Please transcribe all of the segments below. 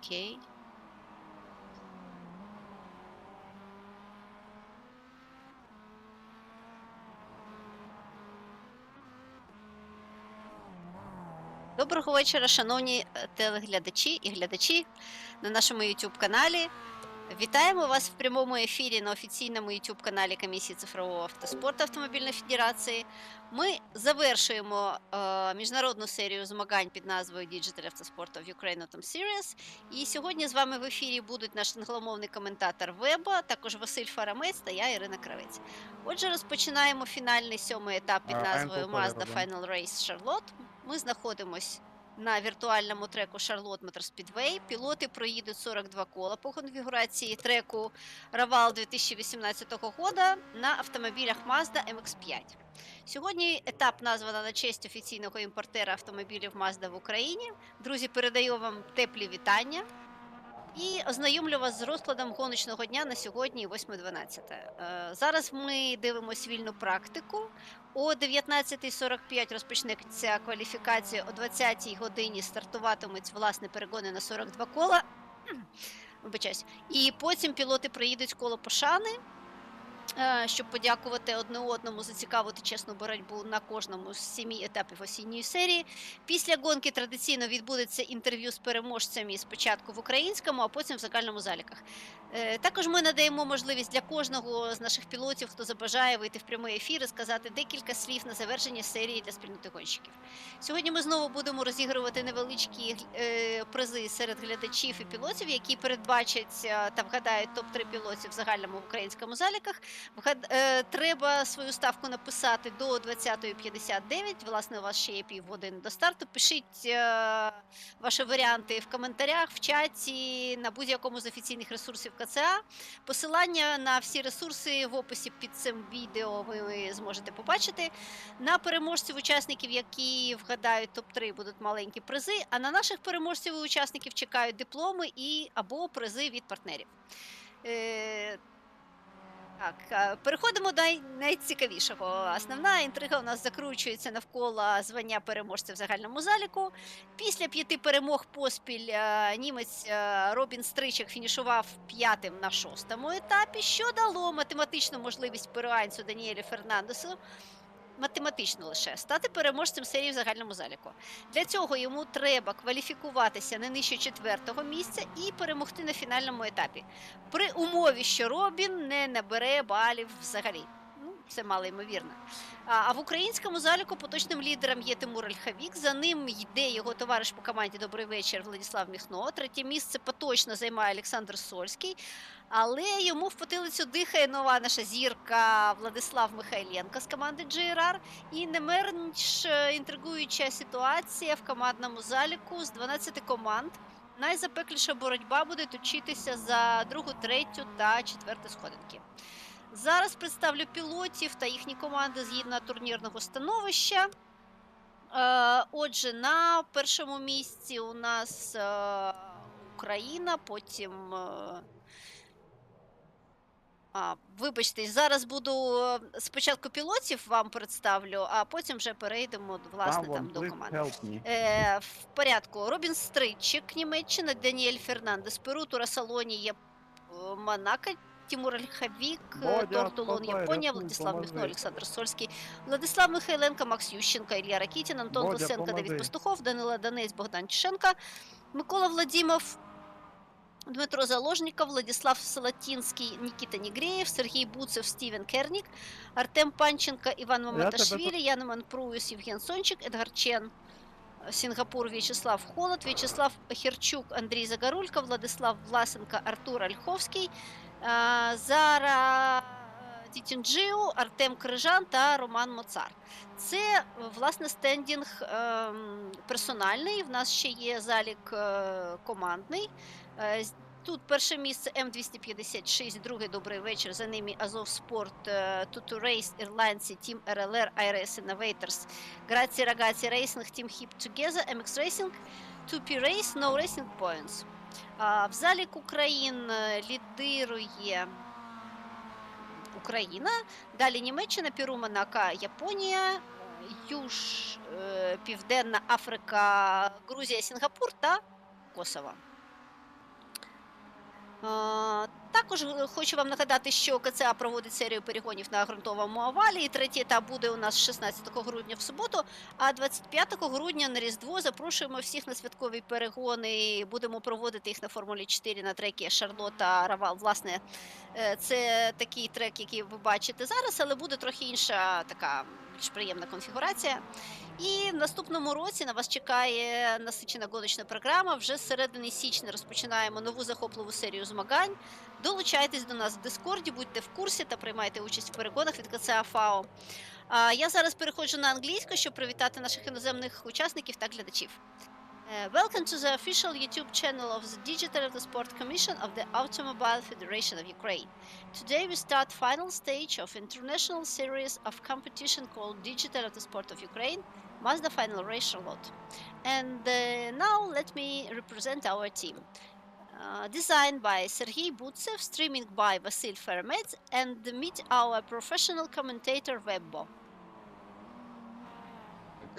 Окей. Доброго вечора, шановні телеглядачі і глядачі на нашому YouTube каналі. Вітаємо вас в прямому ефірі на офіційному YouTube каналі Комісії цифрового автоспорту Автомобільної Федерації. Ми завершуємо міжнародну серію змагань під назвою Digital Autosport of Ukraine Autumn Series. І сьогодні з вами в ефірі будуть наш англомовний коментатор Веба, також Василь Фарамець та я, Ірина Кравець. Отже, розпочинаємо фінальний 7-й етап під назвою Mazda Final Race Charlotte. Ми знаходимось на віртуальному треку Charlotte Motor Speedway. Пілоти проїдуть 42 кола по конфігурації треку Roval 2018 року на автомобілях Mazda MX-5. Сьогодні етап названо на честь офіційного імпортера автомобілів Mazda в Україні. Друзі, передаю вам теплі вітання. І ознайомлю вас з розкладом гоночного дня на сьогодні 8:12. Зараз ми дивимося вільну практику. О 19:45 розпочнеться кваліфікація, о 20:00 годині стартуватимуть власне перегони на 42 кола. Вибачаюсь. І потім пілоти проїдуть коло пошани, щоб подякувати одне одному за цікаву та чесну боротьбу на кожному з 7 етапів осінньої серії. Після гонки традиційно відбудеться інтерв'ю з переможцями спочатку в українському, а потім в загальному заліках. Також ми надаємо можливість для кожного з наших пілотів, хто забажає вийти в прямий ефір і сказати декілька слів на завершення серії для спільноти гонщиків. Сьогодні ми знову будемо розігрувати невеличкі призи серед глядачів і пілотів, які передбачать та вгадають топ-3 пілотів в загальному в українському заліках. Треба свою ставку написати до 20:59. Власне, у вас ще є півгодини до старту. Пишіть ваші варіанти в коментарях, в чаті, на будь-якому з офіційних ресурсів КЦА. Посилання на всі ресурси в описі під цим відео ви зможете побачити. На переможців учасників, які вгадають топ-3, будуть маленькі призи, а на наших переможців і учасників чекають дипломи і або призи від партнерів. Так, переходимо до найцікавішого. Основна інтрига у нас закручується навколо звання переможця в загальному заліку. Після 5 перемог поспіль німець Робін Стричек фінішував 5-м на 6-му етапі, що дало математичну можливість перуанцю Даніелю Фернандесу, математично лише, стати переможцем серії в загальному заліку. Для цього йому треба кваліфікуватися не нижче 4-го місця і перемогти на фінальному етапі. При умові, що Робін не набере балів взагалі. Це мало ймовірно. А в українському заліку поточним лідером є Тимур Ольхавік, за ним йде його товариш по команді «Добрий вечір» Владислав Міхно, третє місце поточно займає Олександр Сольський, але йому в потилицю дихає нова наша зірка Владислав Михайленко з команди GRR, і не менш інтригуюча ситуація в командному заліку з 12 команд. Найзапекліша боротьба буде точитися за 2, 3 та 4 сходинки. Зараз представлю пілотів та їхні команди згідно турнірного становища. Отже, на першому місці у нас Україна, потім... Вибачте, зараз буду спочатку пілотів вам представлю, а потім вже перейдемо власне там до команди. В порядку. Робін Стричек, Німеччина, Даніель Фернандес, Перу, Турасалоні, Монако, Тимур Ольхавік, Тортулон, Японія, Владислав Міхно, Олександр Сольський, Владислав Михайленко, Макс Ющенко, Ілля Ракітін, Антон Лисенко, Давид Пастухов, Данила Донець, Богдан Чешенко, Микола Владимов, Дмитро Заложников, Владислав Салатинский, Никита Негреев, Сергей Буцев, Стивен Керник, Артем Панченко, Иван Маматашвили, Ян Манпруис, Евген Сончик, Эдгар Чен, Сингапур, Вячеслав Холод, Вячеслав Херчук, Андрей Загорулько, Владислав Власенко, Артур Ольховський, Зара Тітінджиу, Артем Крижан та Роман Моцар. Це, власне, стендінг персональний, в нас ще є залік командний. Тут перше місце М256, другий «Добрий вечір», за ними Autosport, Tutu Race, ірландці, Team RLR, IRS Innovators, Grazie Ragazzi Racing, Team Hip Together, MX Racing, 2P Race, No Racing Points. В залік Україн лідирує Україна, далі Німеччина, Перу, Монако, Японія, Південна Африка, Грузія, Сінгапур та Косово. Також хочу вам нагадати, що КЦА проводить серію перегонів на ґрунтовому овалі, і третій етап буде у нас 16 грудня в суботу, а 25 грудня на Різдво запрошуємо всіх на святкові перегони, будемо проводити їх на Формулі 4 на трекі Шарлотта Roval. Власне, це такий трек, який ви бачите зараз, але буде трохи інша, така більш приємна конфігурація. І в наступному році на вас чекає насичена гоночна програма. Вже з середини січня розпочинаємо нову захопливу серію змагань. Долучайтесь до нас в дискорді, будьте в курсі та приймайте участь в перегонах від КЦА ФАО. Я зараз переходжу на англійську, щоб привітати наших іноземних учасників та глядачів. Welcome to the official YouTube channel of the Digital Autosport Commission of the Automobile Federation of Ukraine. Today we start final stage of international series of competition called Digital Autosport of Ukraine, Mazda Final Race Charlotte. And now let me represent our team. Designed by Sergei Butsev, streaming by Vasil Fermets, and meet our professional commentator Webbo.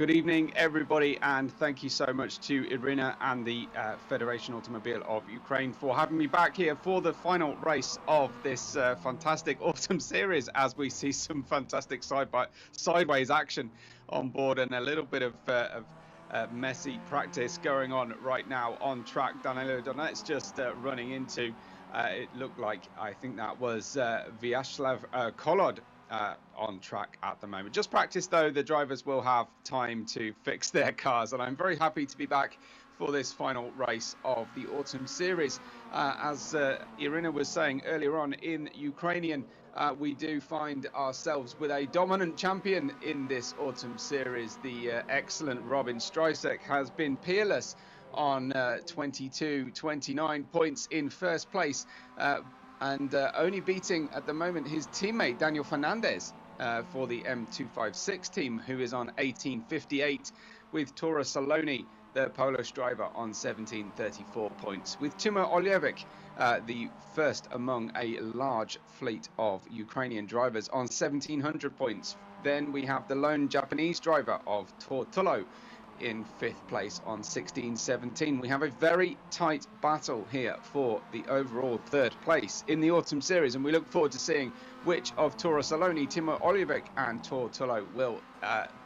Good evening, everybody, and thank you so much to Irina and the Federation Automobile of Ukraine for having me back here for the final race of this fantastic autumn series, as we see some fantastic sideways action on board and a little bit of messy practice going on right now on track. Danilo Donet's just running into, it looked like, I think that was Vyacheslav Kolod on track at the moment. Just practice though, the drivers will have time to fix their cars, and I'm very happy to be back for this final race of the autumn series. As Irina was saying earlier on, in Ukrainian we do find ourselves with a dominant champion in this autumn series. The excellent Robin Strysek has been peerless on 29 points in first place, and only beating at the moment his teammate Daniel Fernandez for the M256 team, who is on 1858, with Tora Saloni, the Polish driver, on 1734 points, with Timur Oljevic, the first among a large fleet of Ukrainian drivers, on 1700 points. Then we have the lone Japanese driver of Tortolo in fifth place on 1617. We have a very tight battle here for the overall third place in the autumn series, and we look forward to seeing which of Tora Saloni, Timur Oljevic and Tortolo will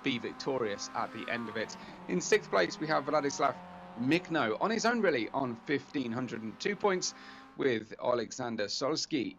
be victorious at the end of it. In sixth place we have Vladislav Mikno on his own really on 1502 points, with Alexander Solsky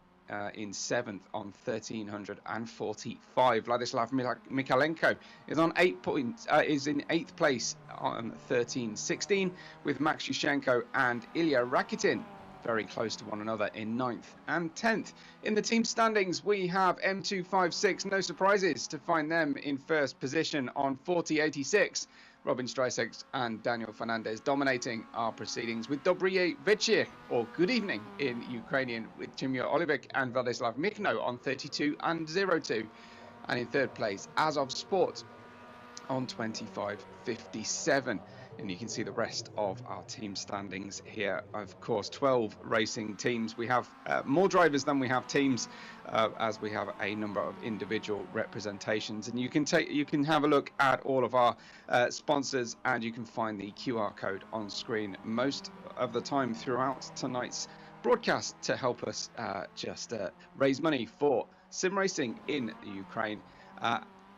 in seventh on 1345. Vladislav Mikalenko is on 8 points, is in eighth place on 1316, with Max Yushenko and Ilya Rakitin very close to one another in 9th and 10th. In the team standings we have M256, no surprises to find them in first position on 4086. Robin Strysek and Daniel Fernandez dominating our proceedings, with Dobry Večer, or good evening in Ukrainian, with Timur Oljevic and Vladislav Mikno on 32 and 02. And in third place, Autosport on 2557. And you can see the rest of our team standings here. Of course, 12 racing teams. We have more drivers than we have teams, as we have a number of individual representations. And you can have a look at all of our sponsors, and you can find the QR code on screen most of the time throughout tonight's broadcast to help us just raise money for sim racing in Ukraine.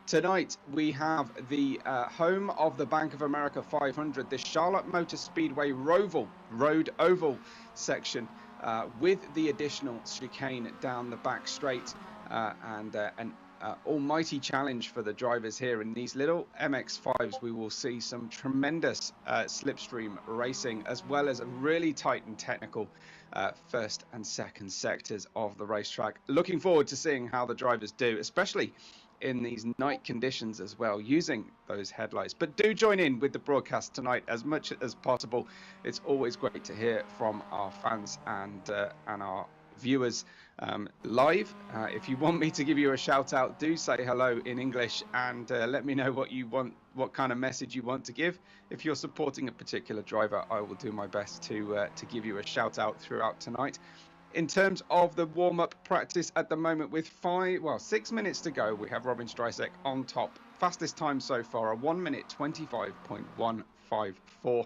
Tonight we have the home of the Bank of America 500, the Charlotte Motor Speedway Road Oval section, with the additional chicane down the back straight, and an almighty challenge for the drivers here. In these little MX-5s we will see some tremendous slipstream racing, as well as a really tight and technical first and second sectors of the racetrack. Looking forward to seeing how the drivers do, especially in these night conditions as well, using those headlights. But do join in with the broadcast tonight as much as possible. It's always great to hear from our fans and our viewers live. If you want me to give you a shout out, do say hello in English, and let me know what kind of message you want to give. If you're supporting a particular driver, I will do my best to give you a shout out throughout tonight. In terms of the warm-up practice at the moment, with 6 minutes to go, we have Robin Strysek on top. Fastest time so far, a 1 minute 25.154.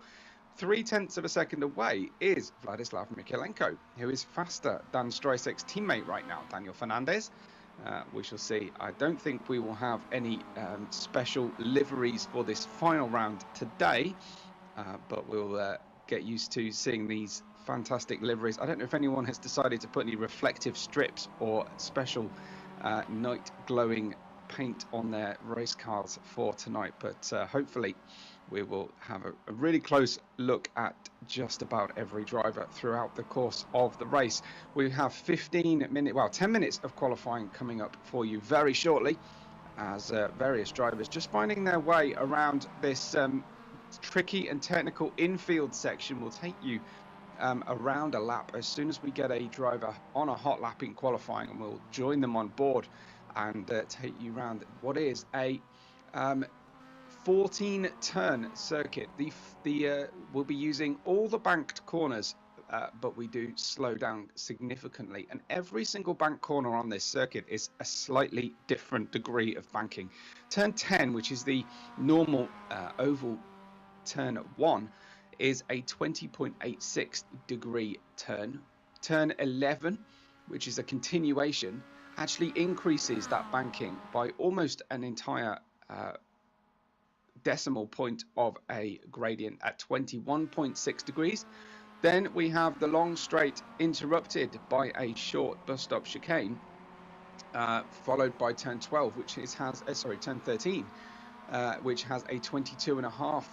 3/10 of a second away is Vladislav Mikulenko, who is faster than Streiseg's teammate right now, Daniel Fernandez. We shall see. I don't think we will have any special liveries for this final round today, but we'll get used to seeing these fantastic liveries. I don't know if anyone has decided to put any reflective strips or special night glowing paint on their race cars for tonight, but hopefully we will have a really close look at just about every driver throughout the course of the race. We have 10 minutes of qualifying coming up for you very shortly, as various drivers just finding their way around this tricky and technical infield section will take you around a lap as soon as we get a driver on a hot lap in qualifying, and we'll join them on board and take you around what is a 14-turn circuit. We'll be using all the banked corners, but we do slow down significantly. And every single bank corner on this circuit is a slightly different degree of banking. Turn 10, which is the normal oval turn 1, is a 20.86 degree turn. Turn 11, which is a continuation, actually increases that banking by almost an entire decimal point of a gradient at 21.6 degrees. Then we have the long straight interrupted by a short bus stop chicane, followed by turn 12, turn 13, which has a 22.5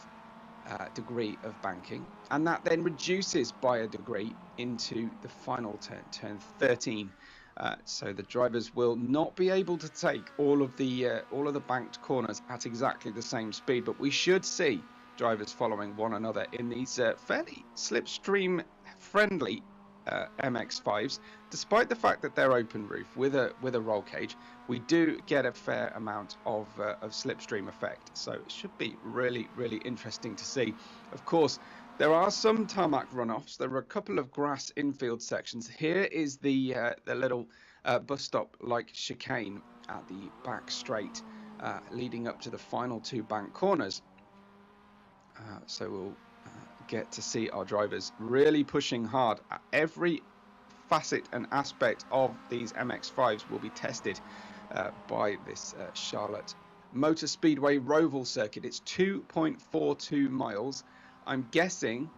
degree of banking, and that then reduces by a degree into the final turn 13. So the drivers will not be able to take all of the banked corners at exactly the same speed, but we should see drivers following one another in these fairly slipstream friendly MX-5s. Despite the fact that they're open roof with a roll cage, we do get a fair amount of slipstream effect, so it should be really interesting to see. Of course, there are some tarmac runoffs. There are a couple of grass infield sections. Here is the little bus stop like chicane at the back straight, leading up to the final two bank corners. So we'll get to see our drivers really pushing hard. Every facet and aspect of these MX-5s will be tested by this Charlotte Motor Speedway Roval circuit. It's 2.42 miles. I'm guessing,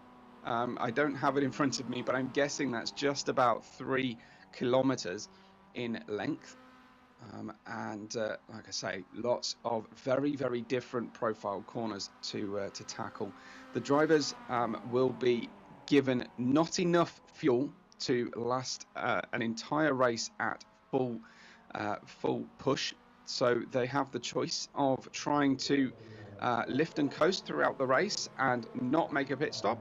I don't have it in front of me, but I'm guessing that's just about 3 kilometers in length. Like I say, lots of very different profile corners to tackle. The drivers will be given not enough fuel to last an entire race at full push, so they have the choice of trying to lift and coast throughout the race and not make a pit stop,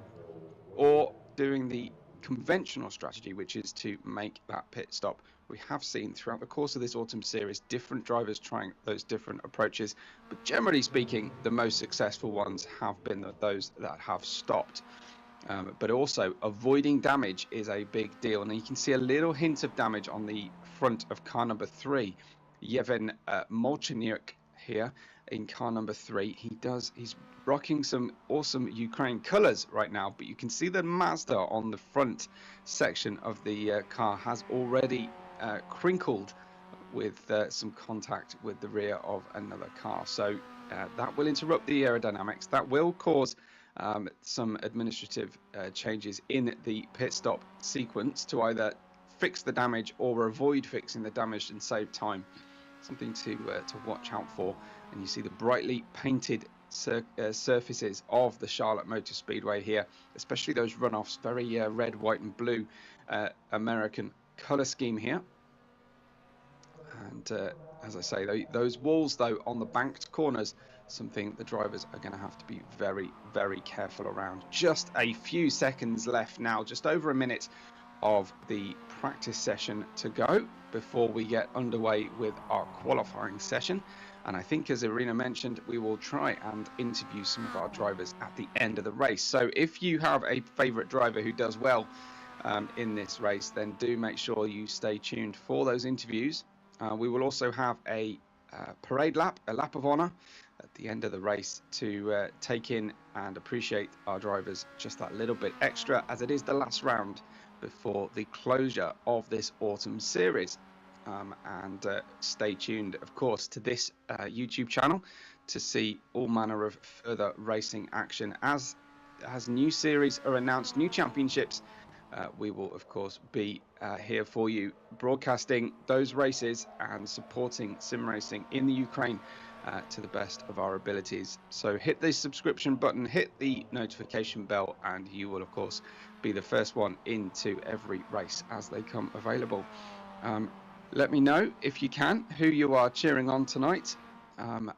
or doing the conventional strategy, which is to make that pit stop. We have seen throughout the course of this autumn series different drivers trying those different approaches, but generally speaking the most successful ones have been those that have stopped. But also avoiding damage is a big deal, and you can see a little hint of damage on the front of car number 3, Yevhen Molchanuk here in car number 3. He's rocking some awesome Ukraine colors right now, but you can see the Mazda on the front section of the car has already crinkled with some contact with the rear of another car, so that will interrupt the aerodynamics. That will cause some administrative changes in the pit stop sequence to either fix the damage or avoid fixing the damage and save time. Something to watch out for. And you see the brightly painted surfaces of the Charlotte Motor Speedway here, especially those runoffs, very red, white and blue American color scheme here. And as I say, those walls though on the banked corners, something the drivers are going to have to be very careful around. Just a few seconds left now, just over a minute of the practice session to go before we get underway with our qualifying session. And I think, as Irina mentioned, we will try and interview some of our drivers at the end of the race. So if you have a favorite driver who does well in this race, then do make sure you stay tuned for those interviews. We will also have a parade lap, a lap of honor at the end of the race to take in and appreciate our drivers just that little bit extra, as it is the last round before the closure of this autumn series. And stay tuned, of course, to this YouTube channel to see all manner of further racing action as new series are announced, new championships. We will, of course, be here for you, broadcasting those races and supporting sim racing in the Ukraine to the best of our abilities. So hit the subscription button, hit the notification bell, and you will, of course, be the first one into every race as they come available. Let me know, if you can, who you are cheering on tonight, and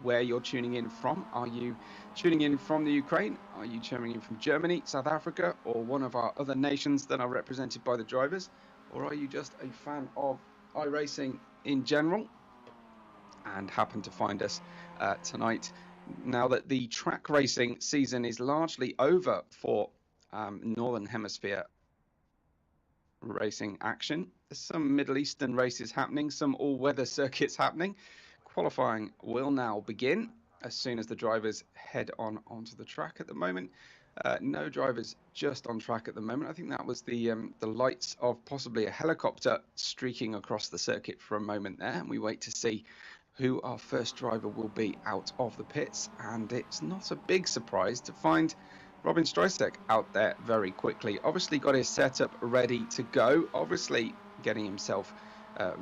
where you're tuning in from. Are you tuning in from the Ukraine? Are you tuning in from Germany, South Africa, or one of our other nations that are represented by the drivers? Or are you just a fan of iRacing in general and happen to find us tonight? Now that the track racing season is largely over for Northern Hemisphere racing action, there's some Middle Eastern races happening, some all-weather circuits happening. Qualifying will now begin as soon as the drivers head onto the track. At the moment, no drivers just on track at the moment. I think that was the lights of possibly a helicopter streaking across the circuit for a moment there, and we wait to see who our first driver will be out of the pits. And it's not a big surprise to find Robin Strysek out there very quickly. Obviously got his setup ready to go, obviously getting himself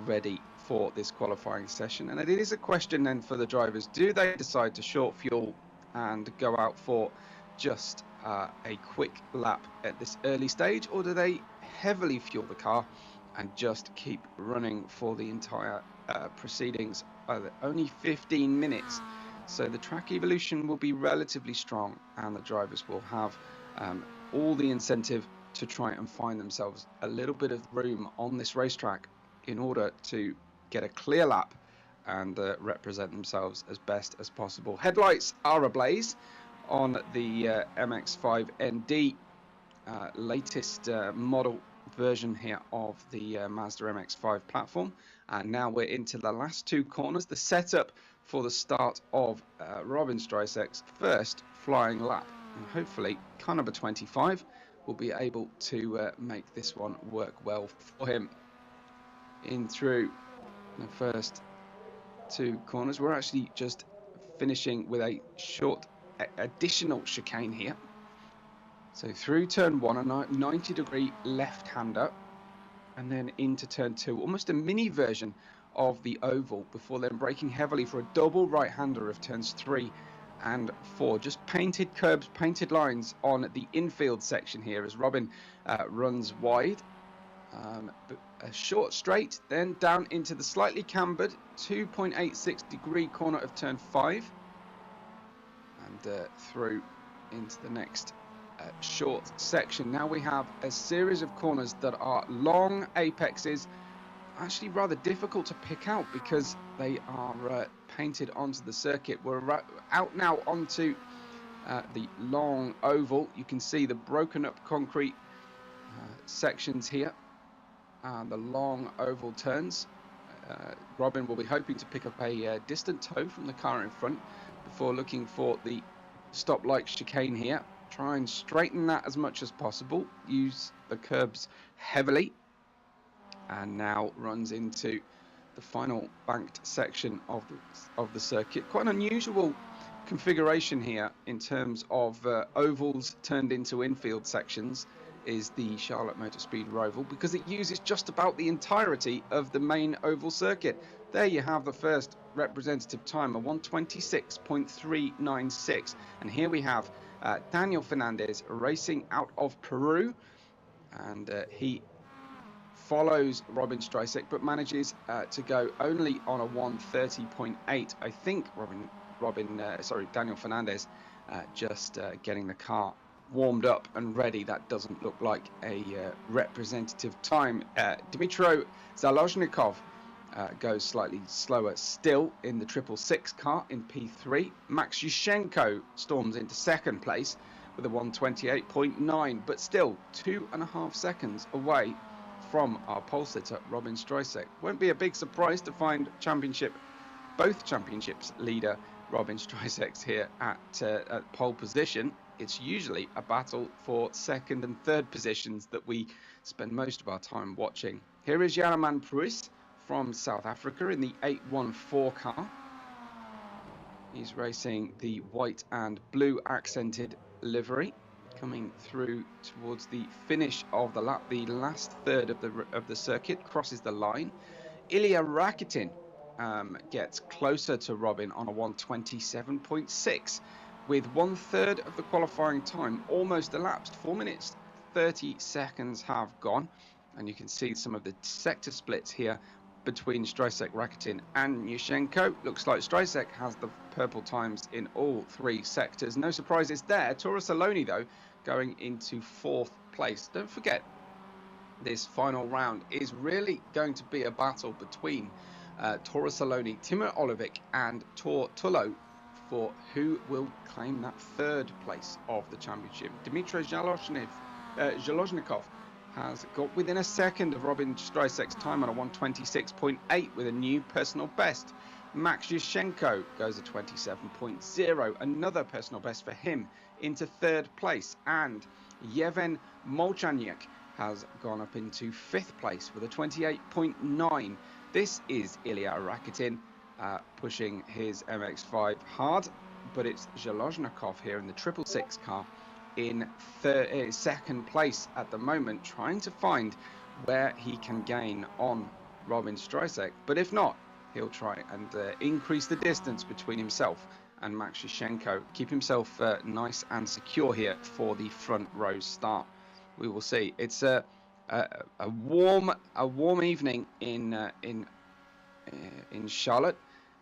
ready for this qualifying session. And it is a question then for the drivers: do they decide to short fuel and go out for just a quick lap at this early stage, or do they heavily fuel the car and just keep running for the entire proceedings? Only 15 minutes, so the track evolution will be relatively strong, and the drivers will have all the incentive to try and find themselves a little bit of room on this racetrack in order to get a clear lap and represent themselves as best as possible. Headlights are ablaze on the MX-5 ND, latest model version here of the Mazda MX-5 platform. And now we're into the last two corners, the setup for the start of Robin Strysek's first flying lap. And hopefully car number 25 will be able to make this one work well for him. In through the first two corners, we're actually just finishing with a short additional chicane here. So through turn one, a 90-degree left-hander, and then into turn two, almost a mini version of the oval, before then braking heavily for a double right-hander of turns 3 and 4. Just painted curbs, painted lines on the infield section here as Robin runs wide. A short straight, then down into the slightly cambered 2.86 degree corner of turn 5, and through into the next short section. Now we have a series of corners that are long apexes, actually rather difficult to pick out because they are painted onto the circuit. We're out now onto the long oval. You can see the broken up concrete sections here, and the long oval turns. Robin will be hoping to pick up a distant toe from the car in front before looking for the stop-like chicane here. Try and straighten that as much as possible, use the curbs heavily, and now runs into the final banked section of the circuit. Quite an unusual configuration here in terms of ovals turned into infield sections is the Charlotte Motor Speed Roval, because it uses just about the entirety of the main oval circuit. There you have the first representative time, a 126.396, and here we have Daniel Fernandez racing out of Peru, and he follows Robin Strysek but manages to go only on a 130.8. I think Daniel Fernandez just getting the car warmed up and ready. That doesn't look like a representative time. Dmitro Zalozhnikov goes slightly slower still in the 666 car in P3. Max Yushchenko storms into second place with a 128.9, but still 2.5 seconds away from our pole sitter, Robin Streisek. Won't be a big surprise to find both championships leader Robin Streisek's here at pole position. It's usually a battle for second and third positions that we spend most of our time watching. Here is Jaraman Pruis from South Africa in the 814 car. He's racing the white and blue accented livery, coming through towards the finish of the lap. The last third of the circuit crosses the line. Ilya Rakitin gets closer to Robin on a 1:27.6, with 1/3 of the qualifying time almost elapsed. 4 minutes 30 seconds have gone, and you can see some of the sector splits here between Streisek, Rakitin and Yushchenko. Looks like Streisek has the purple times in all three sectors. No surprises there. Torresaloni, though, going into 4th place. Don't forget, this final round is really going to be a battle between Torresaloni, Timur Olivic and Tor Tullo for who will claim that 3rd place of the championship. Dmitry Zhalozhnikov has got within a second of Robin Streisek's time on a 1:26.8 with a new personal best. Max Yushchenko goes a 27.0, another personal best for him, into 3rd place, and Yevhen Molchanyuk has gone up into 5th place with a 28.9. This is Ilya Rakitin pushing his MX-5 hard, but it's Zhalozhnikov here in the 666 car in 2nd place at the moment, trying to find where he can gain on Robin Streisek. But if not, he'll try and increase the distance between himself and Max Yushchenko, keep himself nice and secure here for the front row start. We will see. It's a warm evening in Charlotte,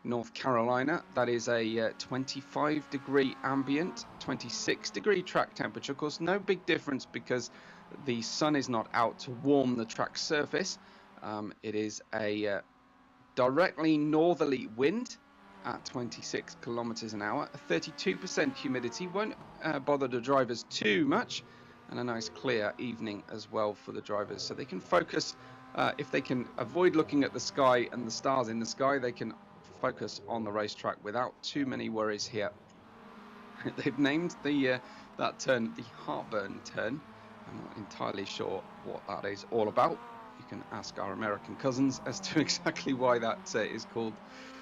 North Carolina. That is a 25-degree ambient, 26-degree track temperature. Of course, no big difference because the sun is not out to warm the track surface. It is a directly northerly wind at 26 kilometers an hour. A 32% humidity won't bother the drivers too much, and a nice clear evening as well for the drivers, so they can focus. If they can avoid looking at the sky and the stars in the sky, they can focus on the racetrack without too many worries here. They've named that turn the Heartburn turn. I'm not entirely sure what that is all about. You can ask our American cousins as to exactly why that is called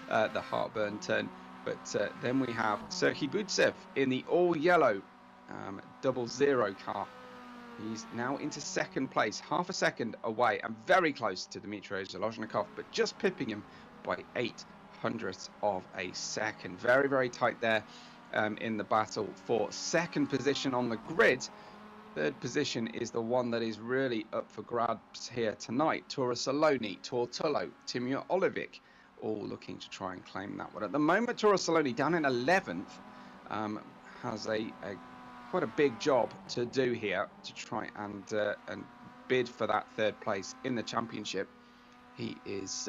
the Heartburn turn. But then we have Serhiy Butsev in the all-yellow 00 car. He's now into 2nd place, half a second away and very close to Dmitry Zhalozhnikov, but just pipping him by 0.08 of a second. Very, very tight there in the battle for 2nd position on the grid. 3rd position is the one that is really up for grabs here tonight. Torresaloni, Tor Tullo, Timur Olivic, all looking to try and claim that one. At the moment, Torresaloni down in 11th has quite a big job to do here to try and bid for that 3rd place in the championship. He is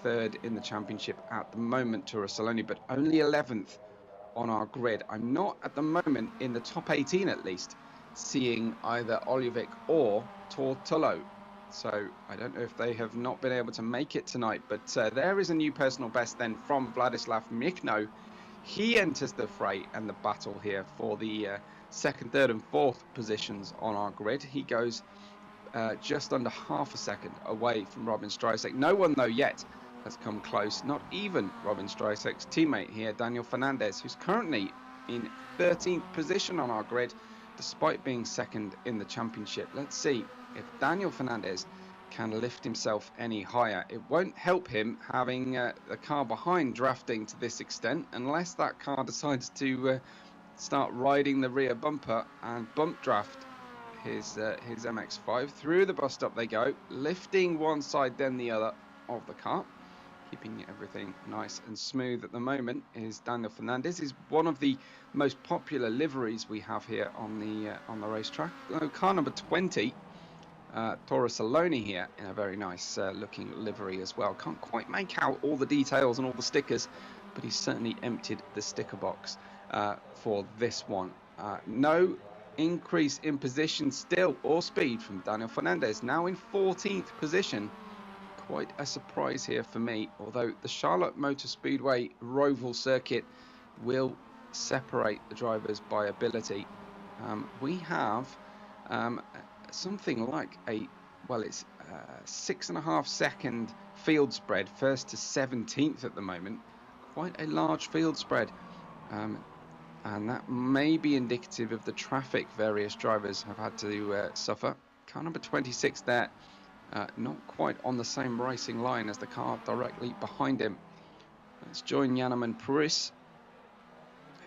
3rd in the championship at the moment, Torresaloni, but only 11th on our grid. I'm not at the moment in the top 18 at least seeing either Olivic or Tor Tullo, so I don't know if they have not been able to make it tonight. But there is a new personal best then from Vladislav Michno. He enters the fray and the battle here for the 2nd, 3rd and 4th positions on our grid. He goes just under half a second away from Robin Streisek. No one, though, yet has come close, not even Robin Streisek's teammate here, Daniel Fernandez, who's currently in 13th position on our grid, despite being 2nd in the championship. Let's see if Daniel Fernandez can lift himself any higher. It won't help him having the car behind drafting to this extent, unless that car decides to start riding the rear bumper and bump draft his MX-5. Through the bus stop they go, lifting one side then the other of the car, keeping everything nice and smooth at the moment. Is Daniel Fernandez. Is one of the most popular liveries we have here on the racetrack. Car number 20. Torresaloni here in a very nice looking livery as well. Can't quite make out all the details and all the stickers, but he's certainly emptied the sticker box for this one. No increase in position still, or speed, from Daniel Fernandez, now in 14th position. Quite a surprise here for me, although the Charlotte Motor Speedway Roval circuit will separate the drivers by ability. We have something like it's 6.5 second field spread, first to 17th at the moment. Quite a large field spread, and that may be indicative of the traffic various drivers have had to suffer. Car number 26 there, not quite on the same racing line as the car directly behind him. Let's join Janeman Puris,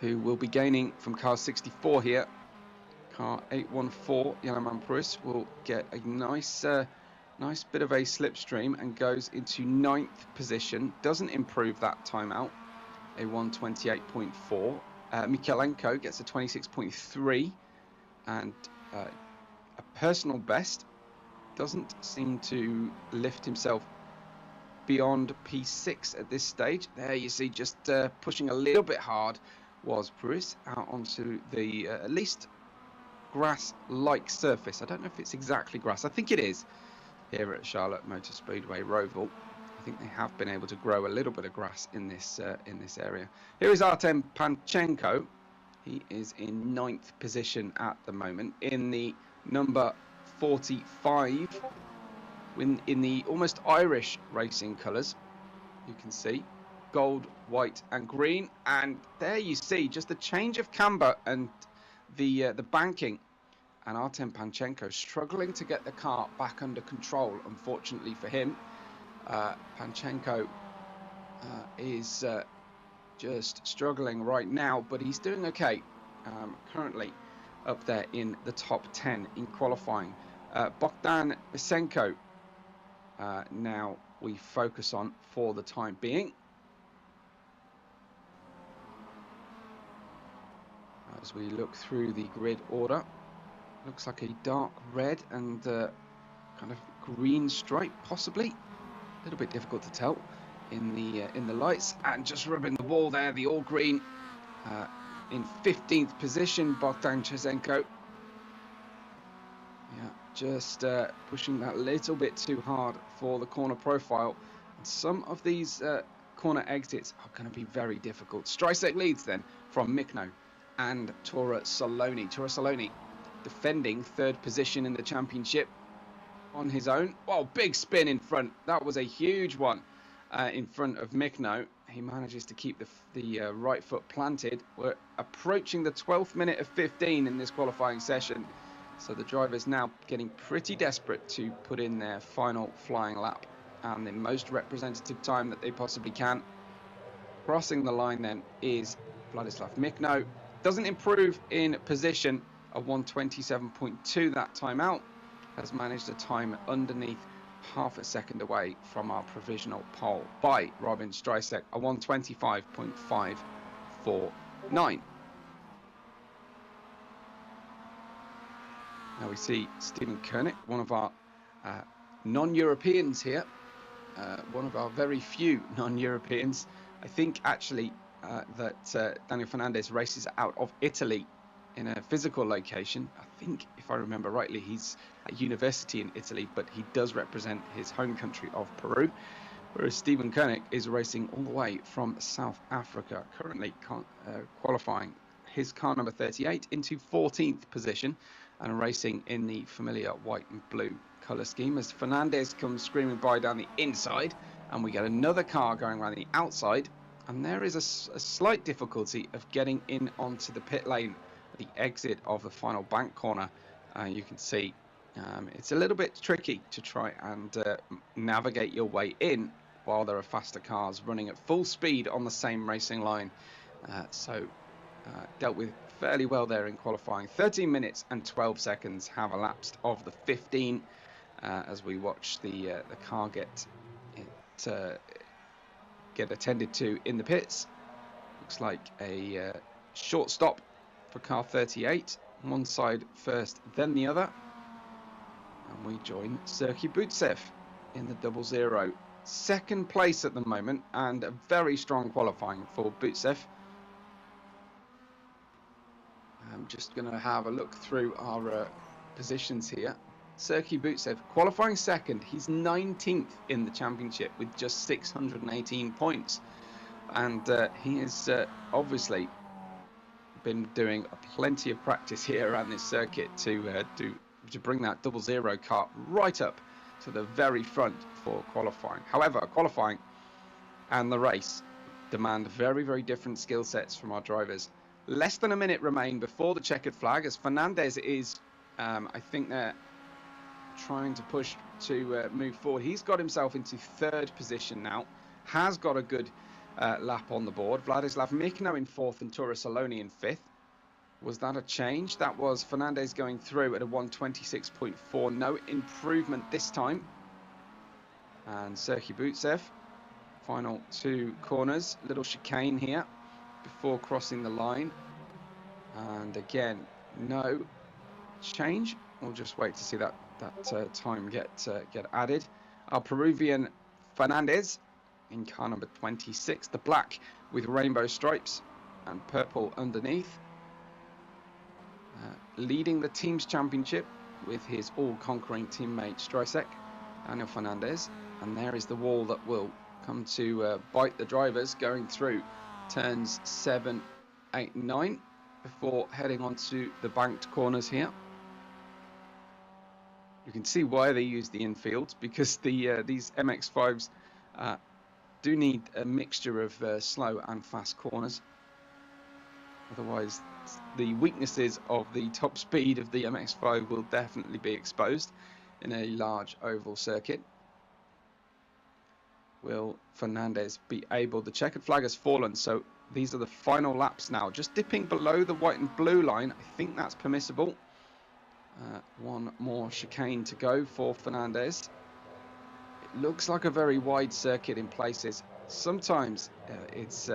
who will be gaining from car 64 here. Car 814, Janeman Puris, will get a nice bit of a slipstream and goes into 9th position. Doesn't improve that time out, a 128.4. Mikalenko gets a 26.3, and a personal best. Doesn't seem to lift himself beyond P6 at this stage. There you see, just pushing a little bit hard was Puris out onto the at least grass-like surface. I don't know if it's exactly grass. I think it is here at Charlotte Motor Speedway Roval. I think they have been able to grow a little bit of grass in this area. Here is Artem Panchenko. He is in 9th position at the moment in the number 45, in the almost Irish racing colours. You can see gold, white and green, and there you see just the change of camber and the banking, and Artem Panchenko struggling to get the car back under control. Unfortunately for him, Panchenko is just struggling right now, but he's doing okay. Currently up there in the top 10 in qualifying. Bogdan Bisenko now we focus on for the time being. As we look through the grid order, looks like a dark red and kind of green stripe, possibly. A little bit difficult to tell in the lights. And just rubbing the wall there, the all green. In 15th position, Bogdan Chezenko. Yeah, just pushing that little bit too hard for the corner profile. And some of these corner exits are going to be very difficult. Strycek leads then from Mikno and Tora Saloni. Tora Saloni defending 3rd position in the championship on his own. Oh, big spin in front. That was a huge one in front of Mikno. He manages to keep the right foot planted. We're approaching the 12th minute of 15 in this qualifying session. So the drivers now getting pretty desperate to put in their final flying lap and the most representative time that they possibly can. Crossing the line then is Vladislav Mikno. Doesn't improve in position, a 127.2 that time out. Has managed a time underneath half a second away from our provisional pole by Robin Strycek, a 125.549. Now we see Stephen Koenig, one of our non-Europeans here, one of our very few non-Europeans. I think actually that Daniel Fernandez races out of Italy in a physical location. I think, if I remember rightly, he's at university in Italy, but he does represent his home country of Peru, whereas Stephen Koenig is racing all the way from South Africa, currently qualifying his car number 38 into 14th position and racing in the familiar white and blue colour scheme as Fernandez comes screaming by down the inside, and we get another car going around the outside, and there is a slight difficulty of getting in onto the pit lane, the exit of the final bank corner. You can see it's a little bit tricky to try and navigate your way in while there are faster cars running at full speed on the same racing line. So dealt with fairly well there in qualifying. 13 minutes and 12 seconds have elapsed of the 15 as we watch the car get attended to in the pits. Looks like a short stop for car 38, one side first then the other, and we join Sergei Butsev in the 00. 2nd place at the moment, and a very strong qualifying for Butsev. I'm just going to have a look through our positions here. Sergey Butsev qualifying second. He's 19th in the championship with just 618 points. And he has obviously been doing plenty of practice here around this circuit to bring that 00 car right up to the very front for qualifying. However, qualifying and the race demand very, very different skill sets from our drivers. Less than a minute remain before the checkered flag, as Fernandez is, I think they're trying to push to move forward. He's got himself into third position now, has got a good lap on the board. Vladislav Mikno in fourth and Toro Saloni in fifth. Was that a change? That was Fernandez going through at a 126.4. No improvement this time. And Sergey Butsev, final two corners. Little chicane here before crossing the line. And again, no change. We'll just wait to see that time get added. Our Peruvian Fernandez in car number 26, the black with rainbow stripes and purple underneath. Leading the team's championship with his all-conquering teammate Streisek, Daniel Fernandez. And there is the wall that will come to bite the drivers going through turns 7, 8, 9 before heading onto the banked corners here. You can see why they use the infield, because these MX-5s do need a mixture of slow and fast corners. Otherwise, the weaknesses of the top speed of the MX-5 will definitely be exposed in a large oval circuit. Will Fernandez be able? The checkered flag has fallen, so these are the final laps now. Just dipping below the white and blue line. I think that's permissible. One more chicane to go for Fernandez. It looks like a very wide circuit in places. Sometimes it's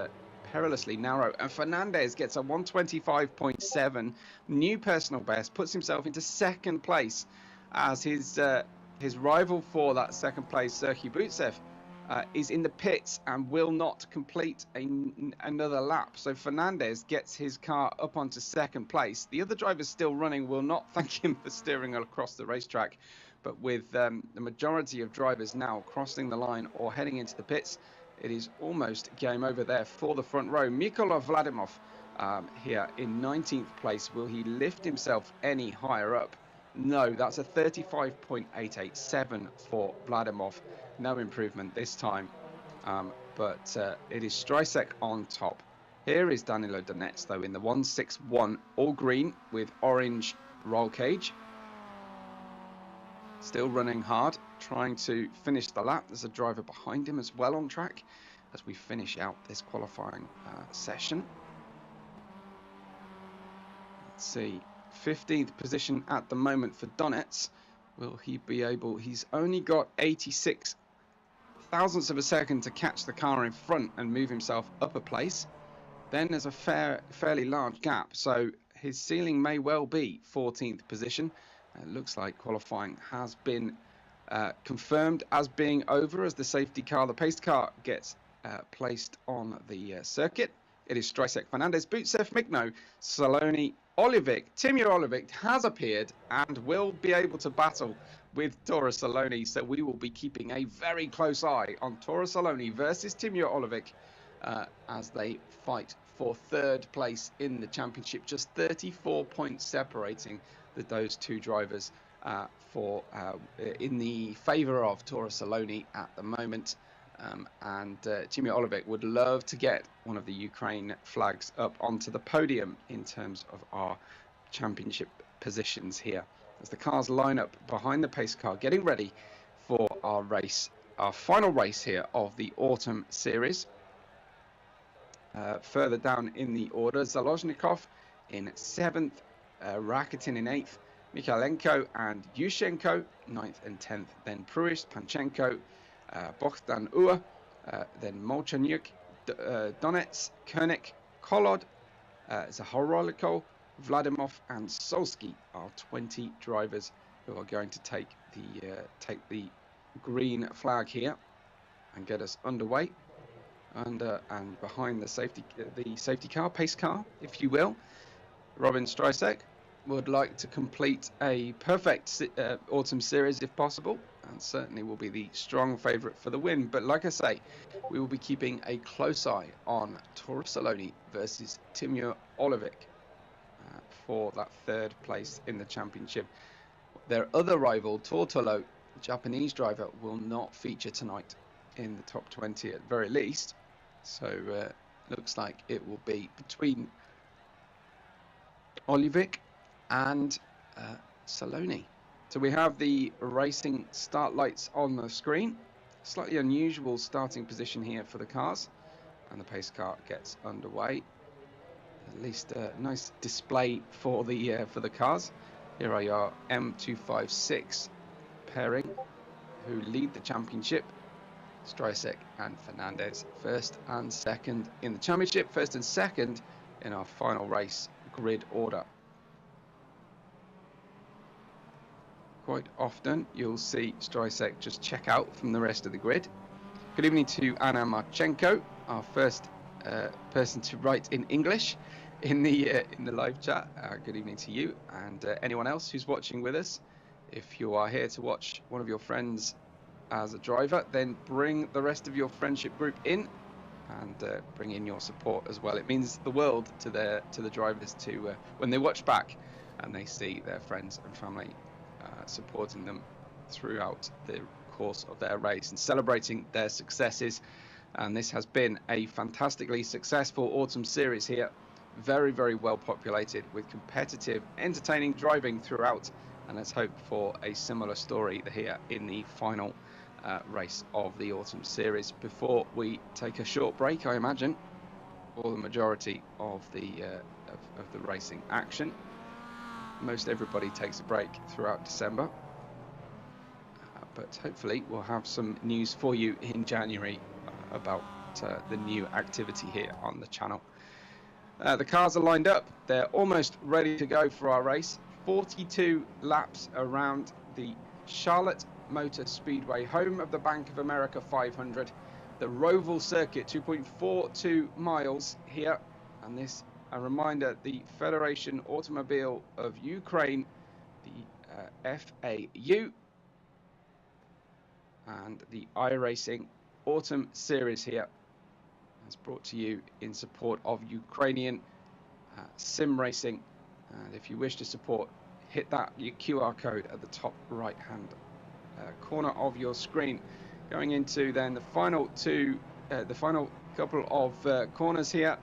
perilously narrow, and Fernandez gets a 125.7 new personal best, puts himself into second place, as his rival for that second place, Sergey Butsev, is in the pits and will not complete another lap. So Fernandez gets his car up onto second place. The other drivers still running will not thank him for steering across the racetrack, but with the majority of drivers now crossing the line or heading into the pits, it is almost game over there for the front row. Mykola Vladimov here in 19th place. Will he lift himself any higher up? No, that's a 35.887 for Vladimov. No improvement this time, but it is Streisek on top. Here is Danilo Donets, though, in the 161 all green with orange roll cage. Still running hard, trying to finish the lap. There's a driver behind him as well on track as we finish out this qualifying session. Let's see, 15th position at the moment for Donets. Will he be able? He's only got 86 thousandths of a second to catch the car in front and move himself up a place. Then there's a fairly large gap, so his ceiling may well be 14th position. It looks like qualifying has been confirmed as being over, as the safety car, the pace car, gets placed on the circuit. It is Streisek, Fernandez, Butsev, Mikno, Saloni, Olivic. Timur Olivic has appeared and will be able to battle with Toro Saloni, so we will be keeping a very close eye on Toro Saloni versus Timur Olivic as they fight for third place in the championship. Just 34 points separating those two drivers in the favour of Toro Saloni at the moment. And Timur Olivic would love to get one of the Ukraine flags up onto the podium in terms of our championship positions here, as the cars line up behind the pace car, getting ready for our race, our final race here of the autumn series. Further down in the order, Zalozhnikov in 7th, Rakitin in 8th, Mikhailenko and Yushchenko 9th and 10th, then Pruis, Panchenko, Bogdan Ua, then Molchanyuk, Donets, Koenig, Kolod, Zahoraliko, Vladimov and Solsky are 20 drivers who are going to take the green flag here and get us underway, and behind the safety car, pace car, if you will. Robin Strysek would like to complete a perfect autumn series if possible, and certainly will be the strong favourite for the win. But like I say, we will be keeping a close eye on Torresaloni versus Timur Olivic for that third place in the championship. Their other rival, Tortolo, the Japanese driver, will not feature tonight in the top 20 at very least. So looks like it will be between Olivic and Saloni. So we have the racing start lights on the screen. Slightly unusual starting position here for the cars, and the pace car gets underway. At least a nice display for the cars. Here are your M256 pairing, who lead the championship. Strysek and Fernandez first and second in the championship, first and second in our final race grid order. Quite often you'll see Strysek just check out from the rest of the grid. Good evening to Anna Marchenko, our first person to write in English in the live chat. Good evening to you and anyone else who's watching with us. If you are here to watch one of your friends as a driver, then bring the rest of your friendship group in and bring in your support as well. It means the world to the drivers to when they watch back and they see their friends and family supporting them throughout the course of their race and celebrating their successes. And this has been a fantastically successful autumn series here, very, very well populated with competitive, entertaining driving throughout, and let's hope for a similar story here in the final race of the autumn series before we take a short break, I imagine, for the majority of the racing action. Most everybody takes a break throughout December, but hopefully we'll have some news for you in January about the new activity here on the channel. The cars are lined up, they're almost ready to go for our race. 42 laps around the Charlotte Motor Speedway, home of the Bank of America 500, the Roval circuit, 2.42 miles here, and this, a reminder, the Federation Automobile of Ukraine, the FAU, and the iRacing Autumn Series here is brought to you in support of Ukrainian sim racing. And if you wish to support, hit that QR code at the top right hand corner of your screen. Going into then the final couple of corners here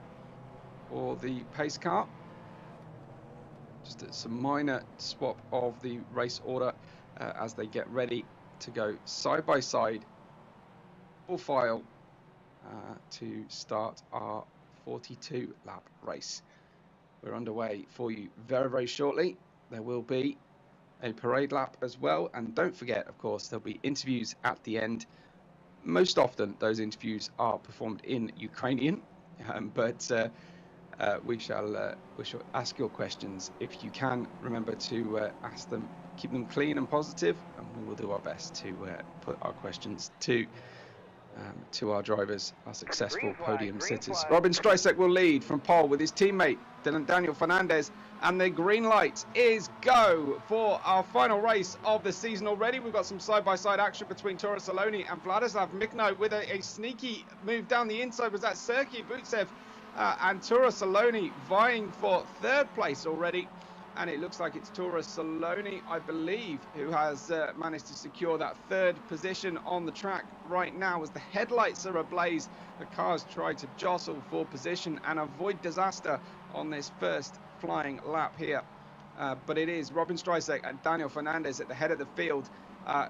for the pace car. Just some minor swap of the race order as they get ready to go side by side, full file, to start our 42 lap race. We're underway for you very, very shortly. There will be a parade lap as well, and don't forget, of course, there'll be interviews at the end. Most often those interviews are performed in Ukrainian, but we shall ask your questions. If you can, remember to ask them, keep them clean and positive, and we will do our best to put our questions to our drivers, our successful podium sitters. Robin Strysek will lead from pole with his teammate Daniel Fernandez, and the green light is go for our final race of the season already. We've got some side-by-side action between Torresaloni and Vladislav Mikno with a sneaky move down the inside. Was that Sergei Butsev and Torresaloni vying for third place already? And it looks like it's Torresaloni, I believe, who has managed to secure that third position on the track right now as the headlights are ablaze. The cars try to jostle for position and avoid disaster on this first flying lap here. But it is Robin Strysek and Daniel Fernandez at the head of the field,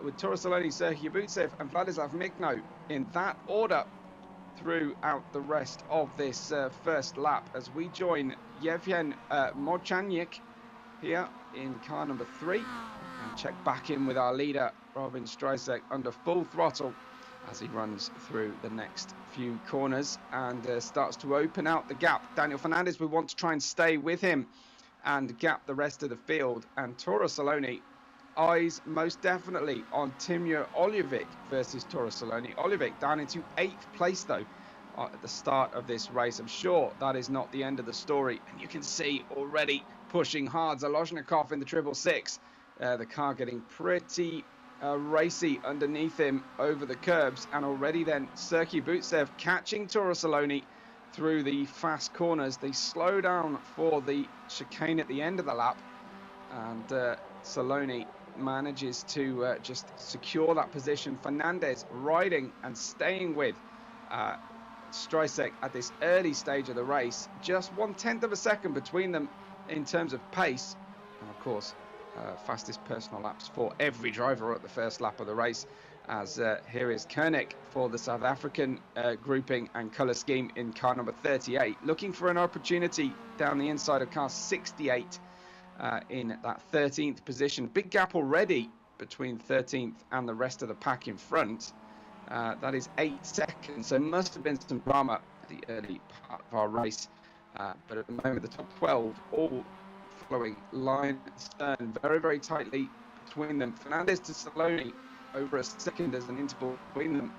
with Torresaloni, Sergei Butsev and Vladislav Mikno in that order throughout the rest of this first lap, as we join Yevhen Mochanyik here in car number 3 and check back in with our leader Robin Strysek under full throttle as he runs through the next few corners and starts to open out the gap. Daniel Fernandez, we want to try and stay with him and gap the rest of the field, and Torresaloni eyes most definitely on Timur Olivic versus Torresaloni. Olivic down into 8th place though, at the start of this race. I'm sure that is not the end of the story, and you can see already pushing hard. Zalozhnikov in the 666, the car getting pretty racy underneath him over the curbs, and already then Sergei Butsev catching Toro Saloni through the fast corners. They slow down for the chicane at the end of the lap, and Saloni manages to just secure that position. Fernandez riding and staying with Streisek at this early stage of the race, just 1/10 of a second between them in terms of pace, and of course fastest personal laps for every driver at the first lap of the race, as here is Koenig for the South African grouping and colour scheme in car number 38, looking for an opportunity down the inside of car 68 in that 13th position. Big gap already between 13th and the rest of the pack in front. That is 8 seconds, so must have been some drama at the early part of our race, but at the moment the top 12 all following line and stern very, very tightly between them. Fernandez to Saloni, over a second as an interval between them.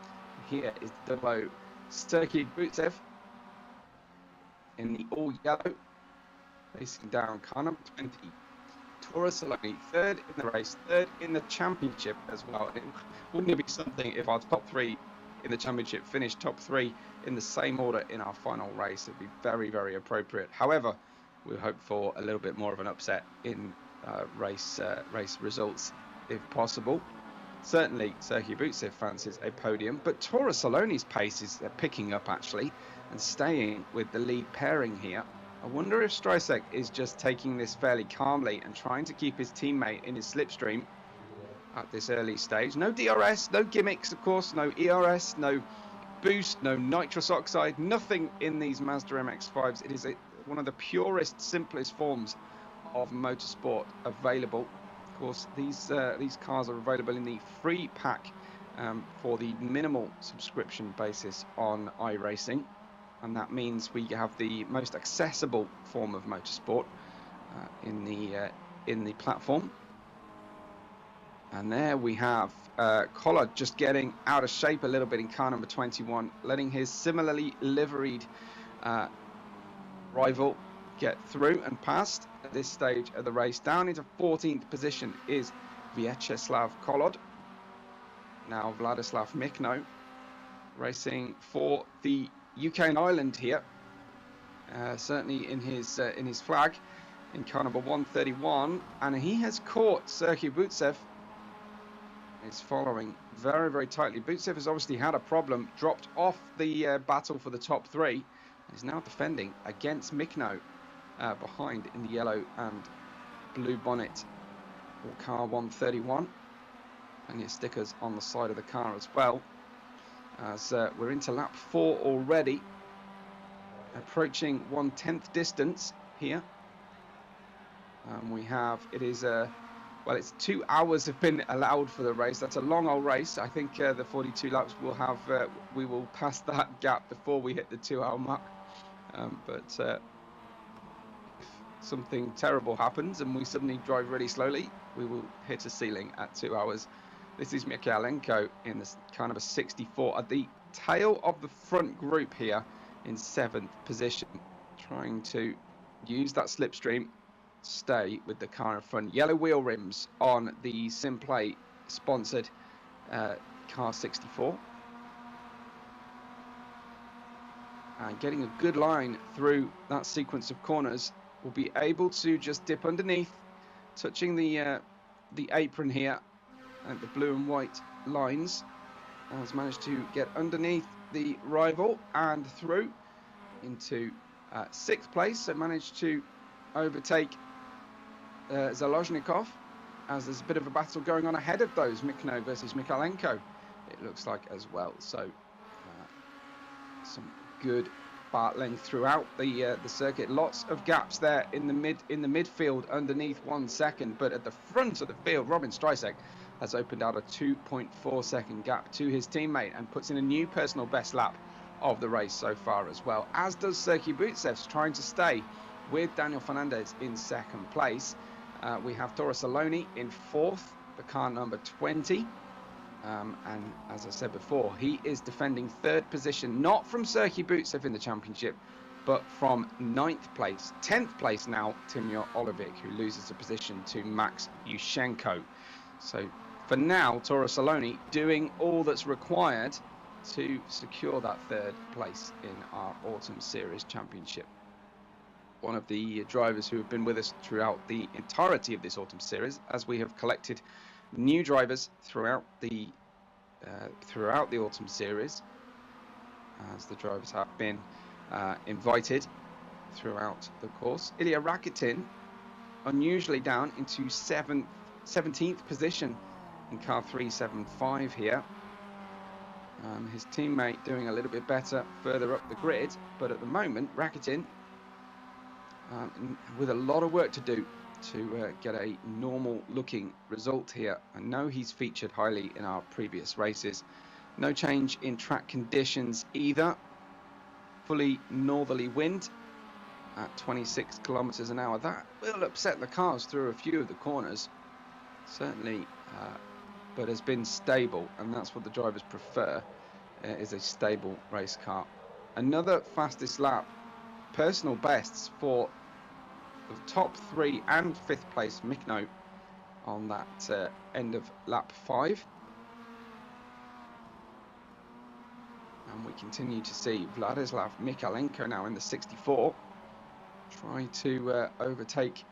Here is the double Sergei Butsev in the all yellow, racing down car number 20. Toro Saloni, third in the race, third in the championship as well. Wouldn't it be something if our top three in the championship finished top three in the same order in our final race? It'd be very, very appropriate. However, we hope for a little bit more of an upset in race results if possible. Certainly Sergei Butsev fancies a podium, but Toro Saloni's pace is picking up actually and staying with the lead pairing here. I wonder if Streisek is just taking this fairly calmly and trying to keep his teammate in his slipstream at this early stage. No DRS, no gimmicks, of course, no ERS, no boost, no nitrous oxide, nothing in these Mazda MX-5s. It is one of the purest, simplest forms of motorsport available. Of course, these cars are available in the free pack for the minimal subscription basis on iRacing, and that means we have the most accessible form of motorsport in the platform. And there we have Kola just getting out of shape a little bit in car number 21, letting his similarly liveried rival get through and past at this stage of the race. Down into 14th position is Vyacheslav Kolod. Now Vladislav Mikno racing for the UK and Ireland here, certainly in his flag in car number 131, and he has caught Sergei Butsev. Is following very, very tightly. Butsev has obviously had a problem, dropped off the battle for the top three, and is now defending against Mikno behind in the yellow and blue bonnet for car 131. And your stickers on the side of the car as well, as we're into lap 4 already, approaching 1/10 distance here. We have, it is well, it's 2 hours have been allowed for the race. That's a long old race. I think the 42 laps will have, we will pass that gap before we hit the 2-hour mark. But if something terrible happens and we suddenly drive really slowly, we will hit a ceiling at 2 hours. This is Mikhailenko in the car number 64 at the tail of the front group here in 7th position, trying to use that slipstream, stay with the car in front. Yellow wheel rims on the Simplay sponsored car 64, and getting a good line through that sequence of corners. Will be able to just dip underneath, touching the apron here and the blue and white lines. Has managed to get underneath the rival and through into 6th place, so managed to overtake Zalozhnikov, as there's a bit of a battle going on ahead of those, Mikno versus Mikhailenko, it looks like as well. So some good battling throughout the circuit. Lots of gaps there in the midfield underneath 1 second, but at the front of the field, Robin Streisek has opened out a 2.4 second gap to his teammate and puts in a new personal best lap of the race so far as well, as does Sergei Butsev, trying to stay with Daniel Fernandez in 2nd place. We have Toro Saloni in 4th, the car number 20, And as I said before, he is defending third position, not from Serhii Butsev in the championship, but from 9th place. 10th place now, Timur Olivic, who loses a position to Max Yushchenko. So for now, Toro Saloni doing all that's required to secure that third place in our Autumn Series Championship. One of the drivers who have been with us throughout the entirety of this Autumn Series, as we have collected new drivers throughout the Autumn Series, as the drivers have been invited throughout the course. Ilya Rakitin unusually down into 17th position in car 375 here. His teammate doing a little bit better further up the grid, but at the moment Rakitin with a lot of work to do to get a normal looking result here. I know he's featured highly in our previous races. No change in track conditions either. Fully northerly wind at 26 kilometers an hour. That will upset the cars through a few of the corners, certainly, but has been stable, and that's what the drivers prefer, is a stable race car. Another fastest lap, personal bests for the top 3 and 5th place Mikno on that end of lap 5. And we continue to see Vladislav Mikalenko now in the 64 try to overtake.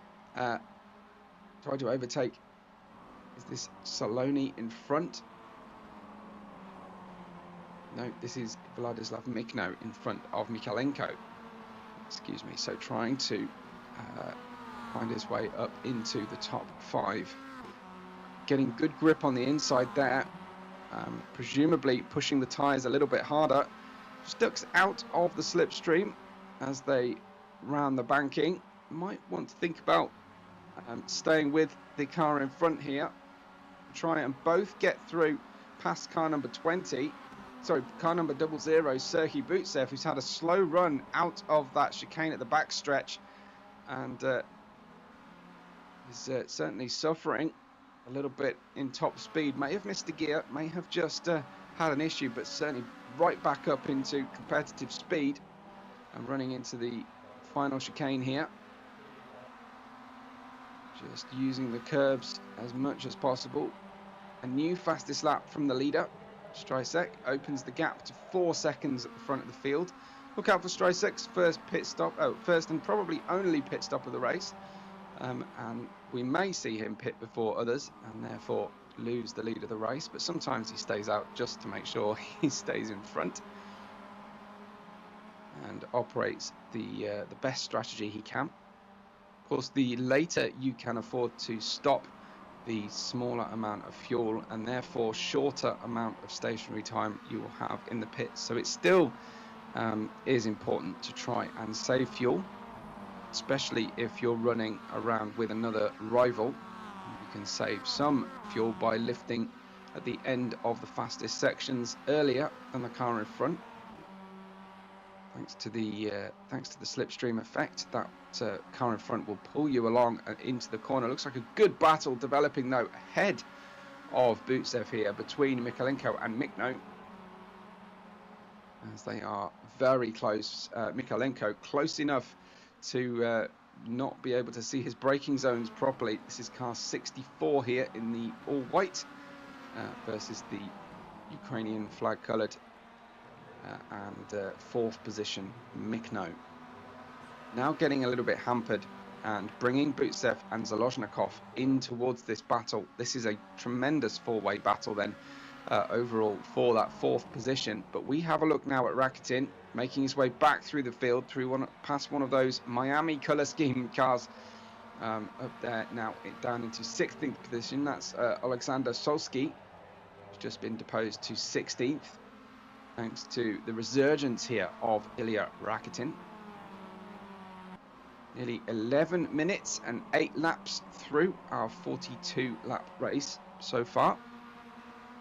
Is this Saloni in front? No, this is Vladislav Mikno in front of Mikalenko. Excuse me. So trying to find his way up into the top 5. Getting good grip on the inside there. Presumably pushing the tyres a little bit harder. Stucks out of the slipstream as they round the banking. Might want to think about staying with the car in front here. Try and both get through past car number 20. Sorry, car number 00, Serhii Butsev, who's had a slow run out of that chicane at the back stretch, and is certainly suffering a little bit in top speed. May have missed a gear, may have just had an issue, but certainly right back up into competitive speed and running into the final chicane here. Just using the curves as much as possible. A new fastest lap from the leader. Strysek opens the gap to 4 seconds at the front of the field. Look out for Strysek's first and probably only pit stop of the race. And we may see him pit before others and therefore lose the lead of the race, but sometimes he stays out just to make sure he stays in front and operates the best strategy he can. Of course, the later you can afford to stop, the smaller amount of fuel and therefore shorter amount of stationary time you will have in the pits. So it still is important to try and save fuel, especially if you're running around with another rival. You can save some fuel by lifting at the end of the fastest sections earlier than the car in front. Thanks to the slipstream effect, that car in front will pull you along and into the corner. Looks like a good battle developing though ahead of Butsev here between Mikalenko and Mikno, as they are very close. Mikalenko close enough to not be able to see his braking zones properly. This is car 64 here in the all white versus the Ukrainian flag coloured and 4th position Mikno. Now getting a little bit hampered and bringing Butsev and Zalozhnikov in towards this battle. This is a tremendous 4-way battle then overall for that 4th position. But we have a look now at Rakitin making his way back through the field, past one of those Miami colour scheme cars up there now down into 16th position. That's Alexander Solsky, who's just been deposed to 16th. Thanks to the resurgence here of Ilya Rakitin. Nearly 11 minutes and 8 laps through our 42 lap race so far.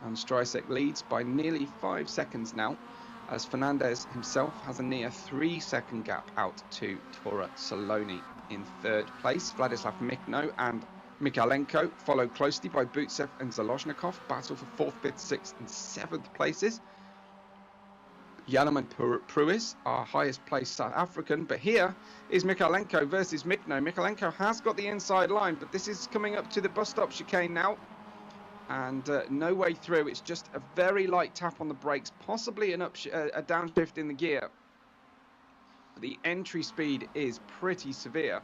And Strysek leads by nearly 5 seconds now, as Fernandez himself has a near 3-second gap out to Toro Saloni in 3rd place. Vladislav Mikno and Mikalenko, followed closely by Butsev and Zalozhnikov, battle for 4th, 5th, 6th and 7th places. Yanam and Pruis, our highest placed South African, but here is Mikalenko versus Mikno. Mikalenko has got the inside line, but this is coming up to the bus stop chicane now, and no way through. It's just a very light tap on the brakes, possibly a downshift in the gear. The entry speed is pretty severe,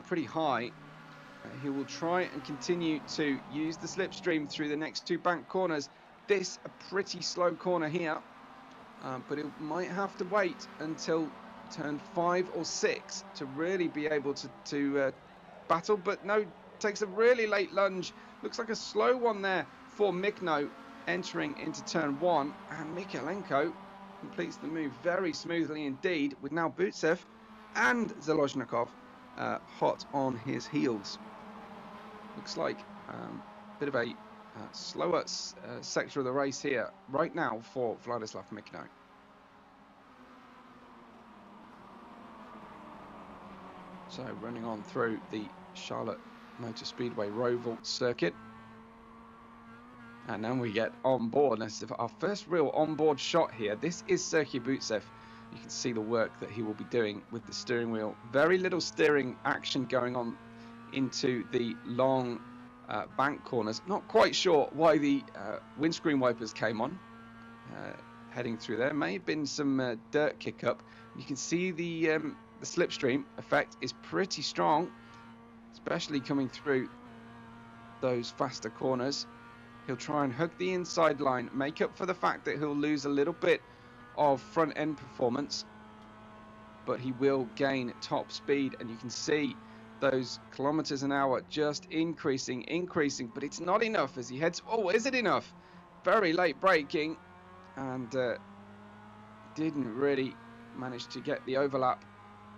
pretty high. He will try and continue to use the slipstream through the next 2 bank corners. This a pretty slow corner here. But it might have to wait until turn 5 or 6 to really be able to battle. But no, takes a really late lunge. Looks like a slow one there for Mikno entering into turn 1. And Mikalenko completes the move very smoothly indeed, with now Butsev and Zalozhnikov hot on his heels. Looks like a bit of a slower sector of the race here right now for Vladislav Mikno. So running on through the Charlotte Motor Speedway Roval circuit, and then we get on board. This is our first real on-board shot here. This is Sergei Butsev. You can see the work that he will be doing with the steering wheel. Very little steering action going on into the long bank corners. Not quite sure why the windscreen wipers came on heading through there. May have been some dirt kick up. You can see the slipstream effect is pretty strong, especially coming through those faster corners. He'll try and hug the inside line, make up for the fact that he'll lose a little bit of front end performance, but he will gain top speed, and you can see those kilometers an hour just increasing, but it's not enough as he heads. Oh, is it enough? Very late braking, and didn't really manage to get the overlap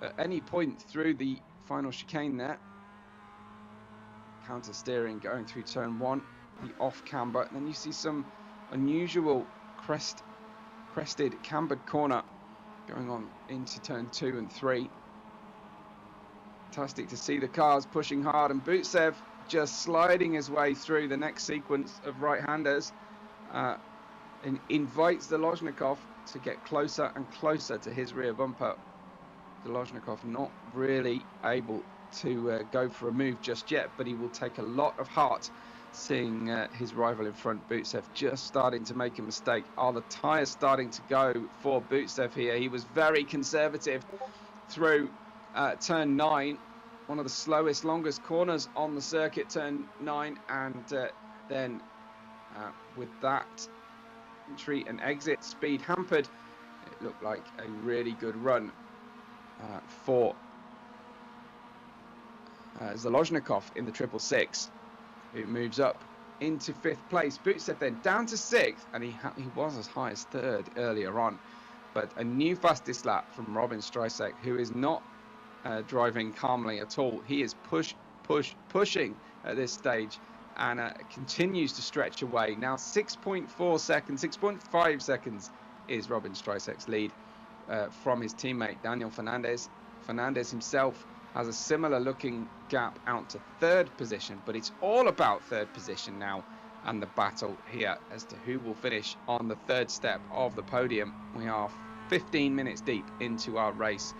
at any point through the final chicane there. Counter steering going through turn 1, the off camber, and then you see some unusual crested cambered corner going on into turn 2 and 3. Fantastic to see the cars pushing hard, and Butsev just sliding his way through the next sequence of right-handers and invites Zalozhnikov to get closer and closer to his rear bumper. Zalozhnikov not really able to go for a move just yet, but he will take a lot of heart seeing his rival in front, Butsev, just starting to make a mistake. Are the tyres starting to go for Butsev here? He was very conservative through turn 9, one of the slowest, longest corners on the circuit, turn 9, and then with that entry and exit speed hampered, it looked like a really good run for Zalozhnikov in the 666, who moves up into 5th place. Butsev then down to 6th, and he was as high as 3rd earlier on, but a new fastest lap from Robin Strysek, who is not driving calmly at all. He is pushing at this stage, and continues to stretch away. Now 6.4 seconds, 6.5 seconds is Robin Strysek's lead from his teammate Daniel Fernandez. Fernandez himself has a similar looking gap out to 3rd position, but it's all about 3rd position now, and the battle here as to who will finish on the 3rd step of the podium. We are 15 minutes deep into our race.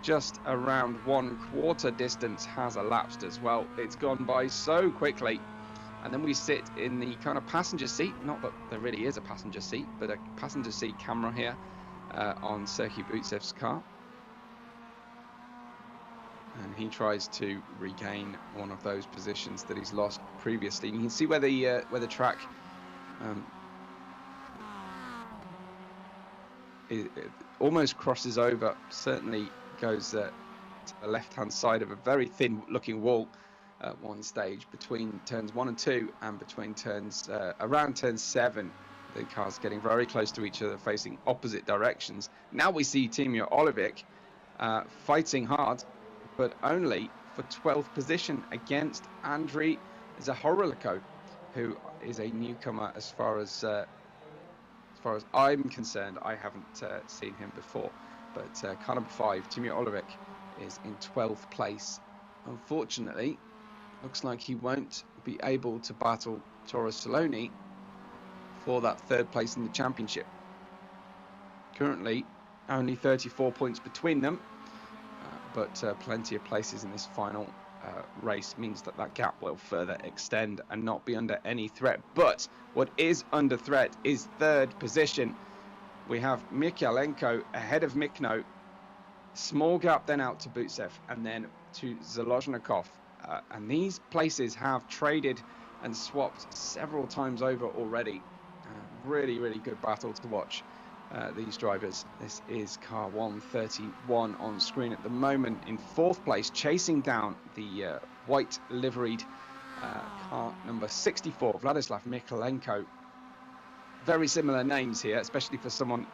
Just around 1/4 distance has elapsed as well. It's gone by so quickly, and then we sit in the kind of passenger seat. Not that there really is a passenger seat, but a passenger seat camera here on Sergei Butsev's car, and he tries to regain one of those positions that he's lost previously. And you can see where the track it almost crosses over, certainly goes to the left-hand side of a very thin-looking wall at one stage between turns 1 and 2, and between turns around turn 7. The cars getting very close to each other, facing opposite directions. Now we see Timur Olivic fighting hard, but only for 12th position against Andriy Zahoriliko, who is a newcomer as far as I'm concerned. I haven't seen him before, but car number 5, Timur Olivic, is in 12th place. Unfortunately, looks like he won't be able to battle Toro Saloni for that third place in the championship. Currently, only 34 points between them, but plenty of places in this final race means that that gap will further extend and not be under any threat. But what is under threat is third position. We have Mikalenko ahead of Mikno, small gap then out to Butsev and then to Zalozhnikov. And these places have traded and swapped several times over already. Really, really good battle to watch. These drivers. This is car 131 on screen at the moment in fourth place, chasing down the white liveried car number 64, Vladislav Mikalenko. Very similar names here, especially for someone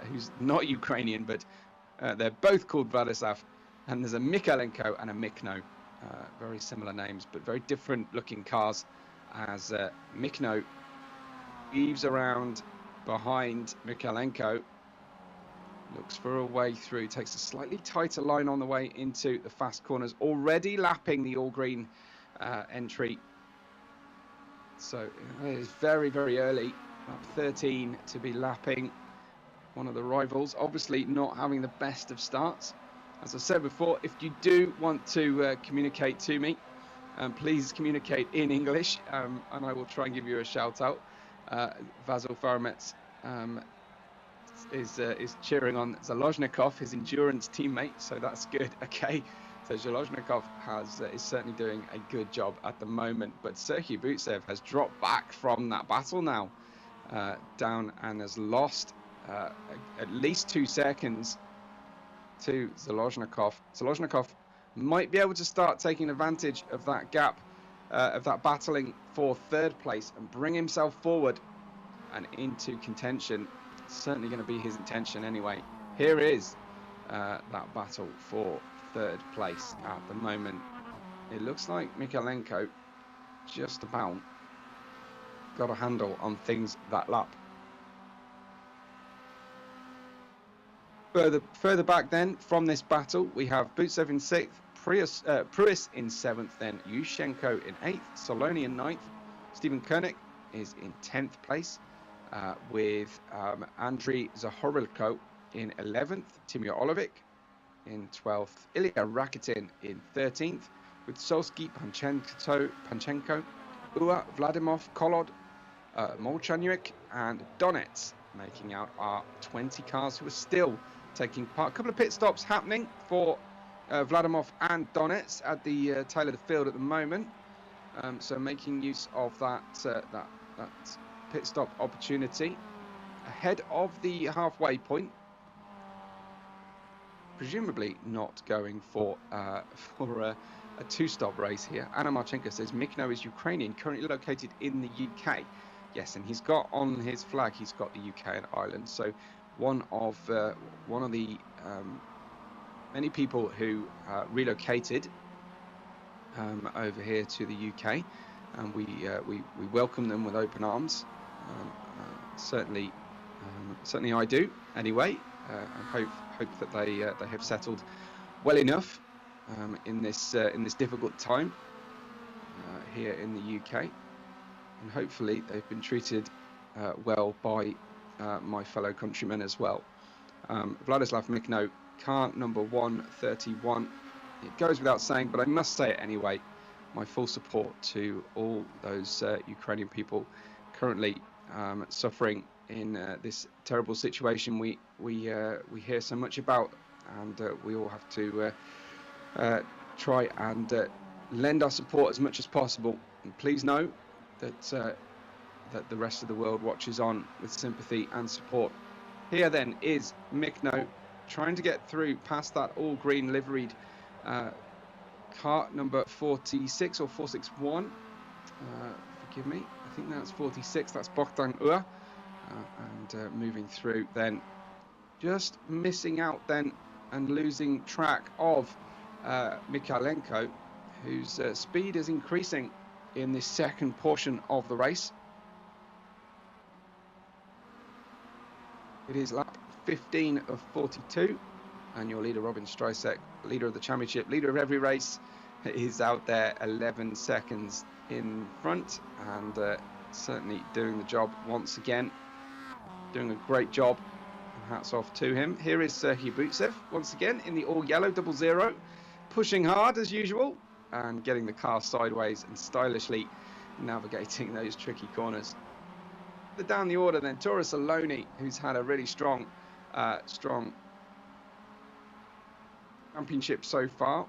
who's not Ukrainian, but they're both called Vladislav, and there's a Mikalenko and a Mikno. Very similar names, but very different looking cars, as Mikno weaves around behind Mikalenko, looks for a way through, takes a slightly tighter line on the way into the fast corners, already lapping the all green entry. So it is very, very early, lap 13 to be lapping one of the rivals, obviously not having the best of starts. As I said before, if you do want to communicate to me, please communicate in English, and I will try and give you a shout out. Vasil Faramets is cheering on Zalozhnikov, his endurance teammate, so that's good. Okay, so Zalozhnikov is certainly doing a good job at the moment, but Serhiy Butsev has dropped back from that battle now, down, and has lost at least 2 seconds to Zalozhnikov. Zalozhnikov might be able to start taking advantage of that gap, of that battling for third place, and bring himself forward and into contention. Certainly going to be his intention anyway. Here is that battle for third place at the moment. It looks like Mikalenko just about got a handle on things that lap. Further back then from this battle, we have Butsev in 6th, Pruis in 7th, then Yushchenko in 8th, Soloni in 9th, Stephen Koenig is in 10th place, with Andriy Zahorilko in 11th, Timur Olovic in 12th, Ilya Rakitin in 13th, with Solsky, Panchenko, Ua, Vladimov, Kolod, Molchanyuk and Donets making out our 20 cars who are still taking part. A couple of pit stops happening for Vladimov and Donets at the tail of the field at the moment, so making use of that pit stop opportunity ahead of the halfway point. Presumably not going for a two-stop race here. Anna Marchenko says Mikno is Ukrainian, currently located in the UK. Yes, and he's got on his flag, he's got the UK and Ireland. So one of the many people who relocated over here to the UK, and we welcome them with open arms. Certainly I do. Anyway, and hope that they have settled well enough in this difficult time here in the UK, and hopefully they've been treated well by my fellow countrymen as well. Vladislav Mikno, car number 131. It goes without saying, but I must say it anyway. My full support to all those Ukrainian people currently suffering in this terrible situation we hear so much about, and we all have to try and lend our support as much as possible. And please know that that the rest of the world watches on with sympathy and support. Here then is Mikno trying to get through past that all green liveried car number 46 or 461. Forgive me, I think that's 46. That's Bogdan Ua, and moving through then, just missing out then and losing track of Mikalenko, whose speed is increasing in this second portion of the race. It is lap 15 of 42, and your leader Robin Strysek, leader of the championship, leader of every race, is out there 11 seconds in front, and certainly doing the job once again. Doing a great job. Hats off to him. Here is Serhiy Butsev once again in the all yellow 00, pushing hard as usual and getting the car sideways and stylishly navigating those tricky corners. Down the order then, Toro Saloni, who's had a really strong championship so far.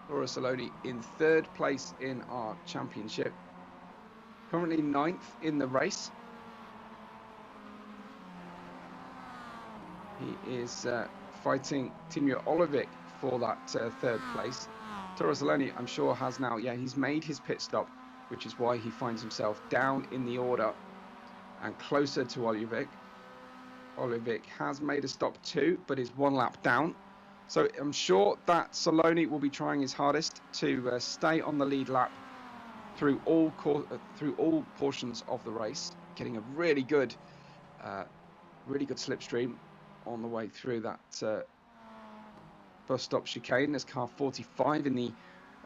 Toro Saloni in 3rd place in our championship. Currently 9th in the race. He is fighting Timur Olivic for that 3rd place. Toro Saloni, I'm sure, has now, he's made his pit stop, which is why he finds himself down in the order and closer to Olivic. Olivic has made a stop too, but is 1 lap down. So I'm sure that Saloni will be trying his hardest to stay on the lead lap through all portions of the race, getting a really good slipstream on the way through that bus stop chicane. There's car 45 in the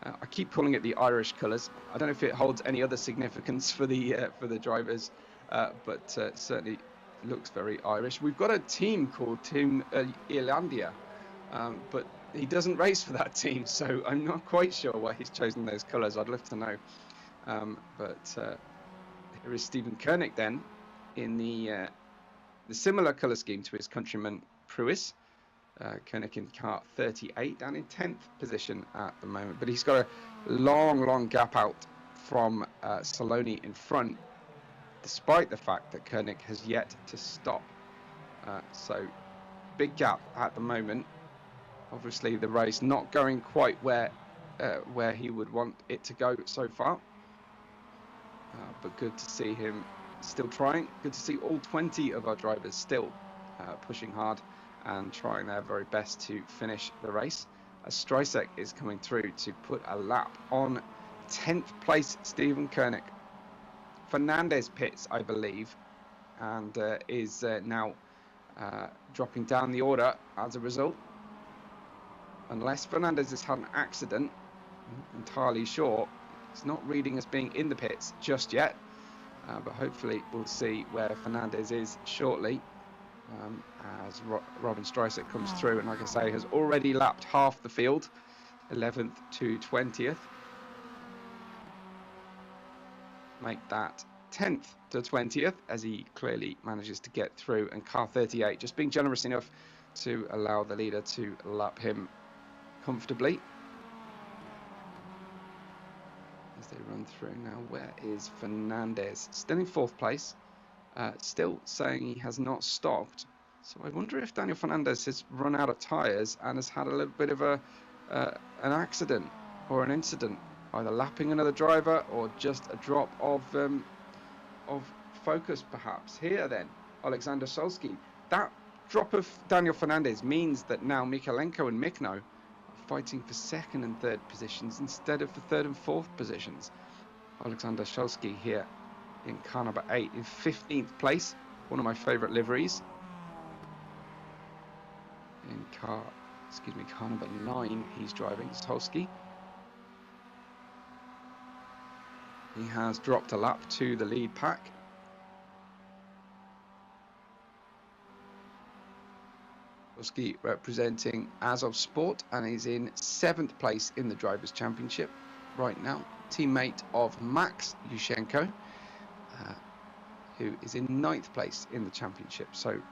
I keep calling it the Irish colours. I don't know if it holds any other significance for the drivers, but certainly looks very Irish. We've got a team called Team Irlandia, but he doesn't race for that team, so I'm not quite sure why he's chosen those colours. I'd love to know. But here is Stephen Koenig then in the similar colour scheme to his countryman Pruis. Koenig in car 38, down in 10th position at the moment, but he's got a long gap out from Saloni in front, despite the fact that Koenig has yet to stop. So big gap at the moment. Obviously the race not going quite where he would want it to go so far, but good to see him still trying. Good to see all 20 of our drivers still pushing hard and trying their very best to finish the race, as Streisek is coming through to put a lap on 10th place Stephen Koenig. Fernandez pits, I believe, and is now dropping down the order as a result. Unless Fernandez has had an accident, I'm entirely sure. It's not reading as being in the pits just yet, but hopefully we'll see where Fernandez is shortly. As Robin Streisek comes through, and like I say, has already lapped half the field, 11th to 20th. Make that 10th to 20th as he clearly manages to get through, and car 38 just being generous enough to allow the leader to lap him comfortably. As they run through now, where is Fernandez? Still in 4th place. Still saying he has not stopped. So I wonder if Daniel Fernandez has run out of tyres and has had a little bit of an accident or an incident, either lapping another driver or just a drop of focus perhaps. Here then, Alexander Solski. That drop of Daniel Fernandez means that now Mikalenko and Mikno are fighting for 2nd and 3rd positions instead of for 3rd and 4th positions. Alexander Solski here in car number 8 in 15th place, one of my favourite liveries. In car number 9 he's driving, Solski. He has dropped a lap to the lead pack. Solski representing Autosport, and he's in 7th place in the Drivers' Championship right now. Teammate of Max Yushchenko, who is in 9th place in the championship. So doing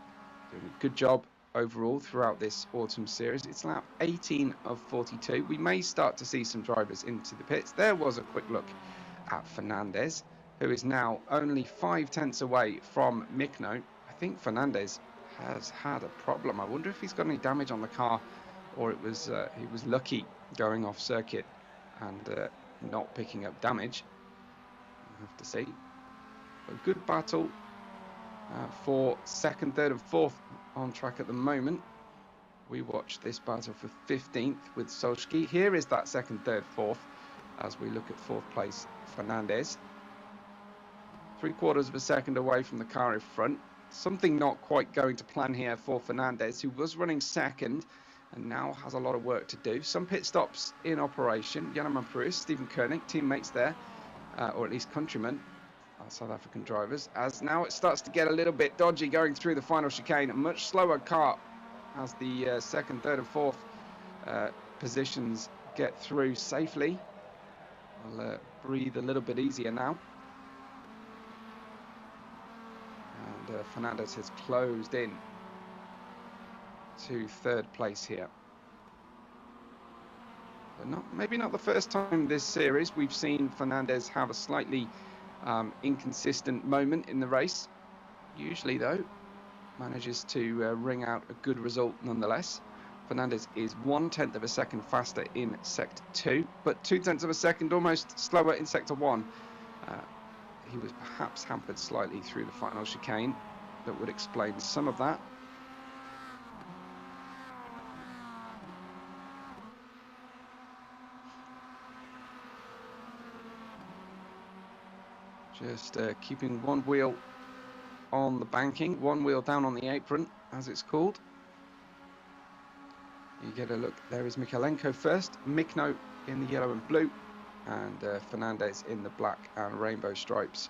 a good job overall throughout this autumn series. It's lap 18 of 42. We may start to see some drivers into the pits. There was a quick look at Fernandez, who is now only 5 tenths away from Mikno. I think Fernandez has had a problem. I wonder if he's got any damage on the car, or it was he was lucky going off circuit and not picking up damage. We'll have to see. A good battle for 2nd, 3rd and 4th on track at the moment. We watch this battle for 15th with Solski. Here is that 2nd, 3rd, 4th as we look at 4th place Fernandez. 3/4 of a second away from the car in front. Something not quite going to plan here for Fernandez, who was running 2nd and now has a lot of work to do. Some pit stops in operation. Jan Pruis, Stephen Koenig, teammates there, or at least countrymen, South African drivers, as now it starts to get a little bit dodgy going through the final chicane. A much slower car as the second, third and fourth positions get through safely. I'll breathe a little bit easier now. And Fernandez has closed in to third place here. But maybe not the first time this series we've seen Fernandez have a slightly inconsistent moment in the race. Usually though, manages to wring out a good result nonetheless. Fernandez is 1/10 of a second faster in sector 2, but 2/10 of a second almost slower in sector 1. He was perhaps hampered slightly through the final chicane. That would explain some of that. Just keeping one wheel on the banking, one wheel down on the apron, as it's called. You get a look, there is Mikalenko first, Mikno in the yellow and blue, and Fernandez in the black and rainbow stripes.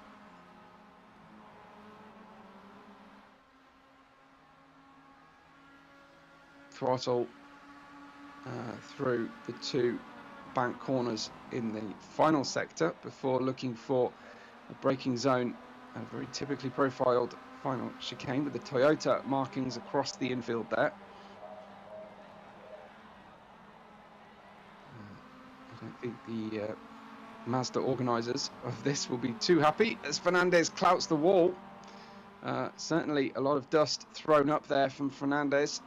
Throttle through the two bank corners in the final sector before looking for a braking zone, a very typically profiled final chicane with the Toyota markings across the infield there. I don't think the Mazda organisers of this will be too happy as Fernandez clouts the wall. Certainly a lot of dust thrown up there from Fernandez.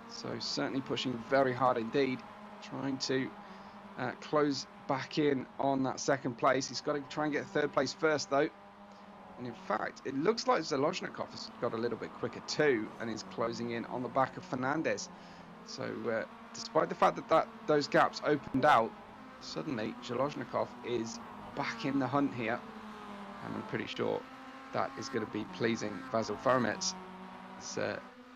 So certainly pushing very hard indeed, trying to close back in on that second place. He's got to try and get third place first though. And in fact, it looks like Zelozhnikov has got a little bit quicker too and is closing in on the back of Fernandez. So despite the fact that those gaps opened out, suddenly Zelozhnikov is back in the hunt here. And I'm pretty sure that is going to be pleasing Vasil Faramets, his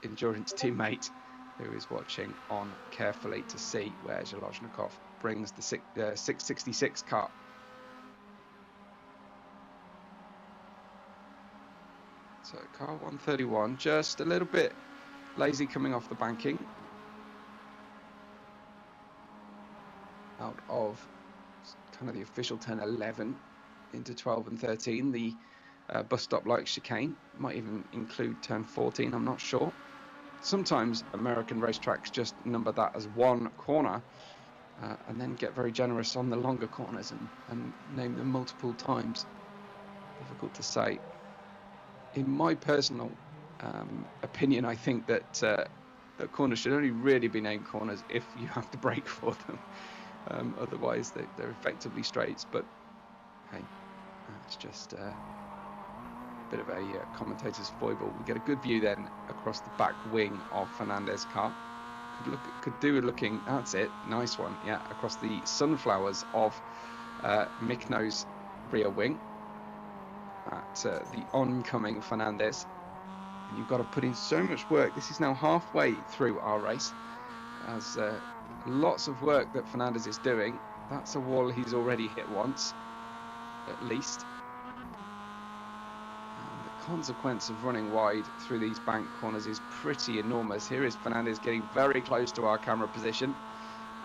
endurance teammate, who is watching on carefully to see where Zelozhnikov brings the 666 car. So car 131, just a little bit lazy coming off the banking. Out of kind of the official turn 11 into 12 and 13, the bus stop like chicane, might even include turn 14, I'm not sure. Sometimes American racetracks just number that as one corner and then get very generous on the longer corners and name them multiple times. Difficult to say. In my personal opinion, I think that that corners should only really be named corners if you have to brake for them. Otherwise, they're effectively straights. But hey, it's just a bit of a commentator's foible. We get a good view then across the back wing of Fernandez's car. Could do with looking. That's it. Nice one. Yeah, across the sunflowers of Mikno's rear wing at the oncoming Fernandez. And you've got to put in so much work. This is now halfway through our race. As lots of work that Fernandez is doing. That's a wall he's already hit once, at least. Consequence of running wide through these bank corners is pretty enormous. Here is Fernandez getting very close to our camera position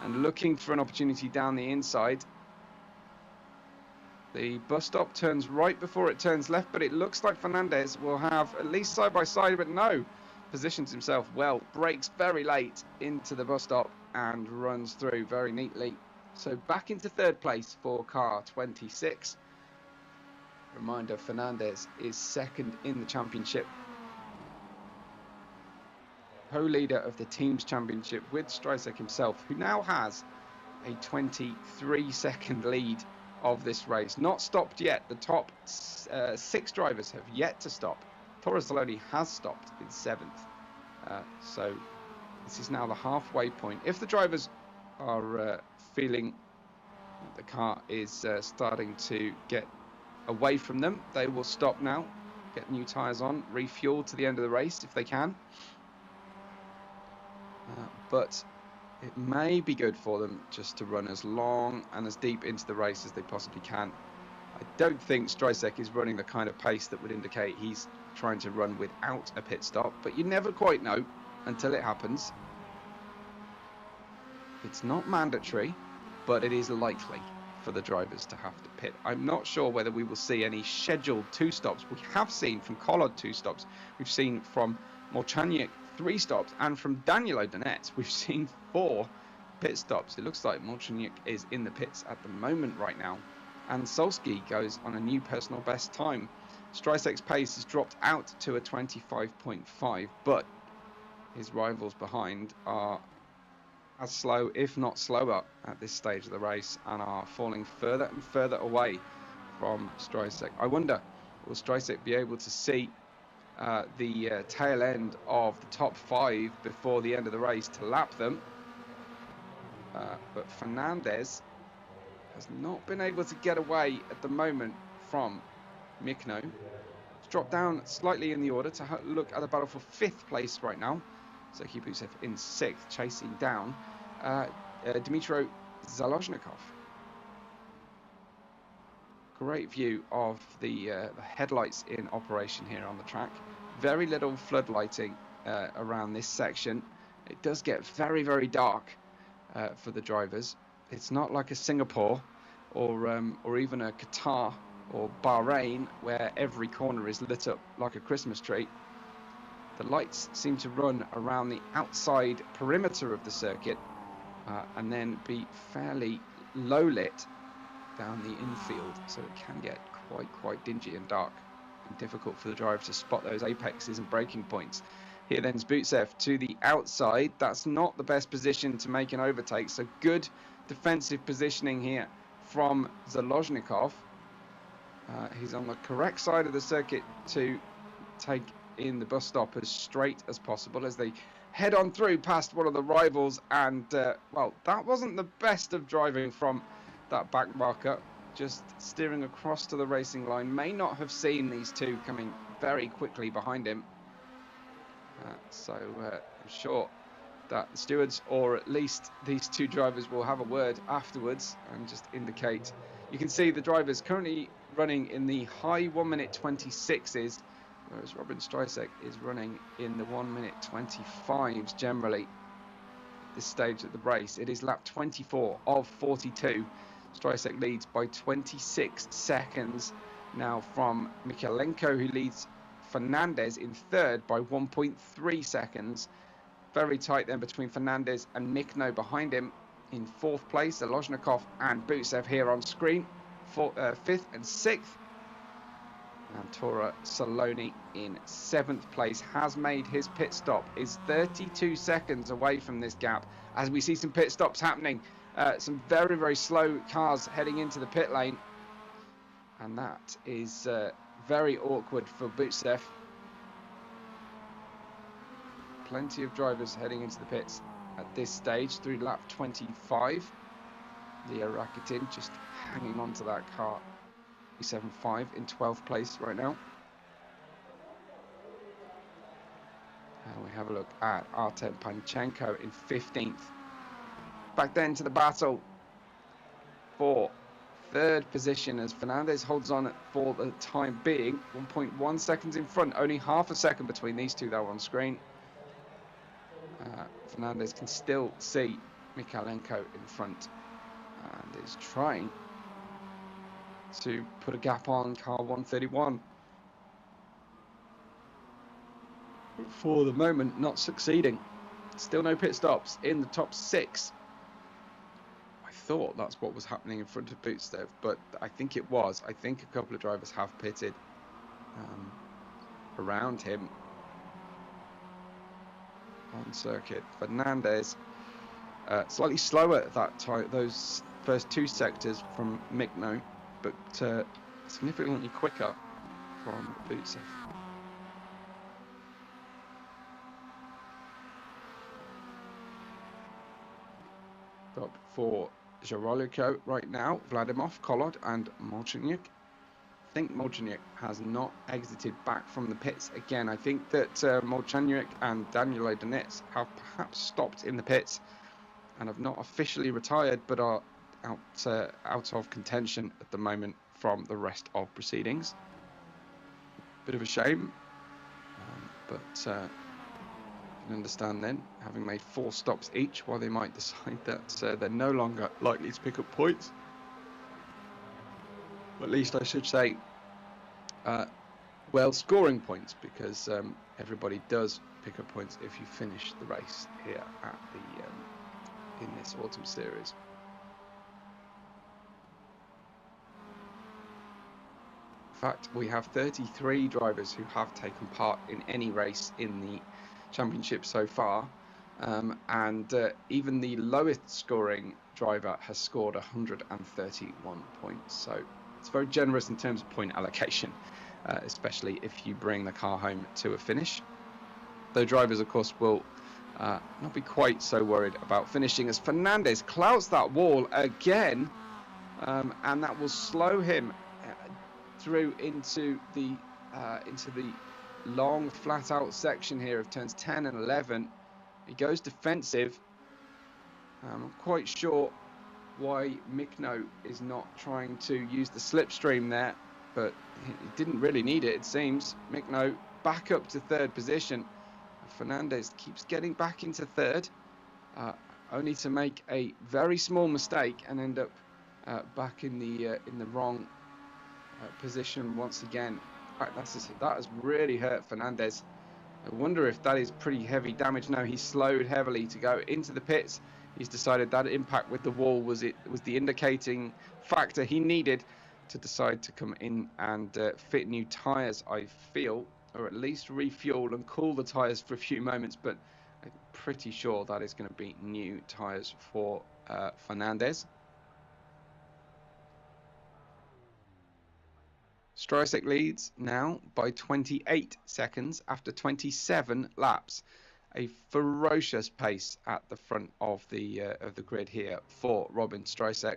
and looking for an opportunity down the inside. The bus stop turns right before it turns left, but it looks like Fernandez will have at least side by side, but no, positions himself well, brakes very late into the bus stop and runs through very neatly. So back into third place for car 26. Reminder, Fernandez is second in the championship. Co-leader of the team's championship with Streisek himself, who now has a 23-second lead of this race. Not stopped yet. The top 6 drivers have yet to stop. Torres Saloni has stopped in 7th. So this is now the halfway point. If the drivers are feeling the car is starting to get away from them, they will stop now, get new tyres on, refuel to the end of the race if they can. but it may be good for them just to run as long and as deep into the race as they possibly can. I don't think Streisek is running the kind of pace that would indicate he's trying to run without a pit stop, but you never quite know until it happens. It's not mandatory, but it is likely for the drivers to have to pit. I'm not sure whether we will see any scheduled 2 stops. We have seen from Kola 2 stops. We've seen from Molchaniuk 3 stops, and from Danilo Donetsk we've seen 4 pit stops. It looks like Molchaniuk is in the pits at the moment right now, and Solsky goes on a new personal best time. Streisek's pace has dropped out to a 25.5, but his rivals behind are as slow, if not slower, at this stage of the race, and are falling further and further away from Streisek. I wonder, will Streisek be able to see the tail end of the top 5 before the end of the race to lap them? But Fernandez has not been able to get away at the moment from Mikno. It's dropped down slightly in the order to look at the battle for 5th place right now. So Butsev in 6th, chasing down Dmitro Zalozhnikov. Great view of the headlights in operation here on the track. Very little floodlighting around this section. It does get very, very dark for the drivers. It's not like a Singapore or even a Qatar or Bahrain where every corner is lit up like a Christmas tree. The lights seem to run around the outside perimeter of the circuit and then be fairly low lit down the infield, so it can get quite dingy and dark and difficult for the driver to spot those apexes and braking points. Here then is Butsev to the outside. That's not the best position to make an overtake, so good defensive positioning here from Zalozhnikov. He's on the correct side of the circuit to take in the bus stop as straight as possible as they head on through past one of the rivals, and well, that wasn't the best of driving from that back marker. Just steering across to the racing line, may not have seen these two coming very quickly behind him. So I'm sure that the stewards, or at least these two drivers, will have a word afterwards and just indicate. You can see the drivers currently running in the high 1 minute 26s, whereas Robin Streisek is running in the 1 minute 25s generally at this stage of the race. It is lap 24 of 42. Streisek leads by 26 seconds now from Michalenko, who leads Fernandez in 3rd by 1.3 seconds. Very tight then between Fernandez and Mikno behind him. In 4th place, Zalozhnikov and Butsev here on screen, 5th and 6th. And Tora Saloni in 7th place has made his pit stop, is 32 seconds away from this gap as we see some pit stops happening. Some very, very slow cars heading into the pit lane, and that is very awkward for Butsev. Plenty of drivers heading into the pits at this stage through lap 25. Leo Rakitin just hanging on to that car. 7.5 in 12th place right now. And we have a look at Artem Panchenko in 15th. Back then to the battle for 3rd position as Fernandez holds on for the time being. 1.1 seconds in front, only half a second between these two though on screen. Fernandez can still see Michalenko in front and is trying to put a gap on car 131. For the moment, not succeeding. Still no pit stops in the top 6. I thought that's what was happening in front of Butsev, but I think it was. I think a couple of drivers have pitted around him on circuit. Fernandez slightly slower at that time, those first 2 sectors from Mikno, but significantly quicker from Butsev. Up for Jaroliko right now, Vladimov, Kolod and Molchaniuk. think Molchanuk has not exited back from the pits again. I think that Molchanuk and Daniel Donetz have perhaps stopped in the pits and have not officially retired, but are out of contention at the moment from the rest of proceedings. Bit of a shame, but you can understand then, having made 4 stops each, why they might decide that they're no longer likely to pick up points. At least I should say, well, scoring points, because everybody does pick up points if you finish the race here at the in this autumn series. In fact, we have 33 drivers who have taken part in any race in the championship so far, and even the lowest scoring driver has scored 131 points. So it's very generous in terms of point allocation, especially if you bring the car home to a finish. Though drivers, of course, will not be quite so worried about finishing, as Fernandez clouts that wall again, and that will slow him through into the long flat out section here of turns 10 and 11. He goes defensive. I'm quite sure why Mikno is not trying to use the slipstream there, but he didn't really need it, it seems. Mikno back up to 3rd position. Fernandez keeps getting back into 3rd, only to make a very small mistake and end up back in the wrong position once again. That has really hurt Fernandez. I wonder if that is pretty heavy damage. No, he slowed heavily to go into the pits. He's decided that impact with the wall was the indicating factor he needed to decide to come in and fit new tyres, I feel, or at least refuel and cool the tyres for a few moments. But I'm pretty sure that is going to be new tyres for Fernandez. Streisek leads now by 28 seconds after 27 laps. A ferocious pace at the front of the grid here for Robin Streisek,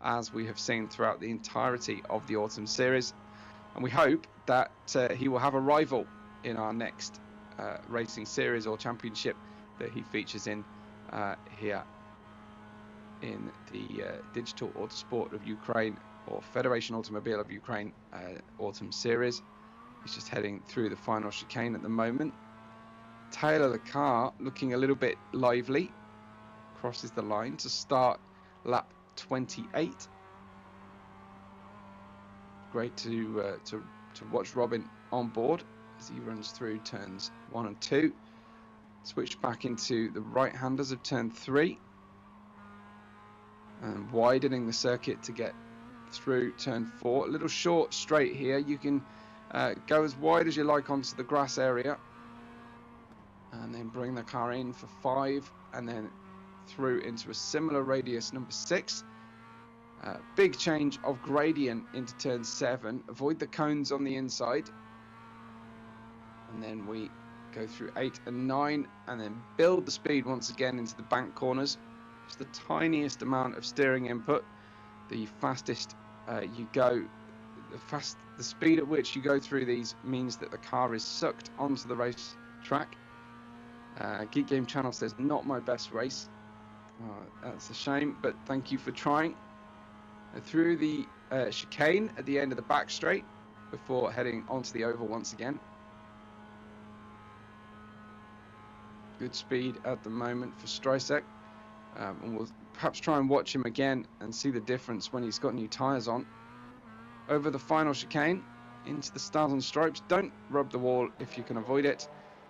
as we have seen throughout the entirety of the autumn series, and we hope that he will have a rival in our next racing series or championship that he features in here in the Digital Autosport of Ukraine, or Federation Automobile of Ukraine autumn series. He's just heading through the final chicane at the moment. Tail of the car looking a little bit lively, crosses the line to start lap 28. Great to watch Robin on board as he runs through turns 1 and 2. Switch back into the right-handers of turn 3, and widening the circuit to get through turn 4. A little short straight here. You can go as wide as you like onto the grass area, and then bring the car in for 5, and then through into a similar radius number 6. Big change of gradient into turn 7. Avoid the cones on the inside, and then we go through 8 and 9, and then build the speed once again into the bank corners. Just the tiniest amount of steering input. The fastest you go, the speed at which you go through these means that the car is sucked onto the race track. Geek Game Channel says not my best race. That's a shame, but thank you for trying. Through the chicane at the end of the back straight before heading onto the oval once again. Good speed at the moment for Streisek. And we'll perhaps try and watch him again and see the difference when he's got new tyres on. Over the final chicane, into the stars and stripes. Don't rub the wall if you can avoid it,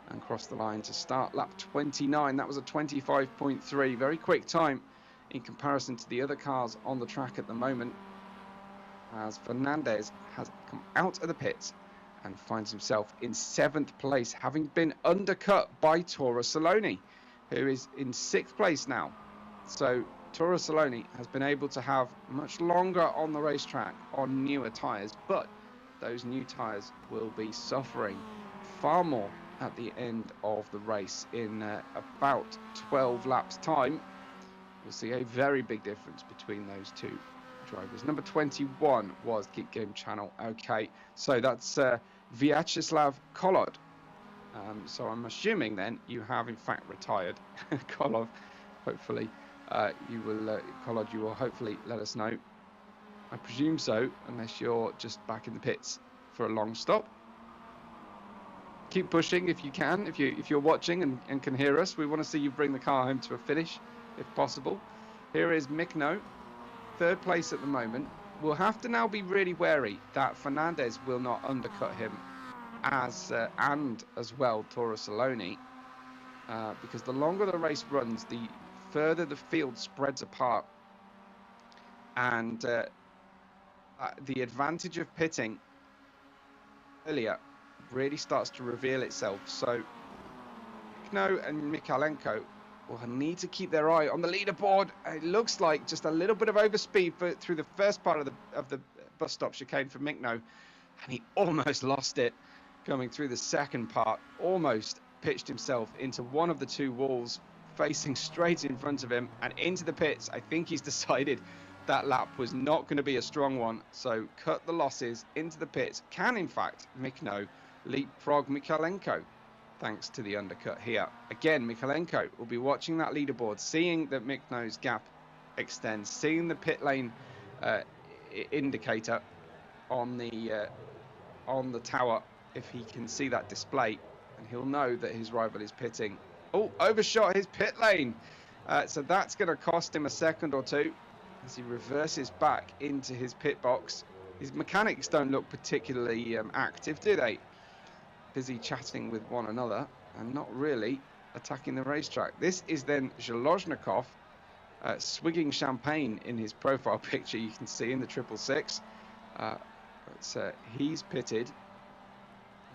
and cross the line to start lap 29. That was a 25.3, very quick time in comparison to the other cars on the track at the moment, as Fernandez has come out of the pits and finds himself in 7th place, having been undercut by Toro Saloni, who is in 6th place now. So Toro Saloni has been able to have much longer on the racetrack on newer tyres, but those new tyres will be suffering far more at the end of the race. In about 12 laps time, we'll see a very big difference between those two drivers. Number 21 was Geek Game Channel. Okay, so that's Vyacheslav Kolod. So I'm assuming then you have in fact retired. Kolov, hopefully you will, Kolod, you will hopefully let us know. I presume so, unless you're just back in the pits for a long stop. Keep pushing if you can, if you're watching and can hear us. We want to see you bring the car home to a finish, if possible. Here is Mikno, third place at the moment. We'll have to now be really wary that Fernandez will not undercut him and as well Toro Saloni, because the longer the race runs, the further the field spreads apart, and the advantage of pitting earlier really starts to reveal itself. So Mikno and Mikalenko will need to keep their eye on the leaderboard. It looks like just a little bit of overspeed through the first part of the bus stop chicane for Mikno, and he almost lost it coming through the second part. Almost pitched himself into one of the two walls facing straight in front of him and into the pits. I think he's decided that lap was not going to be a strong one, so cut the losses into the pits. Can in fact Mikno leapfrog Mikalenko thanks to the undercut here. Again, Mikalenko will be watching that leaderboard, seeing that Mikno's gap extends, seeing the pit lane indicator on the tower, if he can see that display, and he'll know that his rival is pitting. Oh, overshot his pit lane. So that's going to cost him a second or two as he reverses back into his pit box. His mechanics don't look particularly active, do they? Busy chatting with one another and not really attacking the racetrack. This is then Zhelozhnikov swigging champagne in his profile picture, you can see in the 666. He's pitted,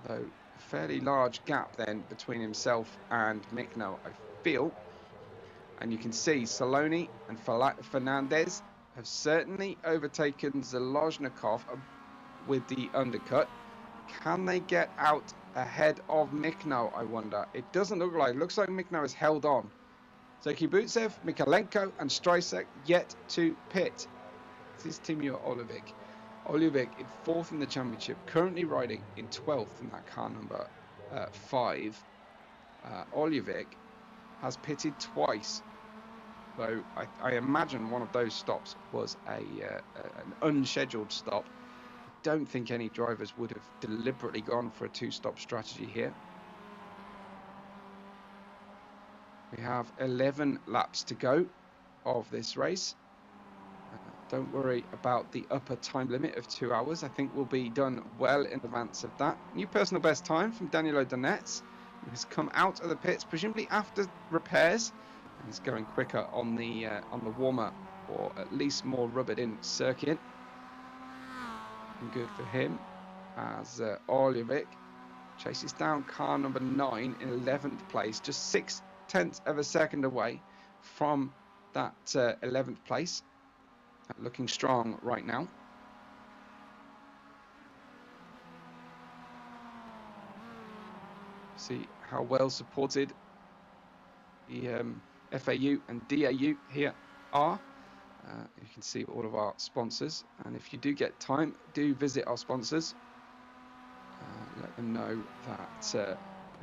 though a fairly large gap then between himself and Mikno, I feel. And you can see Saloni and Fernandez have certainly overtaken Zhelozhnikov with the undercut. Can they get out ahead of Mikno, I wonder? It doesn't look like. It looks like Mikno has held on. So Kibutsev, Mikalenko and Streisek yet to pit. This is Timur Olivik. Olivik in 4th in the championship, currently riding in 12th in that car number 5. Olivik has pitted twice, though I imagine one of those stops was an unscheduled stop. I don't think any drivers would have deliberately gone for a 2-stop strategy here. We have 11 laps to go of this race. Don't worry about the upper time limit of 2 hours. I think we'll be done well in advance of that. New personal best time from Danilo Donets, who has come out of the pits, presumably after repairs, and he's going quicker on the warmer, or at least more rubbered in circuit. And good for him, as Olivik chases down car number 9 in 11th place, just 0.6 of a second away from that 11th place. Looking strong right now. See how well supported the FAU and DAU here are. You can see all of our sponsors, and if you do get time, do visit our sponsors. Let them know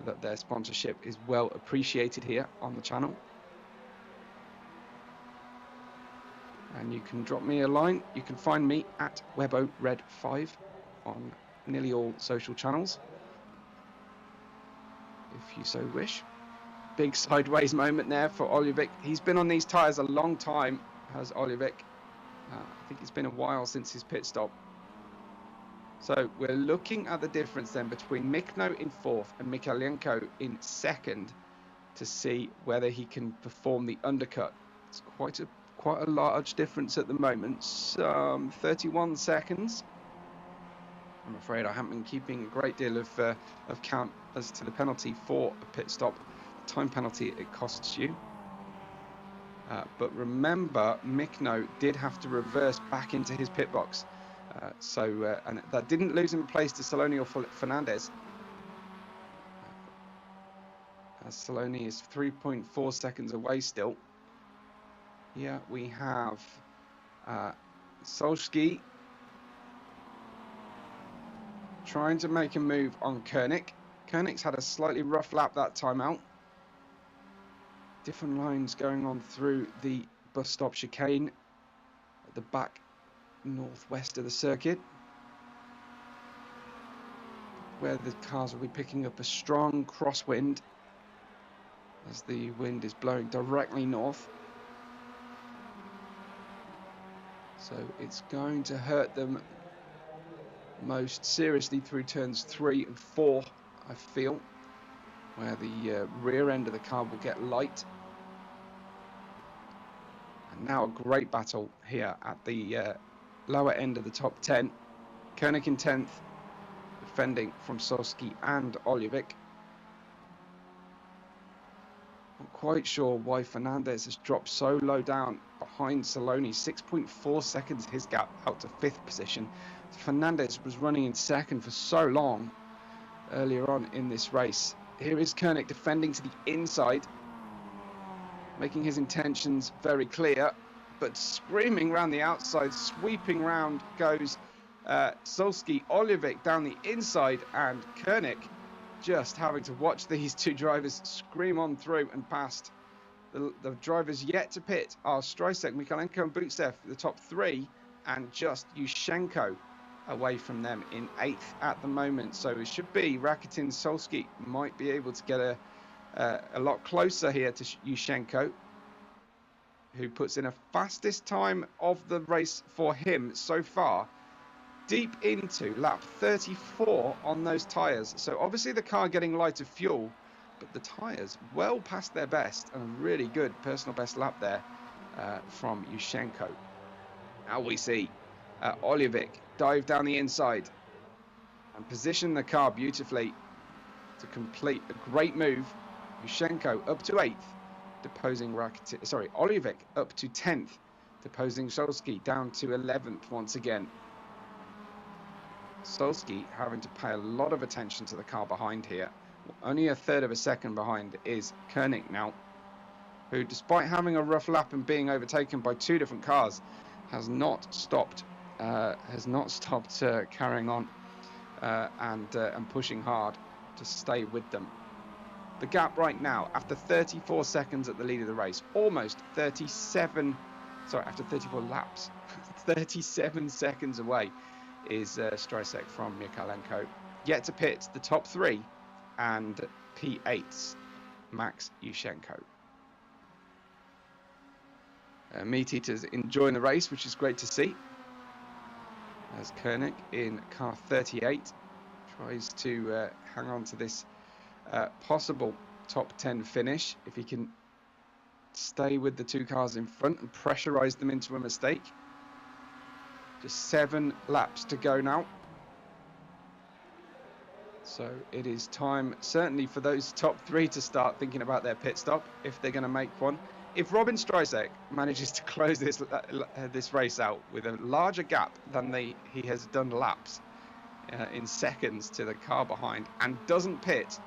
that their sponsorship is well appreciated here on the channel. And you can drop me a line. You can find me at WebORed5 on nearly all social channels, if you so wish. Big sideways moment there for Olivik. He's been on these tyres a long time, has Olivik. I think it's been a while since his pit stop. So we're looking at the difference then between Mikno in 4th and Mikalenko in 2nd to see whether he can perform the undercut. It's quite a large difference at the moment, some 31 seconds. I'm afraid I haven't been keeping a great deal of count as to the penalty for a pit stop, the time penalty it costs you. But remember, Mikno did have to reverse back into his pit box, and that didn't lose him a place to Saloni or Fernandez. As Saloni is 3.4 seconds away still. Here we have Solski trying to make a move on Koenig. Koenig's had a slightly rough lap that time out. Different lines going on through the bus stop chicane at the back northwest of the circuit, where the cars will be picking up a strong crosswind as the wind is blowing directly north. So it's going to hurt them most seriously through turns 3 and 4, I feel, where the rear end of the car will get light. And now a great battle here at the lower end of the top 10. Koenig in 10th, defending from Solski and Oljovic. Not quite sure why Fernandez has dropped so low down behind Saloni. 6.4 seconds his gap out to 5th position. Fernandez was running in 2nd for so long earlier on in this race. Here is Koenig defending to the inside, making his intentions very clear, but screaming around the outside. Sweeping round goes Solski, Oljovic down the inside, and Koenig just having to watch these two drivers scream on through and past. The drivers yet to pit are Streisek, Mikalenko and Butsev, the top 3, and just Yushchenko away from them in 8th at the moment. So it should be Rakitin, Solski might be able to get a lot closer here to Yushchenko, who puts in a fastest time of the race for him so far, deep into lap 34 on those tyres. So obviously the car getting lighter fuel, but the tyres well past their best, and a really good personal best lap there from Yushchenko. Now we see Oljovic dive down the inside and position the car beautifully to complete a great move. Yushchenko up to 8th, deposing Oljovic up to 10th, deposing Solski down to 11th once again. Solski having to pay a lot of attention to the car behind here. Only a third of a second behind is Koenig now, who, despite having a rough lap and being overtaken by 2 different cars, has not stopped carrying on and pushing hard to stay with them. The gap right now, after 34 seconds at the lead of the race, after 34 laps, 37 seconds away is Streisek from Mikalenko. Yet to pit the top 3 and P8's Max Yushchenko. Meat Eaters enjoying the race, which is great to see, as Koenig in car 38 tries to hang on to this possible top 10 finish if he can stay with the 2 cars in front and pressurize them into a mistake. Just 7 laps to go now, so it is time certainly for those top 3 to start thinking about their pit stop if they're going to make one. If Robin Streisek manages to close this race out with a larger gap than he has done laps in seconds to the car behind, and doesn't pit,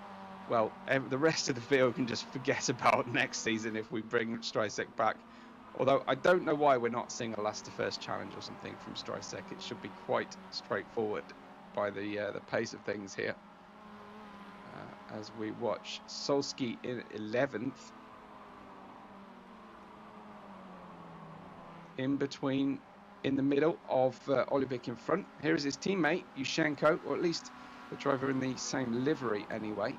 well, the rest of the field can just forget about next season if we bring Streisek back. Although I don't know why we're not seeing a last to first challenge or something from Streisek. It should be quite straightforward by the pace of things here. As we watch Solski in 11th, in the middle of Oljovic in front. Here is his teammate Yushchenko, or at least the driver in the same livery anyway.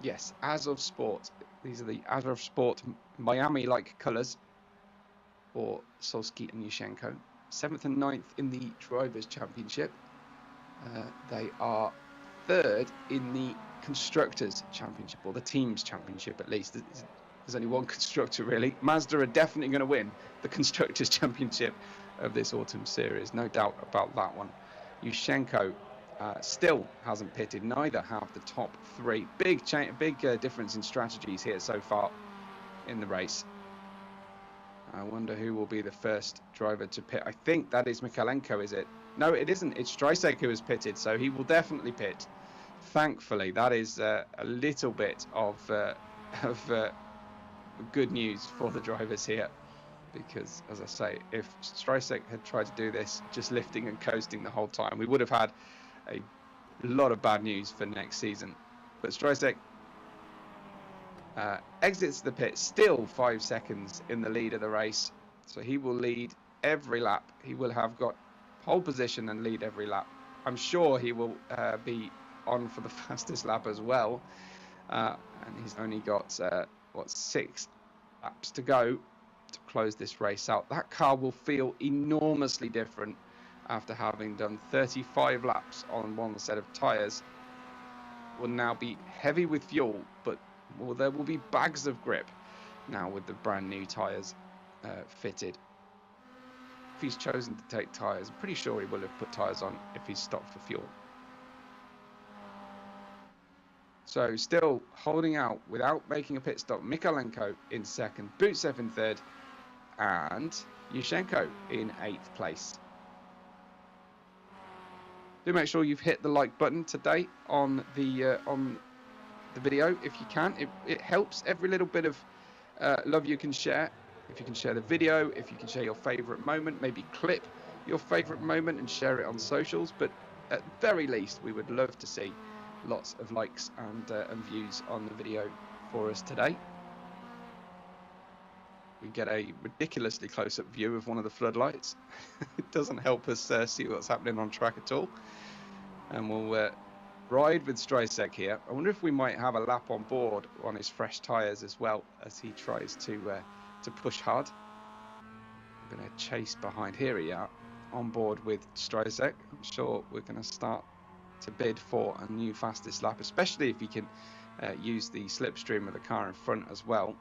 Yes, Autosport. These are the Autosport Miami-like colours for Solski and Yushchenko. 7th and 9th in the Drivers' Championship. They are 3rd in the Constructors' Championship, or the Teams' Championship at least. There's only one constructor really. Mazda are definitely going to win the Constructors' Championship of this autumn series, no doubt about that one. Yushchenko still hasn't pitted, neither have the top 3. Big difference in strategies here so far in the race. I wonder who will be the first driver to pit. I think that is Mikalenko, is it? No, it isn't. It's Streisek who has pitted, so he will definitely pit. Thankfully, that is a little bit of good news for the drivers here. because, as I say, if Streisek had tried to do this just lifting and coasting the whole time, we would have had a lot of bad news for next season. But Streisek exits the pit still 5 seconds in the lead of the race, so he will lead every lap. He will have got pole position and lead every lap. I'm sure he will be on for the fastest lap as well, and he's only got 6 laps to go to close this race out. That car will feel enormously different after having done 35 laps on one set of tyres. Will now be heavy with fuel, but there will be bags of grip now with the brand new tyres fitted. If he's chosen to take tyres, I'm pretty sure he will have put tyres on if he's stopped for fuel. So still holding out without making a pit stop, Mikalenko in second, Butsev in third, and Yushchenko in 8th place. Do make sure you've hit the like button today on the video if you can. It helps. Every little bit of love you can share. If you can share the video, if you can share your favorite moment, maybe clip your favorite moment and share it on socials. But at very least, we would love to see lots of likes and views on the video for us today. We get a ridiculously close-up view of one of the floodlights. It doesn't help us see what's happening on track at all. And we'll ride with Streisek here. I wonder if we might have a lap on board on his fresh tyres as well as he tries to push hard. I'm going to chase behind. Here we are on board with Streisek. I'm sure we're going to start to bid for a new fastest lap, especially if he can use the slipstream of the car in front as well.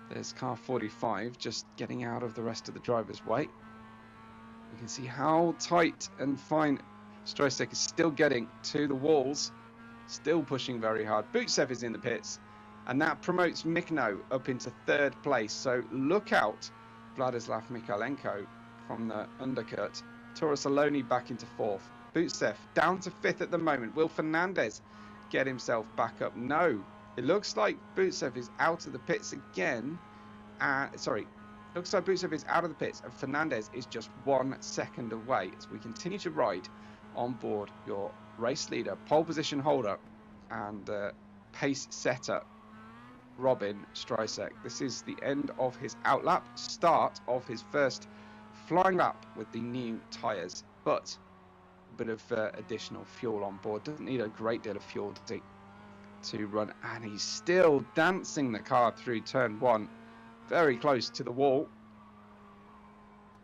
There's car 45 just getting out of the rest of the driver's way. You can see how tight and fine Streisek is still getting to the walls, still pushing very hard. Butsev is in the pits, and that promotes Mikno up into 3rd place. So look out, Vladislav Mikalenko from the undercut. Torresaloni back into 4th. Butsev down to 5th at the moment. Will Fernandez get himself back up? No. It looks like Butsev is out of the pits again. Looks like Butsev is out of the pits and Fernandez is just 1 second away as we continue to ride on board your race leader, pole position holder and pace setter, Robin Streisek. This is the end of his outlap, start of his first flying lap with the new tyres, but a bit of additional fuel on board. Doesn't need a great deal of fuel to run, and he's still dancing the car through turn 1, very close to the wall.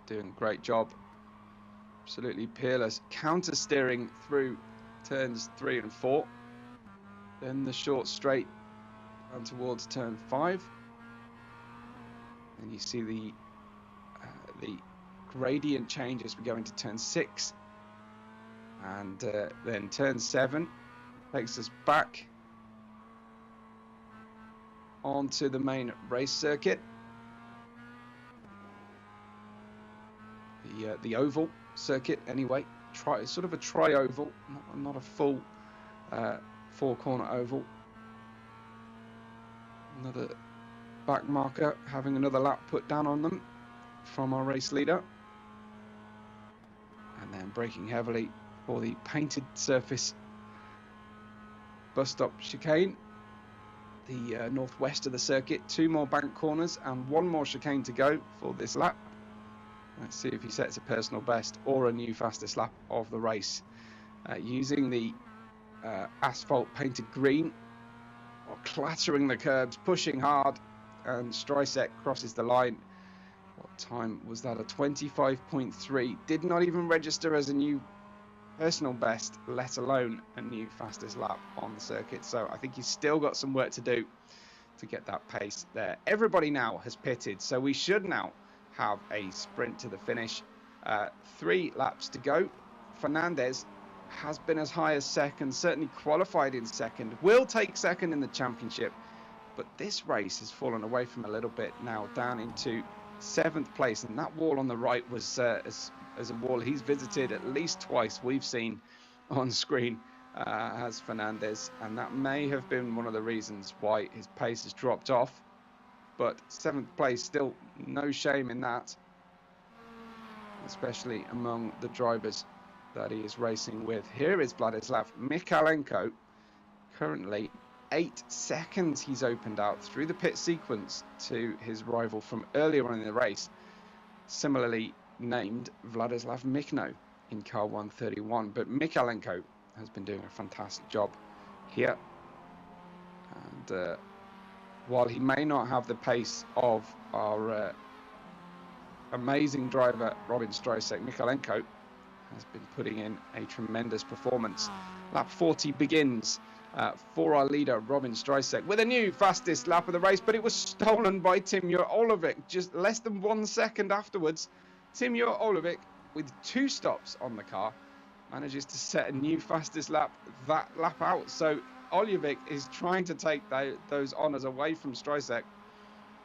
Doing a great job, absolutely peerless, counter steering through turns 3 and 4, then the short straight down towards turn 5, and you see the gradient change as we go into turn 6, and then turn 7 takes us back onto the main race circuit, the oval circuit anyway, sort of a tri-oval, not a full 4-corner oval. Another back marker having another lap put down on them from our race leader, and then braking heavily for the painted surface bus stop chicane, the northwest of the circuit. 2 more bank corners and 1 more chicane to go for this lap. Let's see if he sets a personal best or a new fastest lap of the race. Using the asphalt painted green, or clattering the curbs, pushing hard, and Streisek crosses the line. What time was that? A 25.3. Did not even register as a new personal best, let alone a new fastest lap on the circuit. So I think he's still got some work to do to get that pace there. Everybody now has pitted, so we should now have a sprint to the finish. 3 laps to go. Fernandez has been as high as second, certainly qualified in second, will take second in the championship, but this race has fallen away from a little bit now, down into 7th place, and that wall on the right was as a wall he's visited at least twice, we've seen on screen, as Fernandez, and that may have been one of the reasons why his pace has dropped off. but 7th place, still no shame in that, especially among the drivers that he is racing with. Here is Vladislav Mikalenko, currently 8 seconds he's opened out through the pit sequence to his rival from earlier on in the race, similarly named Vladislav Mikno in car 131. But Mikalenko has been doing a fantastic job here, and while he may not have the pace of our amazing driver Robin Strysek, Mikalenko has been putting in a tremendous performance. Lap 40 begins for our leader Robin Strysek with a new fastest lap of the race, but it was stolen by Timur Olovic just less than 1 second afterwards. Timur Olovic, with 2 stops on the car, manages to set a new fastest lap that lap out. So Olovic is trying to take those honours away from Strysek.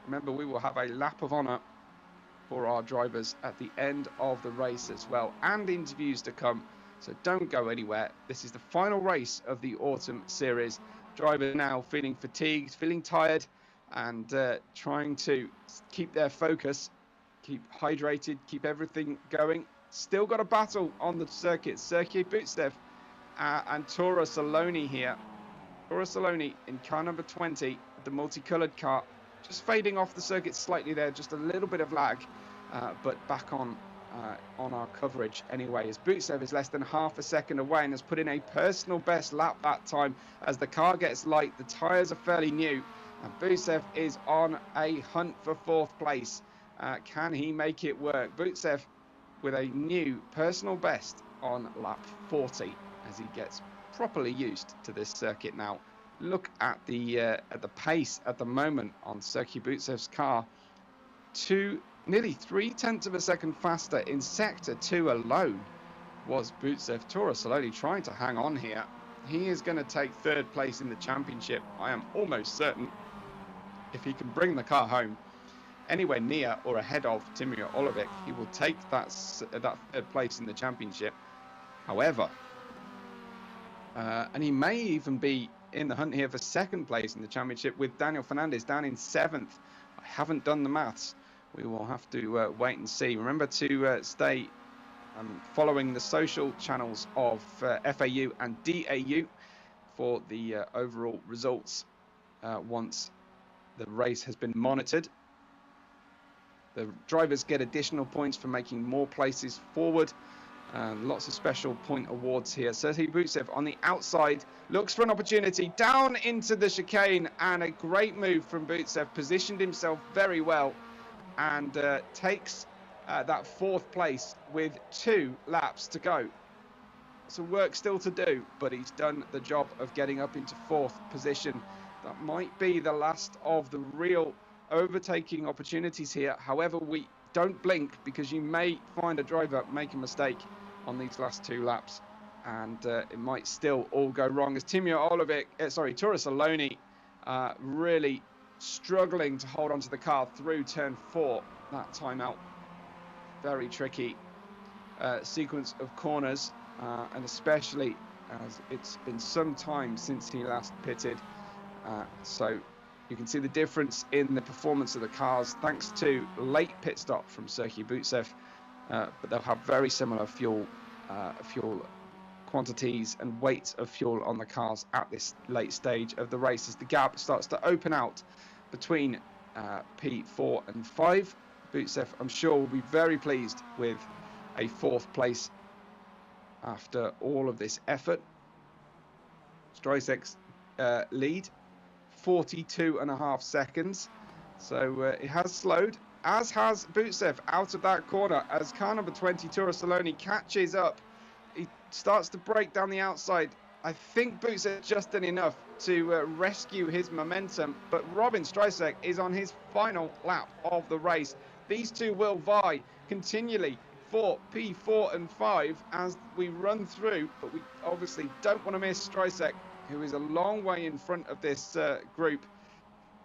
Remember, we will have a lap of honour for our drivers at the end of the race as well, and interviews to come, so don't go anywhere. This is the final race of the autumn series. Drivers now feeling fatigued, feeling tired, and trying to keep their focus, keep hydrated, keep everything going. Still got a battle on the circuit. Sergei Butsev and Tora Saloni here. Tora Saloni in car number 20, the multicoloured car, just fading off the circuit slightly there, just a little bit of lag, but back on our coverage anyway, as Butsev is less than half a second away and has put in a personal best lap that time. As the car gets light, the tyres are fairly new, and Butsev is on a hunt for 4th place. Can he make it work? Butsev with a new personal best on lap 40 as he gets properly used to this circuit now. Look at the pace at the moment on Sergei Butsev's car. Nearly 0.3 of a second faster in sector 2 alone was Butsev. Tora Saloni trying to hang on here. He is going to take 3rd place in the championship, I am almost certain, if he can bring the car home anywhere near or ahead of Timur Olovic. He will take that 3rd place in the championship. However, and he may even be in the hunt here for 2nd place in the championship with Daniel Fernandez down in 7th. I haven't done the maths. We will have to wait and see. Remember to stay following the social channels of FAU and DAU for the overall results once the race has been monitored. The drivers get additional points for making more places forward. Lots of special point awards here. Sergei Butsev on the outside looks for an opportunity down into the chicane, and a great move from Butsev, positioned himself very well, and takes that 4th place with 2 laps to go. Some work still to do, but he's done the job of getting up into 4th position. That might be the last of the real overtaking opportunities here. However, we don't blink, because you may find a driver make a mistake on these last 2 laps, and it might still all go wrong, as Tora Saloni really struggling to hold onto the car through turn 4 that time out. Very tricky sequence of corners, and especially as it's been some time since he last pitted, so you can see the difference in the performance of the cars thanks to late pit stop from Sergei Butsev, but they'll have very similar fuel quantities and weights of fuel on the cars at this late stage of the race, as the gap starts to open out between P4 and 5. Butsev, I'm sure, will be very pleased with a 4th place after all of this effort. Strysek's lead, 42.5 seconds, so it has slowed, as has Butsev out of that corner, as car number 20 Tora Saloni catches up. He starts to break down the outside. I think Butsev just done enough to rescue his momentum, but Robin Strysek is on his final lap of the race. These two will vie continually for P4 and 5 as we run through, but we obviously don't want to miss Strysek, who is a long way in front of this group,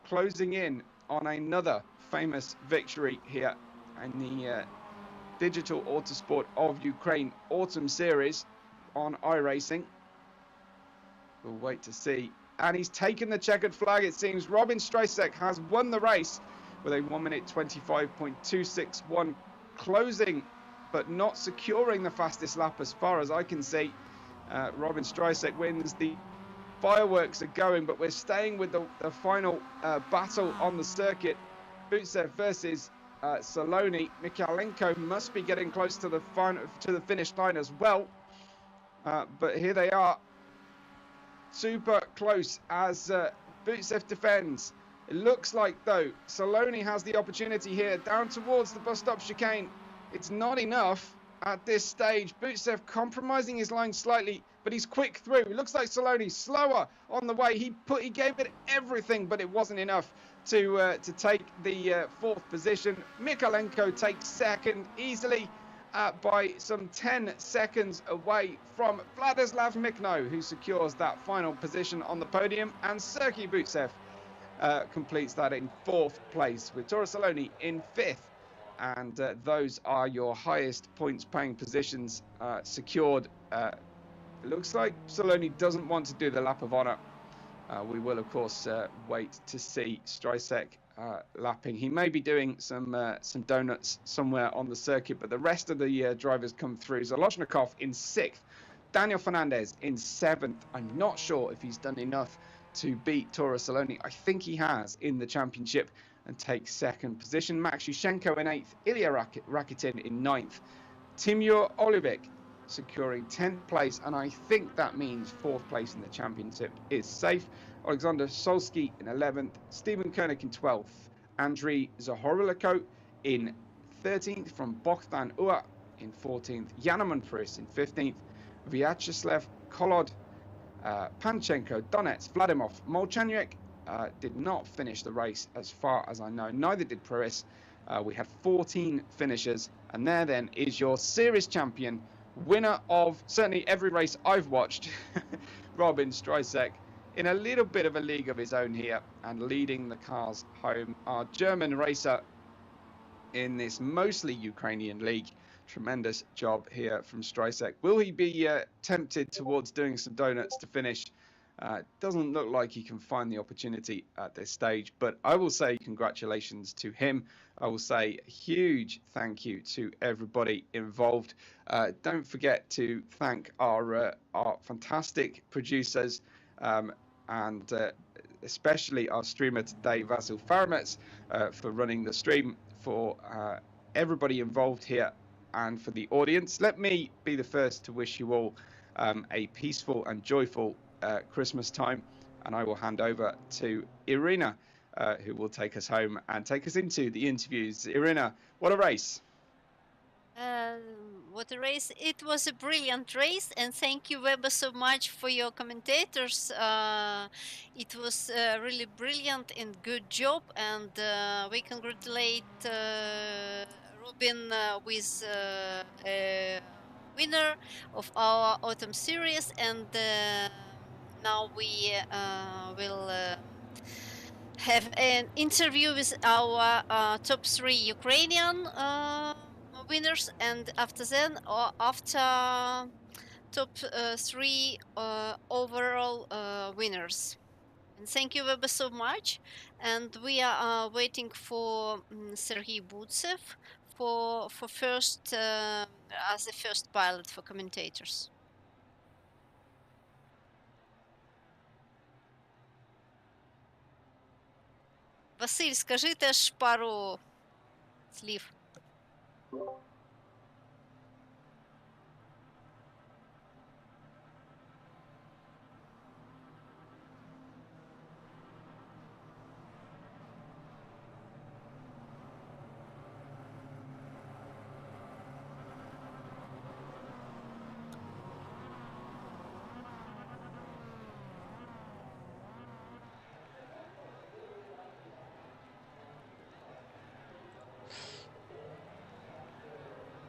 closing in on another famous victory here in the Digital Autosport of Ukraine Autumn Series on iRacing. We'll wait to see. And he's taken the checkered flag, it seems. Robin Strysek has won the race with a 1 minute 25.261, closing but not securing the fastest lap as far as I can see. Robin Strysek wins. The fireworks are going, but we're staying with the final battle on the circuit. Butsev versus Saloni. Mikalenko must be getting close to the finish line as well. But here they are, super close as Butsev defends. It looks like, though, Saloni has the opportunity here down towards the bus stop chicane. It's not enough at this stage. Butsev compromising his line slightly, but he's quick through. It looks like Saloni slower on the way. He gave it everything, but it wasn't enough to take the fourth position. Mikalenko takes second easily by some 10 seconds away from Vladislav Mikno, who secures that final position on the podium, and Sergei Butsev completes that in fourth place, with Toro Saloni in fifth. And those are your highest points paying positions secured. It looks like Saloni doesn't want to do the lap of honor. We will, of course, wait to see Strysek lapping. He may be doing some donuts somewhere on the circuit, but the rest of the drivers come through. Zolochnikov in sixth, Daniel Fernandez in seventh. I'm not sure if he's done enough to beat Toro Saloni. I think he has in the championship, and takes second position. Max Yushchenko in eighth, Ilya Rakitin in ninth, Timur Olubik securing 10th place, and I think that means fourth place in the championship is safe. Alexander Solsky in 11th, Stephen Koenig in 12th, Andriy Zahorilko in 13th, from Bogdan Ua in 14th, Yanaman Pris in 15th, Vyacheslav Kolod, Panchenko, Donets, Vladimov, Molchanuk did not finish the race as far as I know. Neither did Pris. We had 14 finishers, and there then is your series champion, winner of certainly every race I've watched, Robin Strysek, in a little bit of a league of his own here and leading the cars home. Our German racer in this mostly Ukrainian league. Tremendous job here from Strysek. Will he be tempted towards doing some donuts to finish? Doesn't look like he can find the opportunity at this stage, but I will say congratulations to him. I will say a huge thank you to everybody involved. Don't forget to thank our fantastic producers and especially our streamer today, Vasil Faramets, for running the stream, for everybody involved here and for the audience. Let me be the first to wish you all a peaceful and joyful Christmas time, and I will hand over to Irina, who will take us home and take us into the interviews. Irina, what a race! What a race! It was a brilliant race, and thank you, Weber, so much for your commentators. It was really brilliant and good job, and we congratulate Robin with a winner of our autumn series, and now we will have an interview with our top 3 Ukrainian winners, and after then, after top 3 overall winners. And thank you, Weber, so much. And we are waiting for Sergei Butsev for first as the first pilot for commentators. Василь, скажи теж пару слів.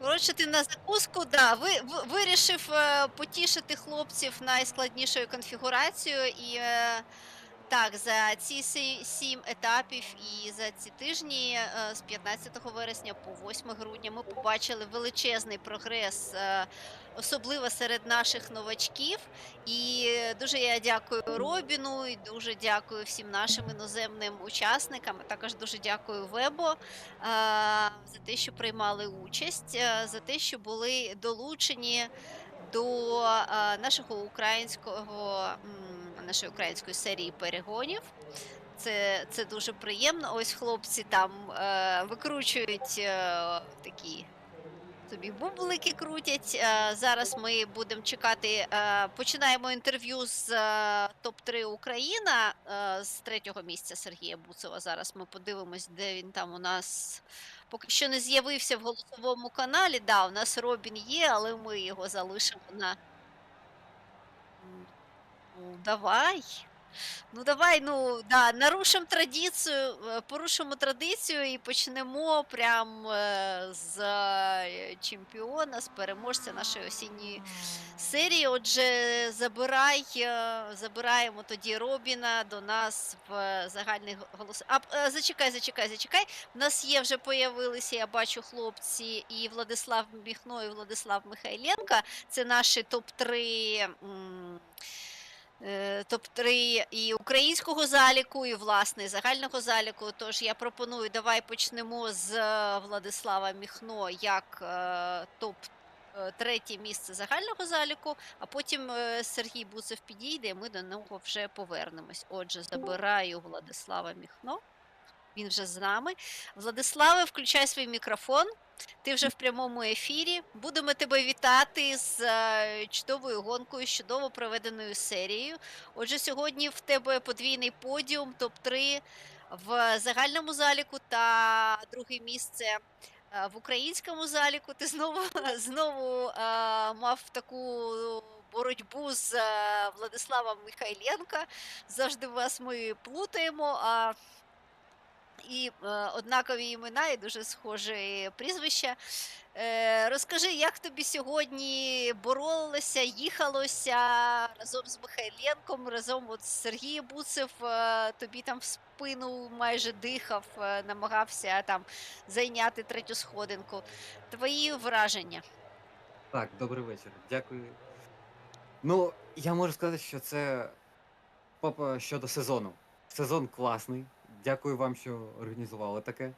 Коротше, ти на закуску, да, вирішив потішити хлопців найскладнішою конфігурацією і Так, за ці 7 етапів і за ці тижні з 15 вересня по 8 грудня ми побачили величезний прогрес, особливо серед наших новачків. І дуже я дякую Робіну, і дуже дякую всім нашим іноземним учасникам. А також дуже дякую Вебо за те, що приймали участь, за те, що були долучені до нашої української серії перегонів. Це дуже приємно. Ось хлопці там викручують такі собі бублики крутять. Зараз ми будемо чекати. Починаємо інтерв'ю з топ-3 Україна з 3-го місця Сергія Буцева. Зараз ми подивимось, де він там у нас. Поки що не з'явився в голосовому каналі. Да, у нас Робін є, але ми його залишимо на. Ну, давай. Ну, давай, нарушимо традицію, порушимо традицію і почнемо прям з чемпіона, з переможця нашої осінньої серії. Отже, забираємо тоді Робіна до нас в загальний голос. Зачекай. У нас вже появилися, я бачу, хлопці, і Владислав Міхно, і Владислав Михайленко. Це наші топ-3 топ-3 і українського заліку, і, власне, загального заліку. Тож я пропоную, давай почнемо з Владислава Міхно як топ-3 місце загального заліку, а потім Сергій Буцев підійде, і ми до нього вже повернемось. Отже, забираю Владислава Міхно. Він вже з нами. Владиславе, включай свій мікрофон. Ти вже в прямому ефірі. Будемо тебе вітати з чудовою гонкою, з чудово проведеною серією. Отже, сьогодні в тебе подвійний подіум, топ-3 в загальному заліку та друге місце в українському заліку. Ти знову мав таку боротьбу з Владиславом Михайленко. Завжди вас ми плутаємо. І однакові імена, і дуже схожі прізвища. Розкажи, як тобі сьогодні боролося, їхалося разом з Михайленком, разом з Сергієм Буцев, тобі там в спину майже дихав, намагався там зайняти 3-ю сходинку. Твої враження? Так, добрий вечір. Дякую. Ну, я можу сказати, що це щодо сезону. Сезон класний. Дякую вам, що організували таке.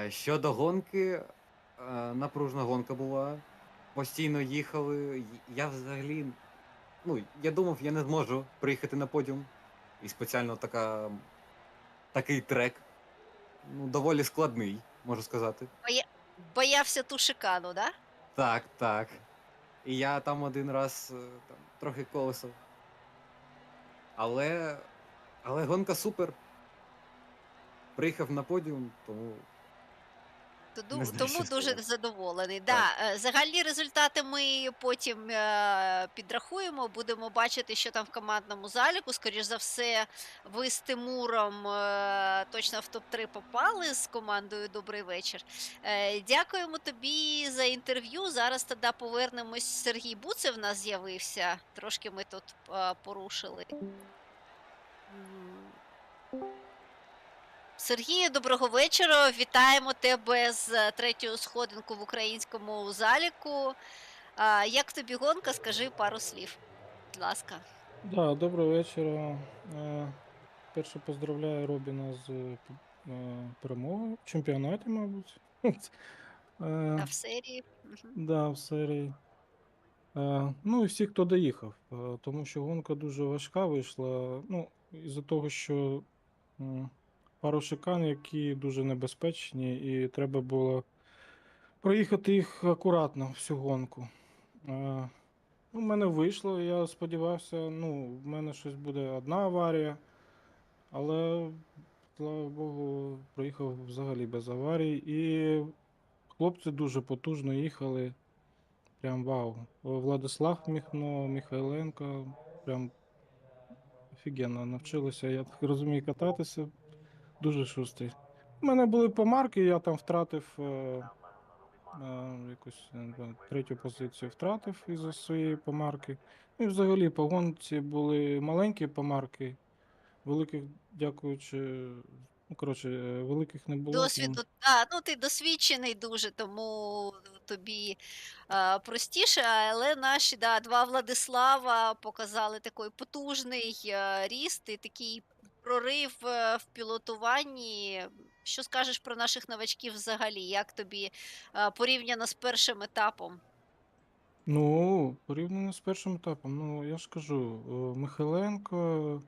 Щодо гонки, напружна гонка була. Постійно їхали. Я взагалі, я думав, я не зможу приїхати на подіум. І спеціально такий трек. Доволі складний, можу сказати. Боявся ту шикану, да? Так. І я там один раз трохи колесав. Але гонка супер. Приїхав на подіум, тому Тому дуже задоволений. Загальні результати ми потім підрахуємо, будемо бачити, що там в командному заліку. Скоріш за все, ви з Тимуром точно в топ-3 попали з командою «Добрий вечір». Дякуємо тобі за інтерв'ю. Зараз тоді повернемось. Сергій Буцев в нас з'явився. Трошки ми тут порушили. Сергію, доброго вечора. Вітаємо тебе з 3-ю сходинку в українському заліку. Як тобі гонка? Скажи пару слів, будь ласка. Да, доброго вечора. Перше поздравляю Робіна з перемогою в чемпіонаті, мабуть. А в серії? Да, в серії. Ну і всі, хто доїхав, тому що гонка дуже важка вийшла. Із-за того, що пару шикан, які дуже небезпечні, і треба було проїхати їх акуратно всю гонку. У мене вийшло, я сподівався, в мене щось буде одна аварія, але, слава Богу, проїхав взагалі без аварій. І хлопці дуже потужно їхали, прям вау. Владислав Міхно, Михайленко, прям офігенно навчилися, я так розумію, кататися, дуже шустрий. У мене були помарки, я там втратив якусь 3-ю позицію втратив із-за своєї помарки. І взагалі по гонці були маленькі помарки. великих, дякуючи, ну, коротше, великих не було, тому Досвіду, ну ти досвідчений дуже, тому тобі простіше, але наші два Владислава показали такий потужний ріст і такий прорив в пілотуванні. Що скажеш про наших новачків взагалі? Як тобі порівняно з першим етапом? ну, порівняно з першим етапом, ну, я ж кажу, Михайленко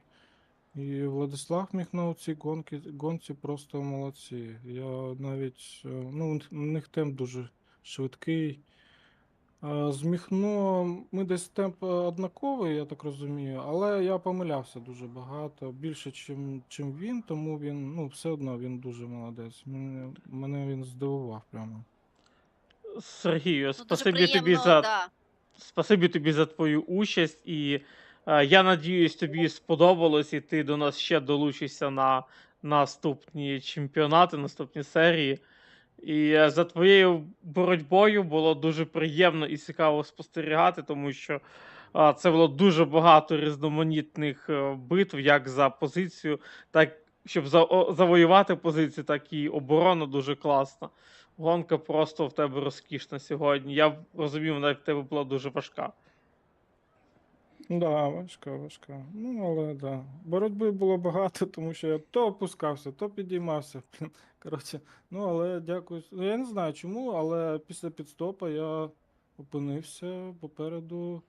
і Владислав міг на цій гонці просто молодці. Я навіть, ну, у них темп дуже швидкий. З Міхно ми десь темп однаковий, я так розумію, але я помилявся дуже багато, більше, чим він, тому він, ну, все одно він дуже молодець. Мене він здивував прямо. Сергію, Ну, дуже приємно, да. спасибі тобі за твою участь, і я надіюсь, тобі сподобалось, і ти до нас ще долучишся на наступні чемпіонати, наступні серії. І за твоєю боротьбою було дуже приємно і цікаво спостерігати, тому що це було дуже багато різноманітних битв, як за позицію, так щоб завоювати позицію, так і оборона дуже класна. Гонка просто в тебе розкішна сьогодні. Я розумів, вона в тебе була дуже важка. Да, важка. Ну, але да. Боротьби було багато, тому що я то опускався, то підіймався. Коротше, ну, але дякую. Ну, я не знаю чому, але після підстопа я опинився попереду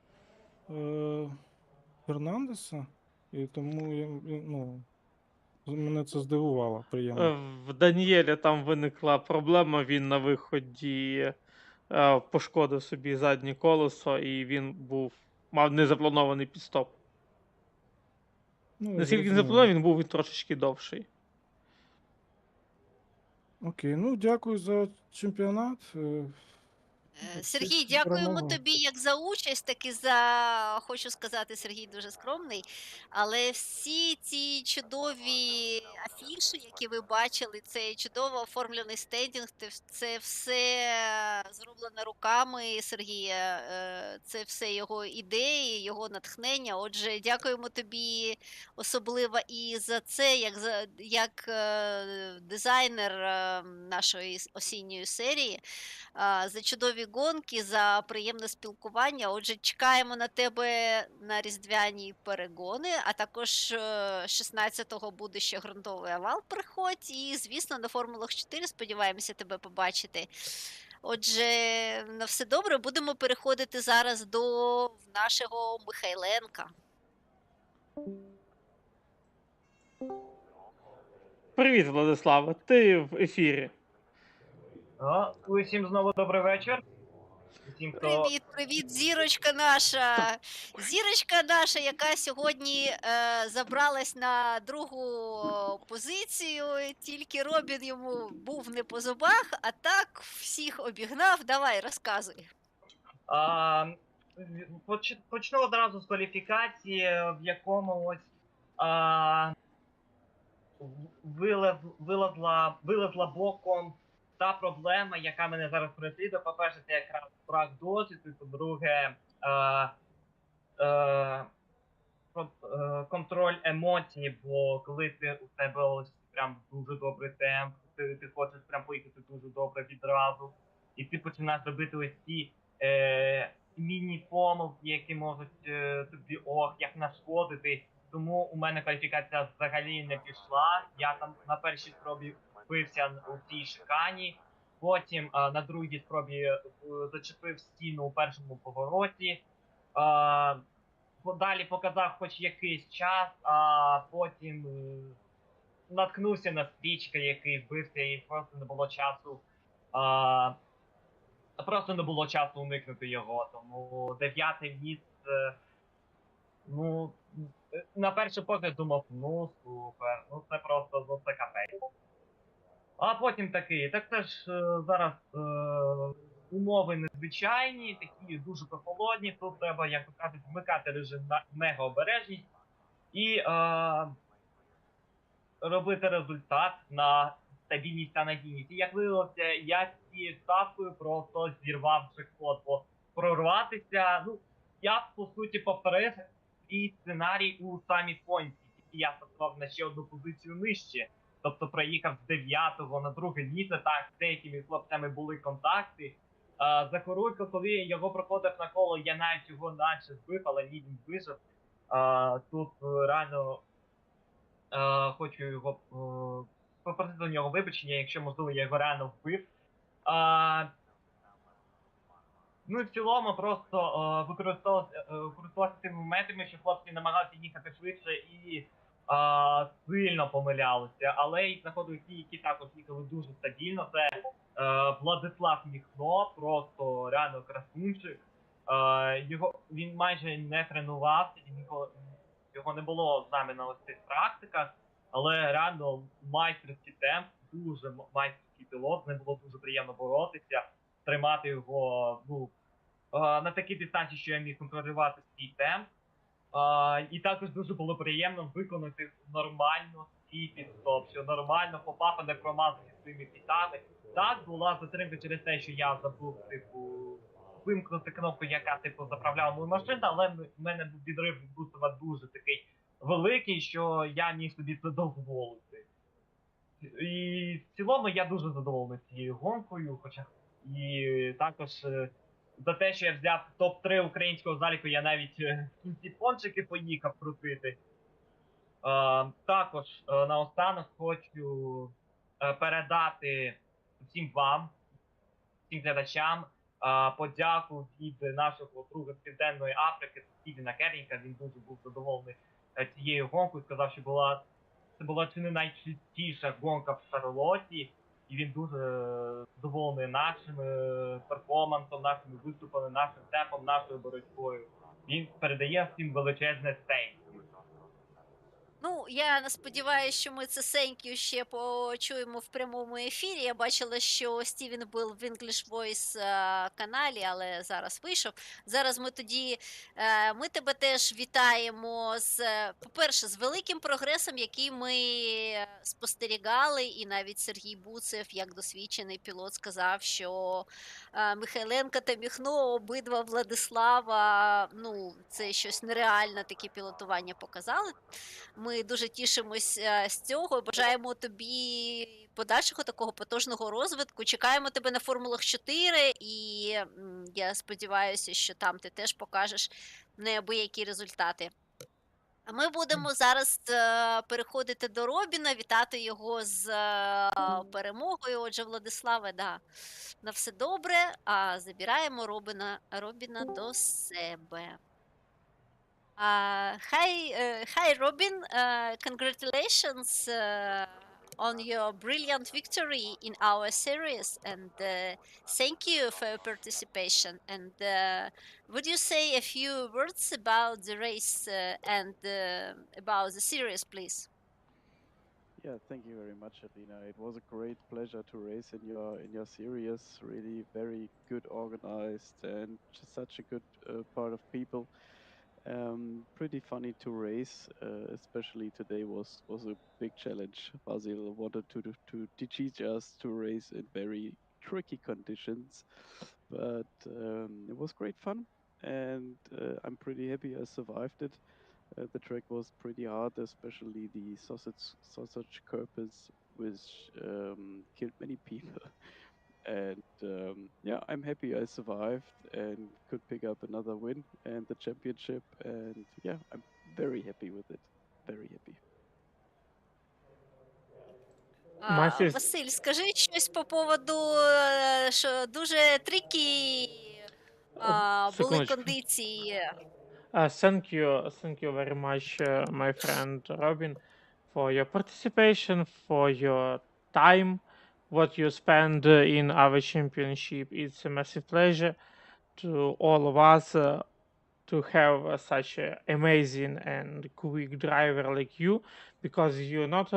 Фернандеса. І тому ну, мене це здивувало, приємно. В Даніеля там виникла проблема, він на виході пошкодив собі заднє колесо, і він мав незапланований підстоп. Ну, я Наскільки він зрозумів. запланований, він був трошечки довший. Окей, ну дякую за чемпіонат. Сергій, Всі дякуємо перемоги. тобі як за участь, так і за, хочу сказати, Сергій дуже скромний, але всі ці чудові афіші, які ви бачили, цей чудово оформлений стендінг, це все зроблено руками Сергія, це все його ідеї, його натхнення. Отже, дякуємо тобі особливо і за це, як дизайнер нашої осінньої серії, за чудові гонки, за приємне спілкування. Отже, чекаємо на тебе на різдвяні перегони, а також 16-го буде ще ґрунтовий овал. Приходь і, звісно, на Формулах 4 сподіваємося тебе побачити. Отже, на все добре, будемо переходити зараз до нашого Михайленка. Привіт, Владислава, ти в ефірі. Усім знову добрий вечір. Усім, хто... Привіт, зірочка наша. Зірочка наша, яка сьогодні забралась на другу позицію. Тільки Робін йому був не по зубах, а так всіх обігнав. Давай, розказуй. Почну одразу з кваліфікації, в якому ось вилазла боком та проблема, яка мене зараз переслідує. По-перше, це якраз брак досвіду, по-друге, контроль емоцій, бо коли у тебе ось прям дуже добрий темп, ти хочеш прям поїхати дуже добре відразу, і ти починаєш робити ось ці міні-помилки, які можуть тобі як нашкодити. Тому у мене кваліфікація взагалі не пішла. Я там на першій спробі вбився у цій шикані, потім на другій спробі зачепив стіну у першому повороті. Далі показав хоч якийсь час, а потім наткнувся на стрічка, який вбився, і просто не було часу. Просто не було часу уникнути його, тому 9-те місце, ну, на перший погляд думав, ну супер, ну це просто, ну це капець. А потім такий, так це ж зараз умови незвичайні, такі дуже прохолодні, тут треба, як то кажуть, вмикати режим на мегаобережність і робити результат на стабільність та надійність. І як виявилося, я з цією ставкою просто зірвав джекпот, бо прорватися, ну, я по суті повторив і сценарій у самій гонці. і я стартував на ще одну позицію нижче. Тобто проїхав з 9-го на друге місце, так, з деякими хлопцями були контакти. За Корулько, коли його проходив на коло, я навіть його наче збив, але ні, він вижив. Тут реально хочу його попросити до нього вибачення, якщо, можливо, я його реально вбив. Ну і в цілому просто використовувався тими моментами, що хлопці намагалися їхати швидше і сильно помилялися. Але і знаходили ті, які також їхали дуже стабільно. Це Владислав Міхно, просто реально красунчик. Він майже не тренувався, його не було з нами на ось цих практиках, але реально майстерський темп, дуже майстерський пілот, з ним було дуже приємно боротися, тримати його на такій дистанції, що я міг контролювати свій темп. І також дуже було приємно виконати нормально свій підстоп, що нормально попав, а не промазати своїми пітами. Так, була затримка через те, що я забув, вимкнути кнопку, яка, заправляла мою машину, але в мене був відрив від бустера дуже такий великий, що я міг собі це дозволити. І в цілому я дуже задоволений цією гонкою, хоча і також за те, що я взяв топ-3 українського заліку, я навіть ці пончики поїхав крутити. Також наостанок хочу передати всім вам, всім глядачам, подяку від нашого друга з Південної Африки, Стівена Керрінга. Він дуже був задоволений цією гонкою, сказав, що це була чи не найчастіша гонка в Шарлотті, і він дуже задоволений нашим перформансом, нашими виступами, нашим темпом, нашою боротьбою. Він передає всім величезне тhank you. Ну, я не сподіваюся, що ми це thank you ще почуємо в прямому ефірі. Я бачила, що Стівен був в English Voice каналі, але зараз вийшов. Зараз ми тебе теж вітаємо по-перше, з великим прогресом, який ми спостерігали, і навіть Сергій Буцев, як досвідчений пілот, сказав, що Михайленко та Міхно, обидва Владислава, це щось нереальне, таке пілотування показали. Ми дуже тішимося з цього і бажаємо тобі подальшого такого потужного розвитку. Чекаємо тебе на Формулах 4, і я сподіваюся, що там ти теж покажеш неабиякі результати. А ми будемо зараз переходити до Робіна, вітати його з перемогою. Отже, Владиславе, на все добре, а забираємо Робіна до себе. Hi, Robin. Congratulations on your brilliant victory in our series, and thank you for your participation. And would you say a few words about the race and about the series, please? Yeah, thank you very much, Alina. It was a great pleasure to race in your series. Really very good organized and just such a good part of people. Pretty funny to race, especially today was a big challenge. Basil wanted to teach us to race in very tricky conditions, but it was great fun, and I'm pretty happy I survived it. The track was pretty hard, especially the sausage curves, which killed many people. And yeah, I'm happy I survived and could pick up another win and the championship. And yeah, I'm very happy with it. Very happy. Масі, Василь, скажи щось по поводу, що дуже трікі були секундочку. кондиції. Thank you very much, my friend Robin, for your participation, for your time, what you spend in our championship. It's a massive pleasure to all of us to have such an amazing and quick driver like you, because you're not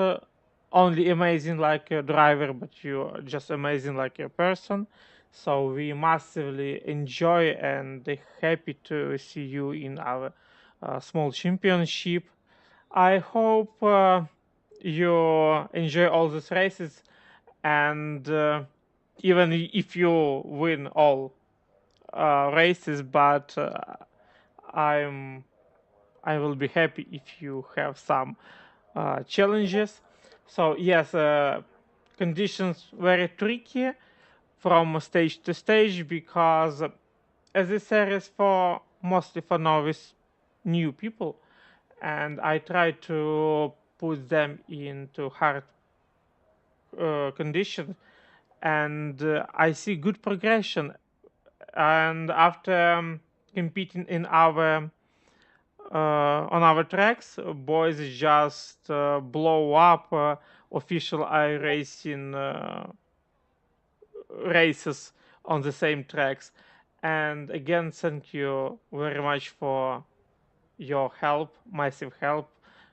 only amazing like a driver, but you're just amazing like a person. So we massively enjoy and happy to see you in our small championship. I hope you enjoy all these races, and even if you win all races, but I will be happy if you have some challenges. So yes, conditions very tricky from stage to stage because as a series for mostly for novice new people, and I try to put them into hard conditions, and I see good progression. And after competing in our on our tracks, boys just blow up official iRacing races on the same tracks. And again, thank you very much for your help, massive help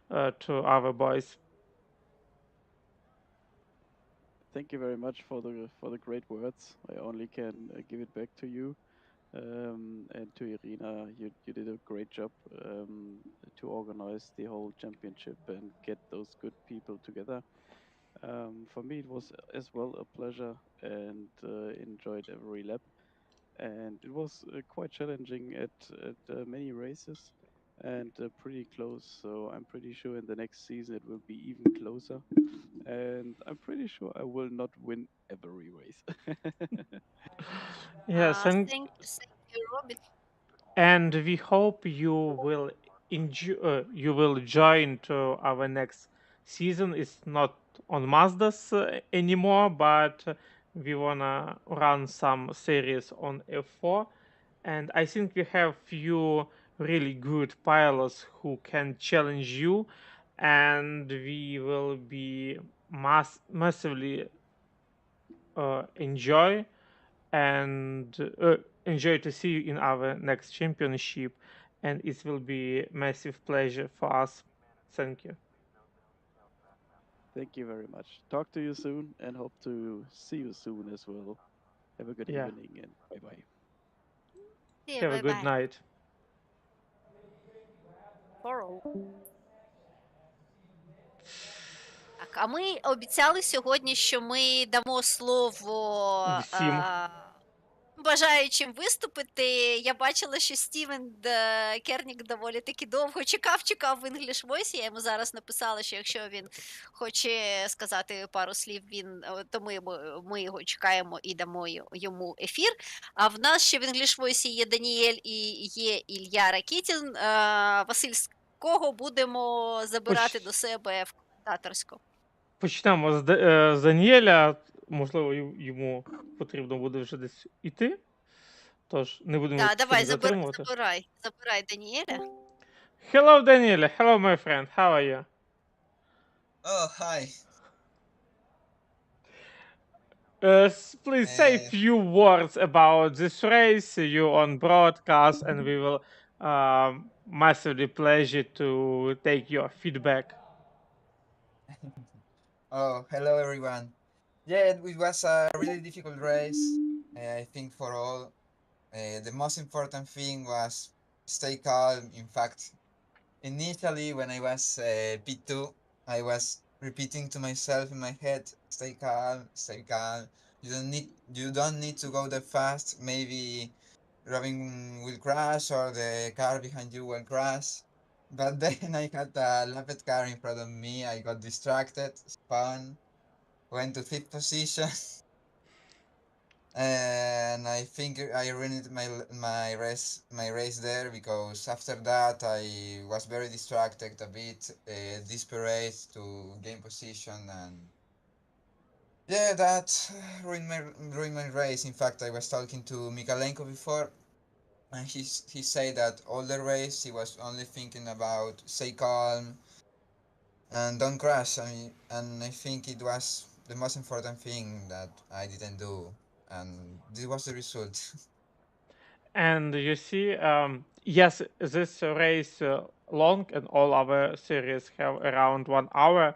to our boys. Thank you very much for the great words. I only can give it back to you. And to Irina, you did a great job to organize the whole championship and get those good people together. For me, it was as well a pleasure and enjoyed every lap. And it was quite challenging at many races and pretty close. So I'm pretty sure in the next season it will be even closer. And I'm pretty sure I will not win every race. Yes, Thank you, Robin. and we hope you will you will join to our next season. It's not on Mazdas anymore, but we wanna run some series on F4, and I think we have few really good pilots who can challenge you, and we will be massively enjoy and enjoy to see you in our next championship, and it will be massive pleasure for us. Thank you. Thank you very much. Talk to you soon and hope to see you soon as well. Have a good Yeah. evening and bye bye. See you, Have a good bye-bye. night. Хору. Так, а ми обіцяли сьогодні, що ми дамо слово Всім. бажаючим виступити. Я бачила, що Стівен Кернік доволі таки довго чекав в English Voice. Я йому зараз написала, що якщо він хоче сказати пару слів, то ми його чекаємо і дамо йому ефір. А в нас ще в English Voice є Даніель і є Ілля Ракітін. Василь, з кого будемо забирати до себе в коментаторську? Почнемо з Даніеля. Можливо, йому потрібно буде вже десь іти. Тож не будемо Так, давай, затримувати. забирай Даніеля. Hello, Daniela. Hello, my friend. How are you? Oh, hi. Please say a few words about this race. You on broadcast, and we will massively pleasure to take your feedback. Oh, hello everyone. Yeah, it was a really difficult race. I think for all, the most important thing was stay calm. In fact, initially when I was P2, I was repeating to myself in my head, stay calm, stay calm. You don't need to go that fast. Maybe Robin will crash or the car behind you will crash. But then I had a lapped car in front of me. I got distracted, spun, went to fifth position, and I think I ruined my race there because after that I was very distracted, a bit desperate to gain position, and yeah, that ruined my race. In fact, I was talking to Mikalenko before. And he said that all the race he was only thinking about stay calm and don't crash. And I think it was the most important thing that I didn't do, and this was the result. And you see, yes, this race long, and all our series have around 1 hour.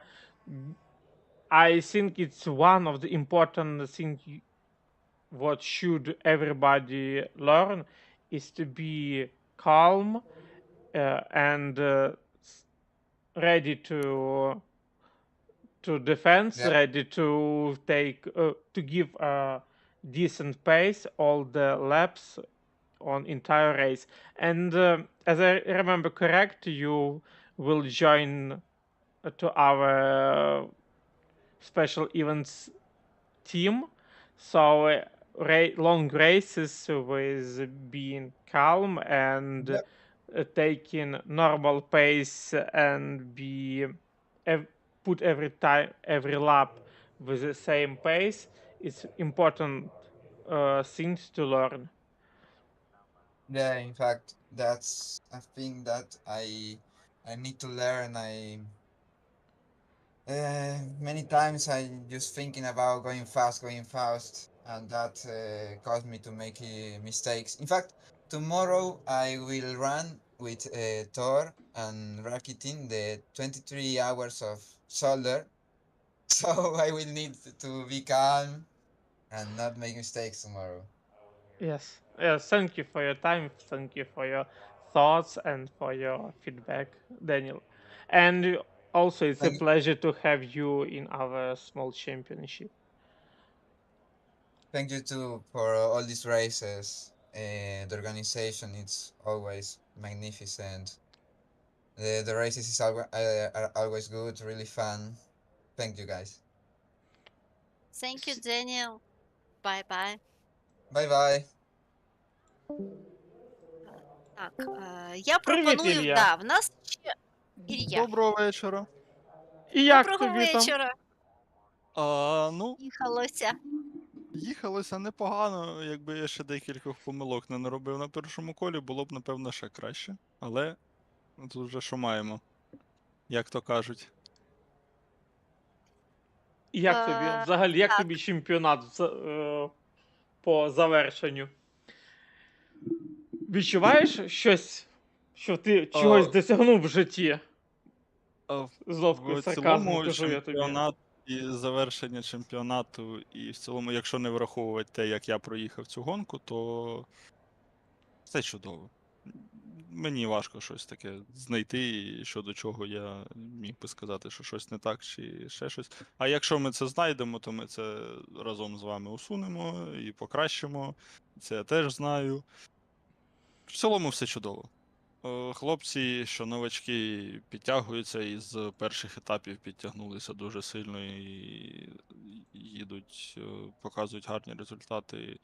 I think it's one of the important things what should everybody learn is to be calm and ready to defend, Yeah. ready to take to give a decent pace all the laps on entire race. And as I remember correct, you will join to our special events team. So long races with being calm and Yep. taking normal pace and put every lap with the same pace. It's important things to learn. Yeah, in fact, that's a thing that I need to learn. Many times I just thinking about going fast, and that caused me to make mistakes. In fact, tomorrow I will run with Thor and Rakitin the 23 hours of shoulder, so I will need to be calm and not make mistakes tomorrow. Yes. Yes. Thank you for your time. Thank you for your thoughts and for your feedback, Daniel. And also, it's a Thank, pleasure to have you in our small championship. thank you too for all these races. The organization, it's always magnificent. The races are always good, really fun. Thank you guys. Thank you, Daniel. Bye-bye. Bye bye. Так, я Привіт, пропоную, Ілля. да, в нас ще Ілля. Доброго вечора. І як Доброго тобі там? вечора. Ну, Їхалося. їхалося непогано, якби я ще декількох помилок не наробив на першому колі, було б, напевно, ще краще. Але тут вже що маємо, як то кажуть. І як тобі? Е, Взагалі, як так. тобі чемпіонат по завершенню? Відчуваєш щось, що ти чогось досягнув в житті? А З ловкою В сарказму цілому кажу я тобі. чемпіонат і завершення чемпіонату, і в цілому, якщо не враховувати те, як я проїхав цю гонку, то все чудово. Мені важко щось таке знайти, і щодо чого я міг би сказати, що щось не так чи ще щось. А якщо ми це знайдемо, то ми це разом з вами усунемо і покращимо. Це я теж знаю. В цілому все чудово. Хлопці, що новачки, підтягуються і з перших етапів підтягнулися дуже сильно і їдуть, показують гарні результати.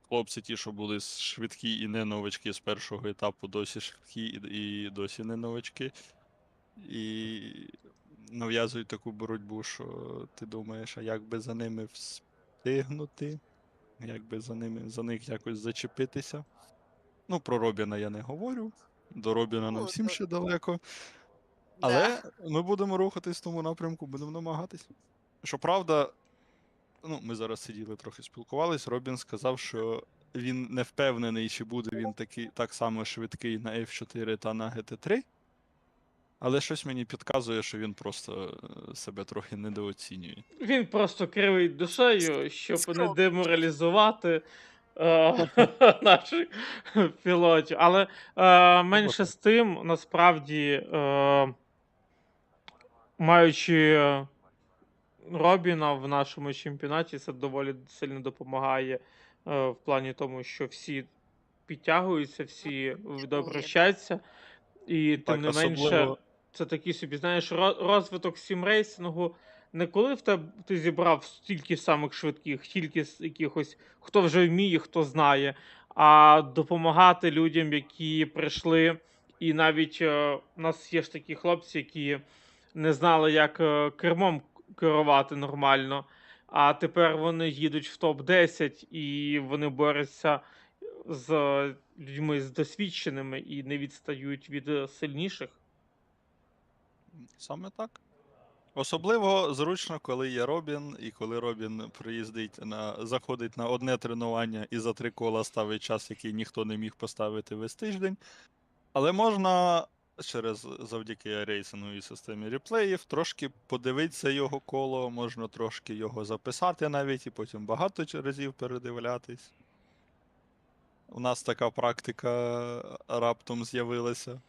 Хлопці, ті, що були швидкі і не новачки з першого етапу, досі швидкі і досі не новачки. І нав'язують таку боротьбу, що ти думаєш, а як би за ними встигнути, як би за них якось зачепитися. Ну, про Робіна я не говорю. До Робіна нам Ну, всім то- ще далеко. Да. Але ми будемо рухатись в тому напрямку, будемо намагатись. Щоправда, ми зараз сиділи, трохи спілкувались. Робін сказав, що він не впевнений, чи буде він так само швидкий на F4 та на GT3. Але щось мені підказує, що він просто себе трохи недооцінює. Він просто кривий душею, щоб не Скромний. деморалізувати наших пілотів. Але менше з тим, насправді, маючи Робіна в нашому чемпіонаті, це доволі сильно допомагає в плані тому, що всі підтягуються, всі добре вчаться, і тим не менше, це такий собі, знаєш, розвиток сімрейсингу. Не коли ти зібрав стільки самих швидких, тільки з якихось, хто вже вміє, хто знає, а допомагати людям, які прийшли, і навіть у нас є ж такі хлопці, які не знали, як кермом керувати нормально, а тепер вони їдуть в топ-10 і вони борються з людьми з досвідченими і не відстають від сильніших. Саме так. Особливо зручно, коли є Робін, і коли Робін заходить на одне тренування і за 3 кола ставить час, який ніхто не міг поставити весь тиждень. Але можна завдяки рейсингу і системі реплеїв трошки подивитися його коло, можна трошки його записати навіть і потім багато разів передивлятись. У нас така практика раптом з'явилася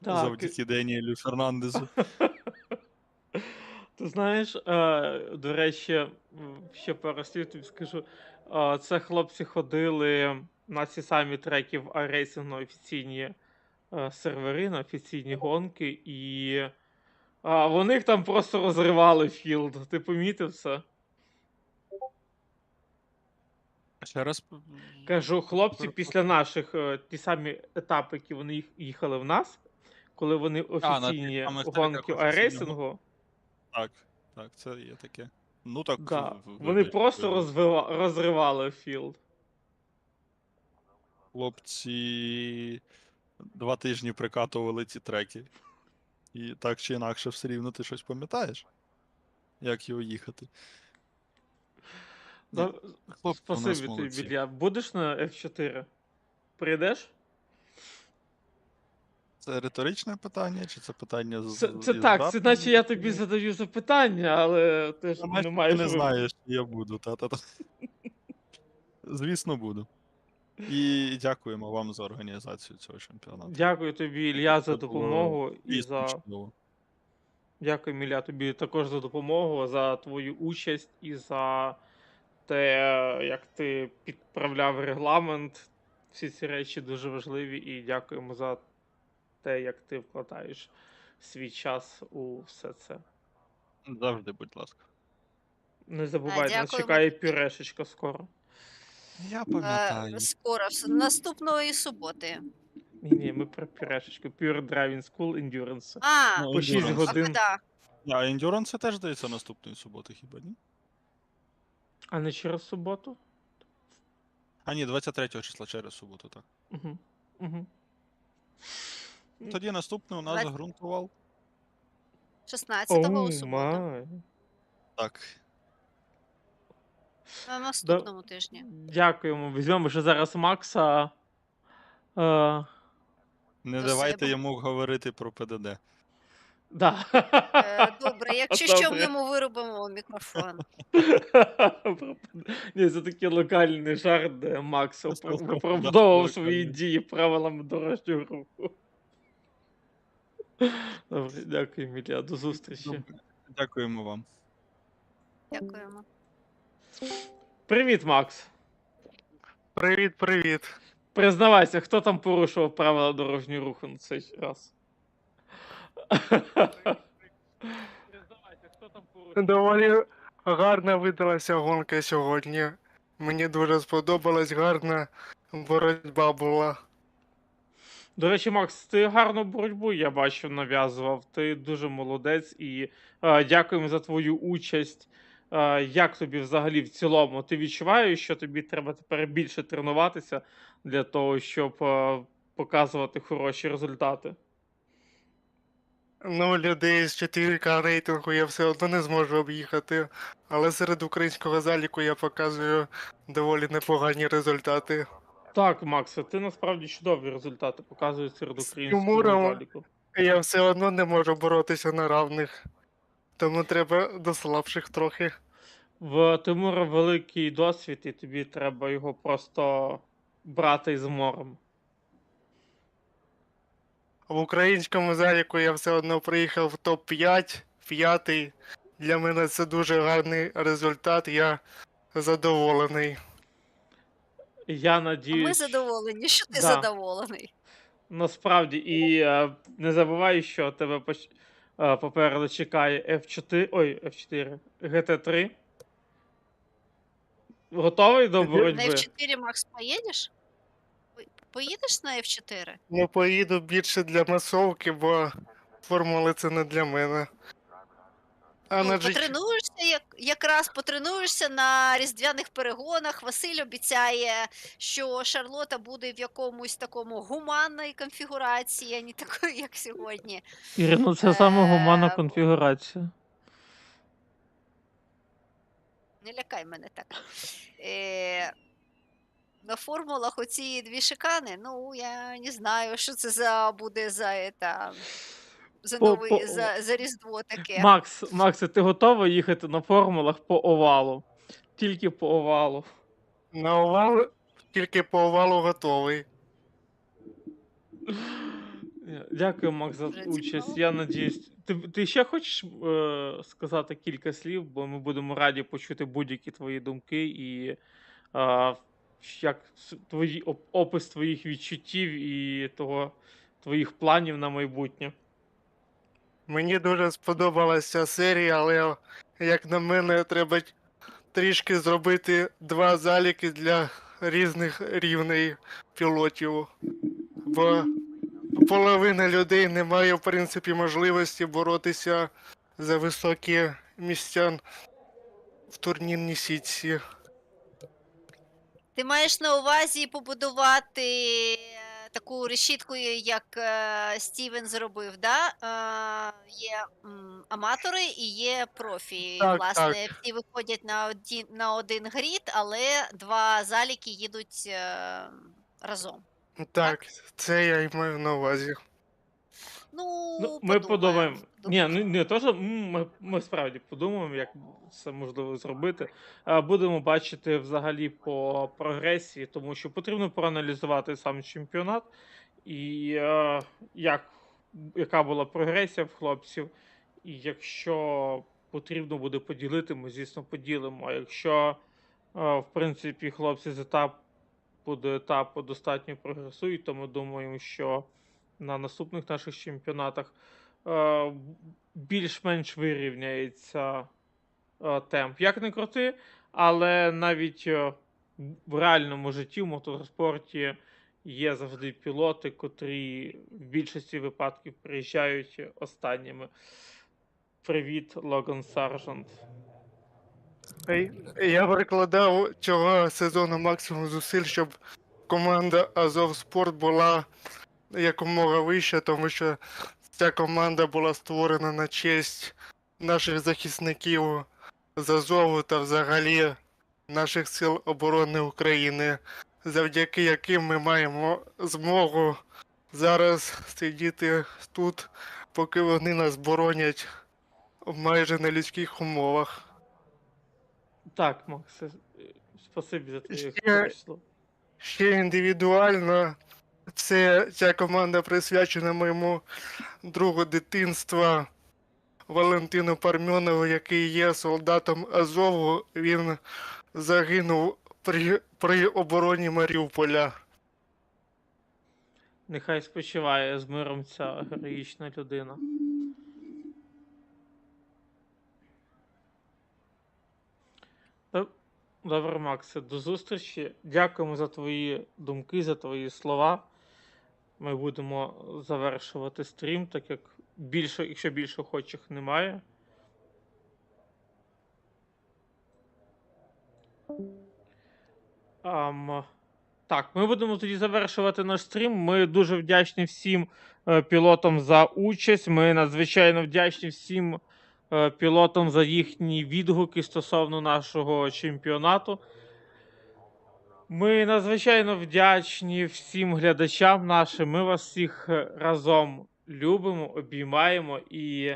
завдяки Деніелю Фернандезу. Ти знаєш, до речі, ще пару слів тобі скажу. Це хлопці ходили на ці самі треки в iRacing офіційні сервери, на офіційні гонки, і вони їх там просто розривали філд. Ти помітив це? Ще раз. Кажу, хлопці після наших, ті самі етапи, які вони їхали в нас, коли вони На тих офіційні самих гонки треках офіційного. айрейсингу, Так, так, це є таке. Ну так, да, вони вибач, просто розривали філд. хлопці 2 тижні прикатували ці треки. І так чи інакше все рівно ти щось пам'ятаєш? Як його їхати? Ні, Да, хлопці у нас спасибі тобі, молодці. Ілля. Будеш на F4? Прийдеш? Це риторичне питання, чи це питання Це із так, це жартом? наче я тобі задаю запитання, але ти ж не Наче ти маєш не вибору. знаєш, що я буду. Та-та-та. Звісно, буду. І дякуємо вам за організацію цього чемпіонату. Дякую тобі, Ілля, за Це було допомогу і дійсно за. чудово. Дякую, Ілля, тобі також за допомогу, за твою участь і за те, як ти підправляв регламент. Всі ці речі дуже важливі, і дякуємо за те, як ти вкладаєш свій час у все це. Завжди, будь ласка. Не забувай, нас дякуємо чекає тобі. пюрешечка скоро. Я пам'ятаю. Скоро, наступної суботи. Ні, ми про пюрешечку. Pure Driving School Endurance. А, Ну, По 6 Endurance. а годин. коли? А Endurance теж, здається, наступної суботи, хіба ні? А не через суботу? А ні, 23 числа через суботу, так. Угу. Угу. Тоді наступний у нас Двадцять- ґрунтував. 16-го у суботу. май. Так. На наступному тижні. Дякуємо. Візьмемо ще зараз Макса. Не До давайте себе. йому говорити про ПДД. Да. Добре, якщо що, ми Добре. йому виробимо мікрофон. Ні, це такий локальний жарт, де Макс Просто виправдовував свої локальний. дії правилами дорожнього руху. Добре, дякую, Міля. До зустрічі. Добре. Дякуємо вам. Дякуємо. Привіт, Макс. Привіт, привіт. Признавайся, хто там порушував правила дорожнього руху на цей раз? Признавайся, хто там порушував? Доволі гарна видалася гонка сьогодні. Мені дуже сподобалась, гарна боротьба була. До речі, Макс, ти гарну боротьбу, я бачу, нав'язував. Ти дуже молодець і дякуємо за твою участь. Як тобі взагалі в цілому? Ти відчуваєш, що тобі треба тепер більше тренуватися для того, щоб показувати хороші результати? Ну, людей з 4К рейтингу я все одно не зможу об'їхати, але серед українського заліку я показую доволі непогані результати. Так, Макс, ти насправді чудові результати показуєш серед З українського Тимуром заліку. Я все одно не можу боротися на равних, тому треба до слабших трохи. В Тимура великий досвід, і тобі треба його просто брати із морем. В українському заліку я все одно приїхав в топ-5, п'ятий. Для мене це дуже гарний результат, я задоволений. Я А ми надіюсь, задоволені, що ти Да. задоволений. насправді, і не забувай, що тебе попереду чекає F4, GT3. Готовий до На боротьби? F4, Макс, поїдеш? Поїдеш на F4? Ну, поїду більше для масовки, бо формули це не для мене. А Ну, на GT... потренуєшся, якраз потренуєшся на різдвяних перегонах. Василь обіцяє, що Шарлота буде в якомусь такому гуманній конфігурації, а не такої, як сьогодні. Ірина, це саме гуманна Е, конфігурація. Не лякай мене так. На формулах оці дві шикани, ну, я не знаю, що це буде за новий, за Різдво таке. Макс, ти готовий їхати на формулах по овалу? Тільки по овалу. На овал, тільки по овалу готовий. Дякую, Макс, за Дуже участь. цікаво. Я надіюсь. Ти ще хочеш сказати кілька слів, бо ми будемо раді почути будь-які твої думки і як опис твоїх відчуттів і того, твоїх планів на майбутнє? Мені дуже сподобалася серія, але, як на мене, треба трішки зробити 2 заліки для різних рівней пілотів. Бо половина людей не має, в принципі, можливості боротися за високі місця в турнірній сітці. Ти маєш на увазі побудувати таку решітку, як Стівен зробив, да? Є аматори і є профі. Так, Власне, так. всі виходять на один грід, але 2 заліки їдуть разом. Так, це я й маю на увазі. Ну, Ми подумаємо. подумаємо. Ні, ну не то, що ми справді подумаємо, як це можливо зробити. Будемо бачити взагалі по прогресії, тому що потрібно проаналізувати сам чемпіонат і яка була прогресія в хлопців. І якщо потрібно буде поділити, ми, звісно, поділимо. А якщо, в принципі, хлопці з до етапу достатньо прогресують, то ми думаємо, що на наступних наших чемпіонатах більш-менш вирівняється темп. Як не крути, але навіть в реальному житті, в мотоспорті є завжди пілоти, котрі в більшості випадків приїжджають останніми. Привіт, Логан Саржант. Я прикладав цього сезону максимум зусиль, щоб команда Autosport була якомога вища, тому що ця команда була створена на честь наших захисників з Азову та взагалі наших сил оборони України, завдяки яким ми маємо змогу зараз сидіти тут, поки вони нас боронять в майже нелюдських умовах. Так, Макс, спасибі за твоє Ще- слово. Ще індивідуально ця команда присвячена моєму другу дитинства Валентину Пармьонову, який є солдатом Азову. Він загинув при обороні Маріуполя. Нехай спочиває з миром ця героїчна людина. Добре, Максе, до зустрічі. Дякуємо за твої думки, за твої слова. Ми будемо завершувати стрім, так як якщо більше охочих немає. Так, ми будемо тоді завершувати наш стрім. Ми дуже вдячні всім пілотам за участь. Ми надзвичайно вдячні всім пілотам за їхні відгуки стосовно нашого чемпіонату. Ми надзвичайно вдячні всім глядачам нашим. Ми вас всіх разом любимо, обіймаємо і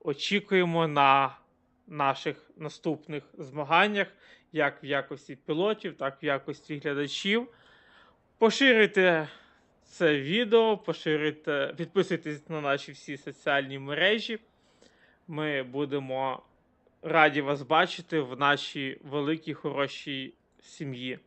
очікуємо на наших наступних змаганнях, як в якості пілотів, так в якості глядачів. Поширюйте це відео, підписуйтесь на наші всі соціальні мережі. Ми будемо раді вас бачити в нашій великій хорошій сім'ї.